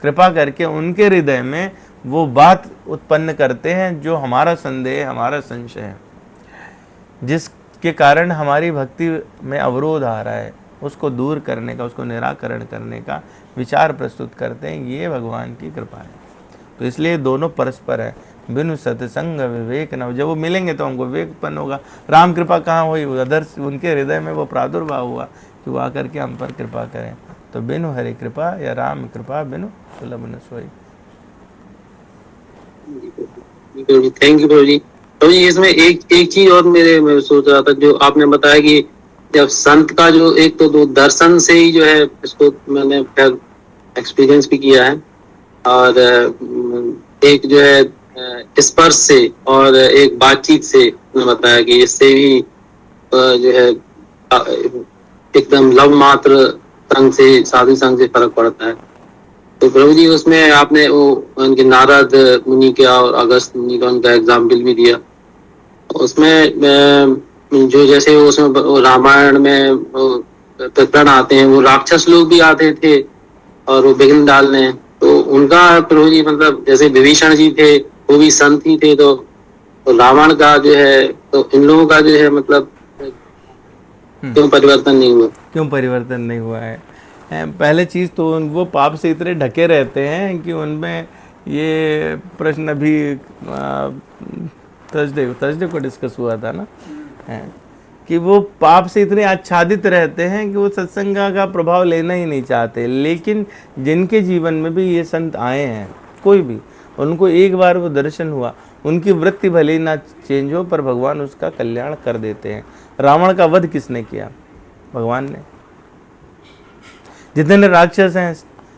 कृपा करके उनके हृदय में वो बात उत्पन्न करते हैं जो हमारा संदेह, हमारा संशय है, जिसके कारण हमारी भक्ति में अवरोध आ रहा है, उसको दूर करने का, उसको निराकरण करने का विचार प्रस्तुत करते हैं। ये भगवान की कृपा है। तो इसलिए दोनों परस्पर है। बिनु सत्संग विवेक न, जब वो मिलेंगे तो हमको विवेक उत्पन्न होगा। राम कृपा कहाँ हुई, अदर उनके हृदय में वो प्रादुर्भाव हुआ कि वो आकर के हम पर कृपा करें। तो बिनु हरि कृपा या राम कृपा बिनु सुलभ न सोई। थैंक यू प्रभु जी। प्रभु जी इसमें एक चीज और मैं सोच रहा था, जो आपने बताया कि जब संत का जो एक तो दर्शन से ही जो है, इसको मैंने एक्सपीरियंस भी किया है, और एक जो है स्पर्श से और एक बातचीत से उन्होंने बताया कि इससे भी जो है एकदम लव मात्र संग से, साधु संग से फर्क पड़ता है। तो प्रभु जी उसमें आपने वो उनके नारद मुनि का और अगस्त मुनि का उनका एग्जाम्पल भी दिया। उसमें जो जैसे उसमें रामायण में प्रकरण आते हैं, वो राक्षस लोग भी आते थे और वो विघ्न डालने, तो उनका प्रभु जी मतलब जैसे विभीषण जी थे वो भी संत ही थे, तो रावण का जो है, तो इन लोगों का जो है मतलब क्यों परिवर्तन नहीं हुआ? क्यों परिवर्तन नहीं हुआ है? पहले चीज़ तो वो पाप से इतने ढके रहते हैं कि उनमें ये प्रश्न अभी थर्सडे को डिस्कस हुआ था ना, कि वो पाप से इतने आच्छादित रहते हैं कि वो सत्संग का प्रभाव लेना ही नहीं चाहते। लेकिन जिनके जीवन में भी ये संत आए हैं, कोई भी, उनको एक बार वो दर्शन हुआ, उनकी वृत्ति भले ही ना चेंज हो पर भगवान उसका कल्याण कर देते हैं। रावण का वध किसने किया? भगवान ने। जितने राक्षस हैं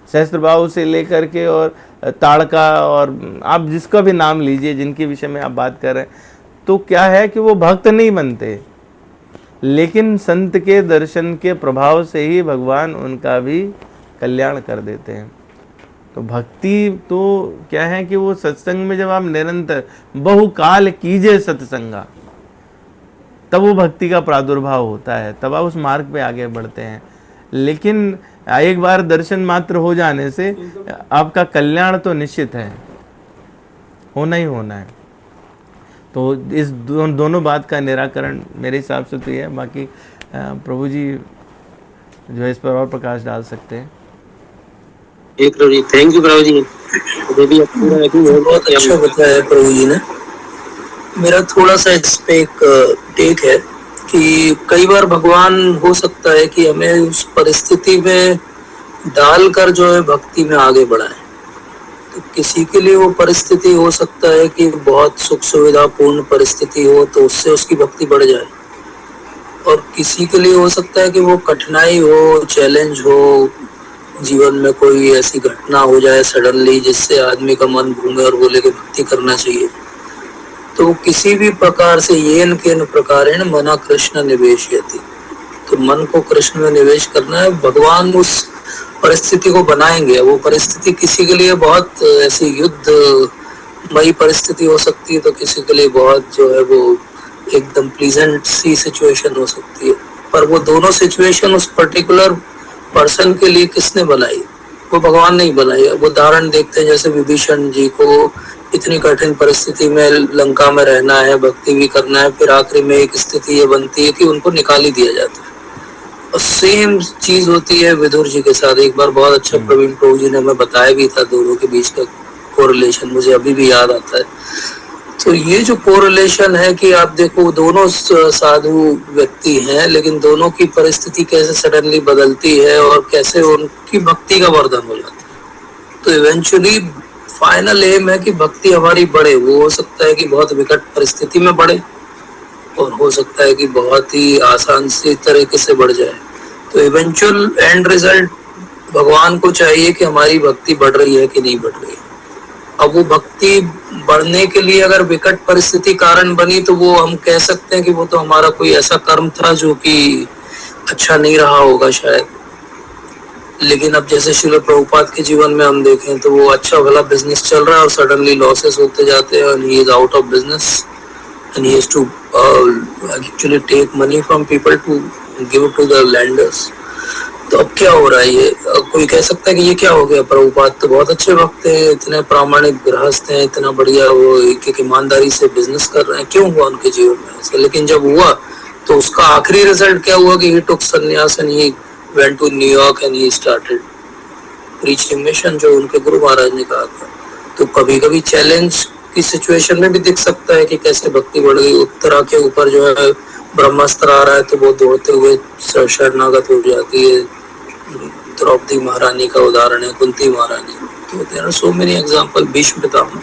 सहस्त्रबाहु से लेकर के और ताड़का और आप जिसका भी नाम लीजिए, जिनके विषय में आप बात कर रहे हैं, तो क्या है कि वो भक्त नहीं बनते, लेकिन संत के दर्शन के प्रभाव से ही भगवान उनका भी कल्याण कर देते हैं। तो भक्ति तो क्या है कि वो सत्संग में जब आप निरंतर बहुकाल कीजिए सत्संगा, तब वो भक्ति का प्रादुर्भाव होता है, तब आप उस मार्ग पे आगे बढ़ते हैं। लेकिन एक बार दर्शन मात्र हो जाने से आपका कल्याण तो निश्चित है, होना ही होना है। तो इस दोनों बात का निराकरण मेरे हिसाब से तो ये है। बाकी प्रभु जी जो है इस पर और प्रकाश डाल सकते हैं। प्रभु जी, थैंक यू प्रभु जी, बहुत अच्छा बताया प्रभु जी ने। मेरा थोड़ा सा इस पे एक टेक है कि कई बार भगवान हो सकता है कि हमें उस परिस्थिति में डालकर जो है भक्ति में आगे बढ़ाए। तो किसी के लिए वो परिस्थिति हो सकता है कि बहुत सुख सुविधा पूर्ण परिस्थिति हो, तो उससे उसकी भक्ति बढ़ जाए, और किसी के लिए हो सकता है कि वो कठिनाई हो, चैलेंज हो, जीवन में कोई ऐसी घटना हो जाए सडनली जिससे आदमी का मन घूमे और बोले कि भक्ति करना चाहिए। तो किसी भी प्रकार से येन केन प्रकारेण मना कृष्ण निवेशयति, तो मन को कृष्ण में निवेश करना है। भगवान उस परिस्थिति को बनाएंगे। वो परिस्थिति किसी के लिए बहुत ऐसी युद्धमयी परिस्थिति हो सकती है, तो किसी के लिए बहुत जो है वो एकदम प्लीजेंट सी सिचुएशन हो सकती है। पर वो दोनों सिचुएशन उस पर्टिकुलर पर्सन के लिए किसने बनाई? वो भगवान नहीं बनाई। वो उदाहरण देखते हैं, जैसे विभीषण जी को इतनी कठिन परिस्थिति में लंका में रहना है, भक्ति भी करना है, फिर आखिरी में एक स्थिति ये बनती है कि उनको निकाल ही दिया जाता है। और सेम चीज होती है विदुर जी के साथ। एक बार बहुत अच्छा प्रवीण प्रभु जी ने हमें बताया भी था दोनों के बीच का कोरिलेशन, मुझे अभी भी याद आता है। तो ये जो कोरिलेशन है कि आप देखो दोनों साधु व्यक्ति हैं, लेकिन दोनों की परिस्थिति कैसे सडनली बदलती है और कैसे उनकी भक्ति का वर्धन हो जाता है। तो इवेंचुअली फाइनल एम है कि भक्ति हमारी बढ़े। वो हो सकता है कि बहुत विकट परिस्थिति में बढ़े, और हो सकता है कि बहुत ही आसान सी तरीके से बढ़ जाए। तो इवेंचुअल एंड रिजल्ट भगवान को चाहिए कि हमारी भक्ति बढ़ रही है कि नहीं बढ़ रही है। अब वो भक्ति बढ़ने के लिए अगर विकट परिस्थिति कारण बनी, तो वो हम कह सकते हैं कि वो तो हमारा कोई ऐसा कर्म था जो कि अच्छा नहीं रहा होगा शायद। लेकिन अब जैसे श्रील प्रभुपाद के जीवन में हम देखें तो वो अच्छा भला बिजनेस चल रहा है और सडनली लॉसेस होते जाते हैं, and he is out of business and he has to actually take money from people to give to the lenders. तो अब क्या हो रहा है? ये कोई कह सकता है कि ये क्या हो गया? प्रभुपाद तो बहुत अच्छे भक्त हैं, इतने प्रामाणिक गृहस्थ हैं, इतना बढ़िया वो एक ईमानदारी से बिजनेस कर रहे हैं, क्यों हुआ उनके जीवन में ऐसा? लेकिन जब हुआ तो उसका आखिरी रिजल्ट क्या हुआ कि ही टुक संन्यास and he went to New York and he started preaching mission, जो उनके गुरु महाराज ने कहा था। तो कभी कभी चैलेंज की सिचुएशन में भी दिख सकता है कि कैसे भक्ति बढ़ गई। उत्तरा के ऊपर जो है ब्रह्मास्त्र आ रहा है तो वो दौड़ते हुए शरणागत हो जाती है। द्रौपदी महारानी का उदाहरण है, कुंती महारानी। तो there are so many example, Bhishma Pitamah.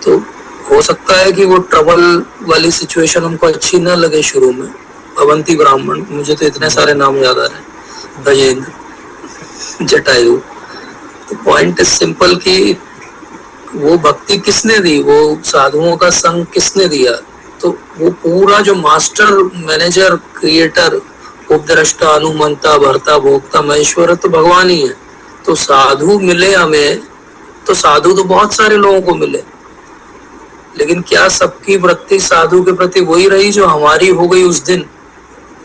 तो हो सकता है कि वो ट्रबल वाली सिचुएशन हमको अच्छी न लगे शुरू में। अवंती ब्राह्मण, मुझे तो इतने सारे नाम याद आ रहे हैं, गजेंद्र, जटायु। तो पॉइंट इज सिंपल कि वो भक्ति किसने दी, वो साधुओं का संग किसने दिया? तो वो पूरा जो मास्टर मैनेजर क्रिएटर उपद्रष्टा अनुमंता भरता भोक्ता महेश्वर तो भगवान ही है। तो साधु मिले हमें, तो साधु तो बहुत सारे लोगों को मिले, लेकिन क्या सबकी वृत्ति साधु के प्रति वही रही जो हमारी हो गई उस दिन?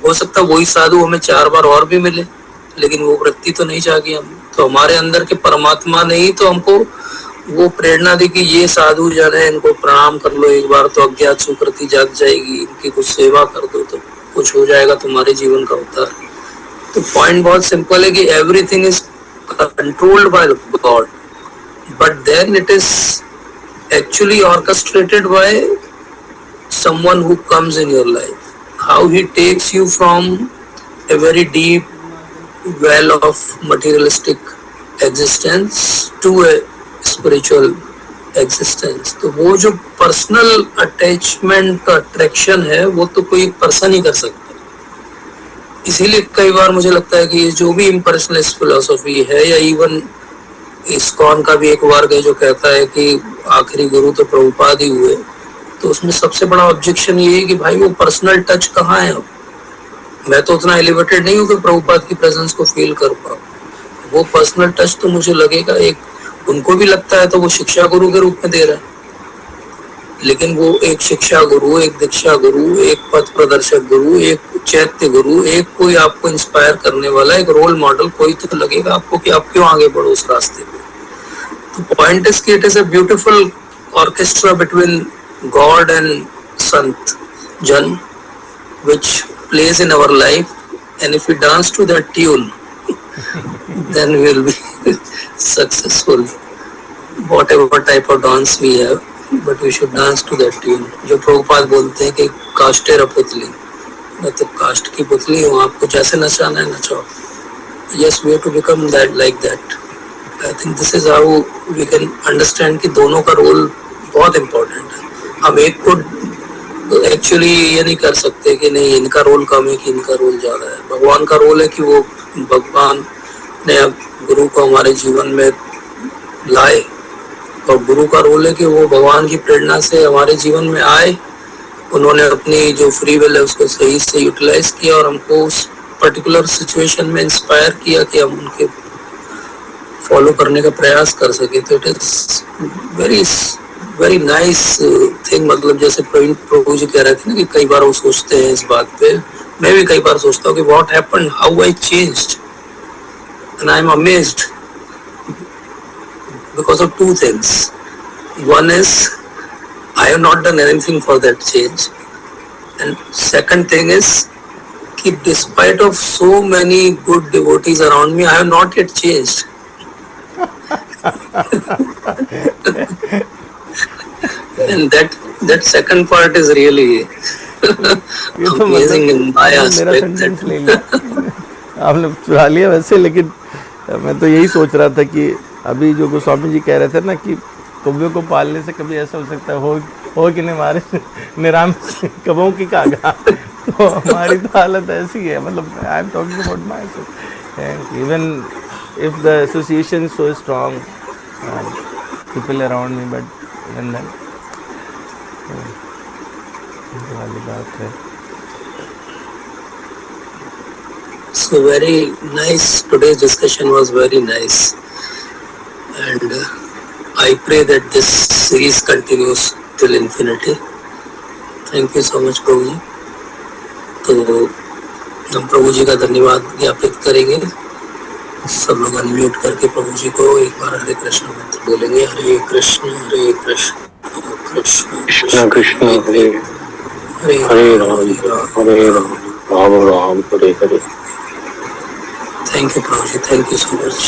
हो सकता वही साधु हमें 4 बार और भी मिले, लेकिन वो वृत्ति तो नहीं जागी हम। तो हमारे अंदर के परमात्मा ने ही तो हमको वो प्रेरणा दी कि ये साधु जन है, इनको प्रणाम कर लो एक बार तो अज्ञात सुकृति जाग जाएगी, इनकी कुछ सेवा कर दो तो कुछ हो जाएगा तुम्हारे जीवन का उद्धार। तो पॉइंट बहुत सिंपल है कि everything is controlled by God, but then it is actually orchestrated by someone who comes in your life. How he takes you from a very deep well of materialistic existence to a spiritual existence. तो वो जो personal attachment का attraction है वो तो कोई person ही कर सकता है। इसीलिए कई बार मुझे लगता है कि जो भी इम्पर्सनलिस्ट फिलोसफी है या इवन इस्कॉन का भी एक वर्ग है जो कहता है कि आखिरी गुरु तो प्रभुपाद ही हुए, तो उसमें सबसे बड़ा ऑब्जेक्शन ये है कि भाई वो पर्सनल टच कहाँ है? अब मैं तो उतना एलिवेटेड नहीं हूँ कि प्रभुपाद की प्रेजेंस को फील कर पाऊँ। वो पर्सनल टच तो मुझे लगेगा, एक उनको भी लगता है तो वो शिक्षा गुरु के रूप में दे रहा है, लेकिन वो एक शिक्षा गुरु, एक दीक्षा गुरु, एक पथ प्रदर्शक गुरु, एक चैत्य गुरु, एक कोई आपको इंस्पायर करने वाला, एक रोल मॉडल कोई तो लगेगा आपको कि आप क्यों आगे बढ़ो उस रास्ते पे। तो पॉइंट इज कि it is a beautiful orchestra between God and संत जन which plays in our life, and if we dance to that tune then we will be successful whatever type of dance we have, but we should dance to that tune. जो प्रभुपाद बोलते हैं कि काष्टे रपुतली, मैं तो काष्ट की पुतली हूँ, आपको जैसे नचाना है नचाओ। Yes, we have to become that, like that. I think this is how we can understand कि दोनों का रोल बहुत इम्पोर्टेंट है। हम एक को एक्चुअली ये नहीं कर सकते कि नहीं इनका रोल कम है कि इनका रोल ज्यादा है। भगवान का रोल है कि वो भगवान ने गुरु को हमारे जीवन में लाए, और गुरु का रोल है कि वो भगवान की प्रेरणा से हमारे जीवन में आए, उन्होंने अपनी जो फ्री विल है उसको सही से यूटिलाइज किया और हमको उस पर्टिकुलर सिचुएशन में इंस्पायर किया कि हम उनके फॉलो करने का प्रयास कर सके। तो it is very nice thing. मतलब जैसे प्रभु जी कह रहे थे ना कि कई बार वो सोचते हैं इस बात पे, मैं भी कई बार सोचता हूँ कि what happened, how I changed, and I am amazed because of two things. One is I have not done anything for that change, and second thing is कि despite of so many good devotees around me, I have not yet changed. And that second part is really amazing in my aspect. मेरा sentence ले लिया आपने, चुरा लिया वैसे, लेकिन मैं तो यही सोच रहा था कि अभी जो गोस्वामी जी कह रहे थे ना कि कौवे को पालने से कभी ऐसा हो सकता है हो कि नहीं हमारे निराम कबों की कागा, तो हमारी तो हालत ऐसी है। मतलब I am talking about myself, even if the association so strong people around me, but even then वाली बात है। So very nice. Today's discussion was very nice, and I pray that this series continues till infinity. Thank you so much, प्रभु जी। तो हम प्रभु जी का धन्यवाद ज्ञापित करेंगे। सब लोग अनम्यूट करके प्रभु जी को एक बार हरे कृष्ण मंत्र बोलेंगे। Hare Krishna Krishna Krishna Krishna Hare Hare Ram Ram Ram Hare Hare. Thank you Prabhu ji, thank you so much.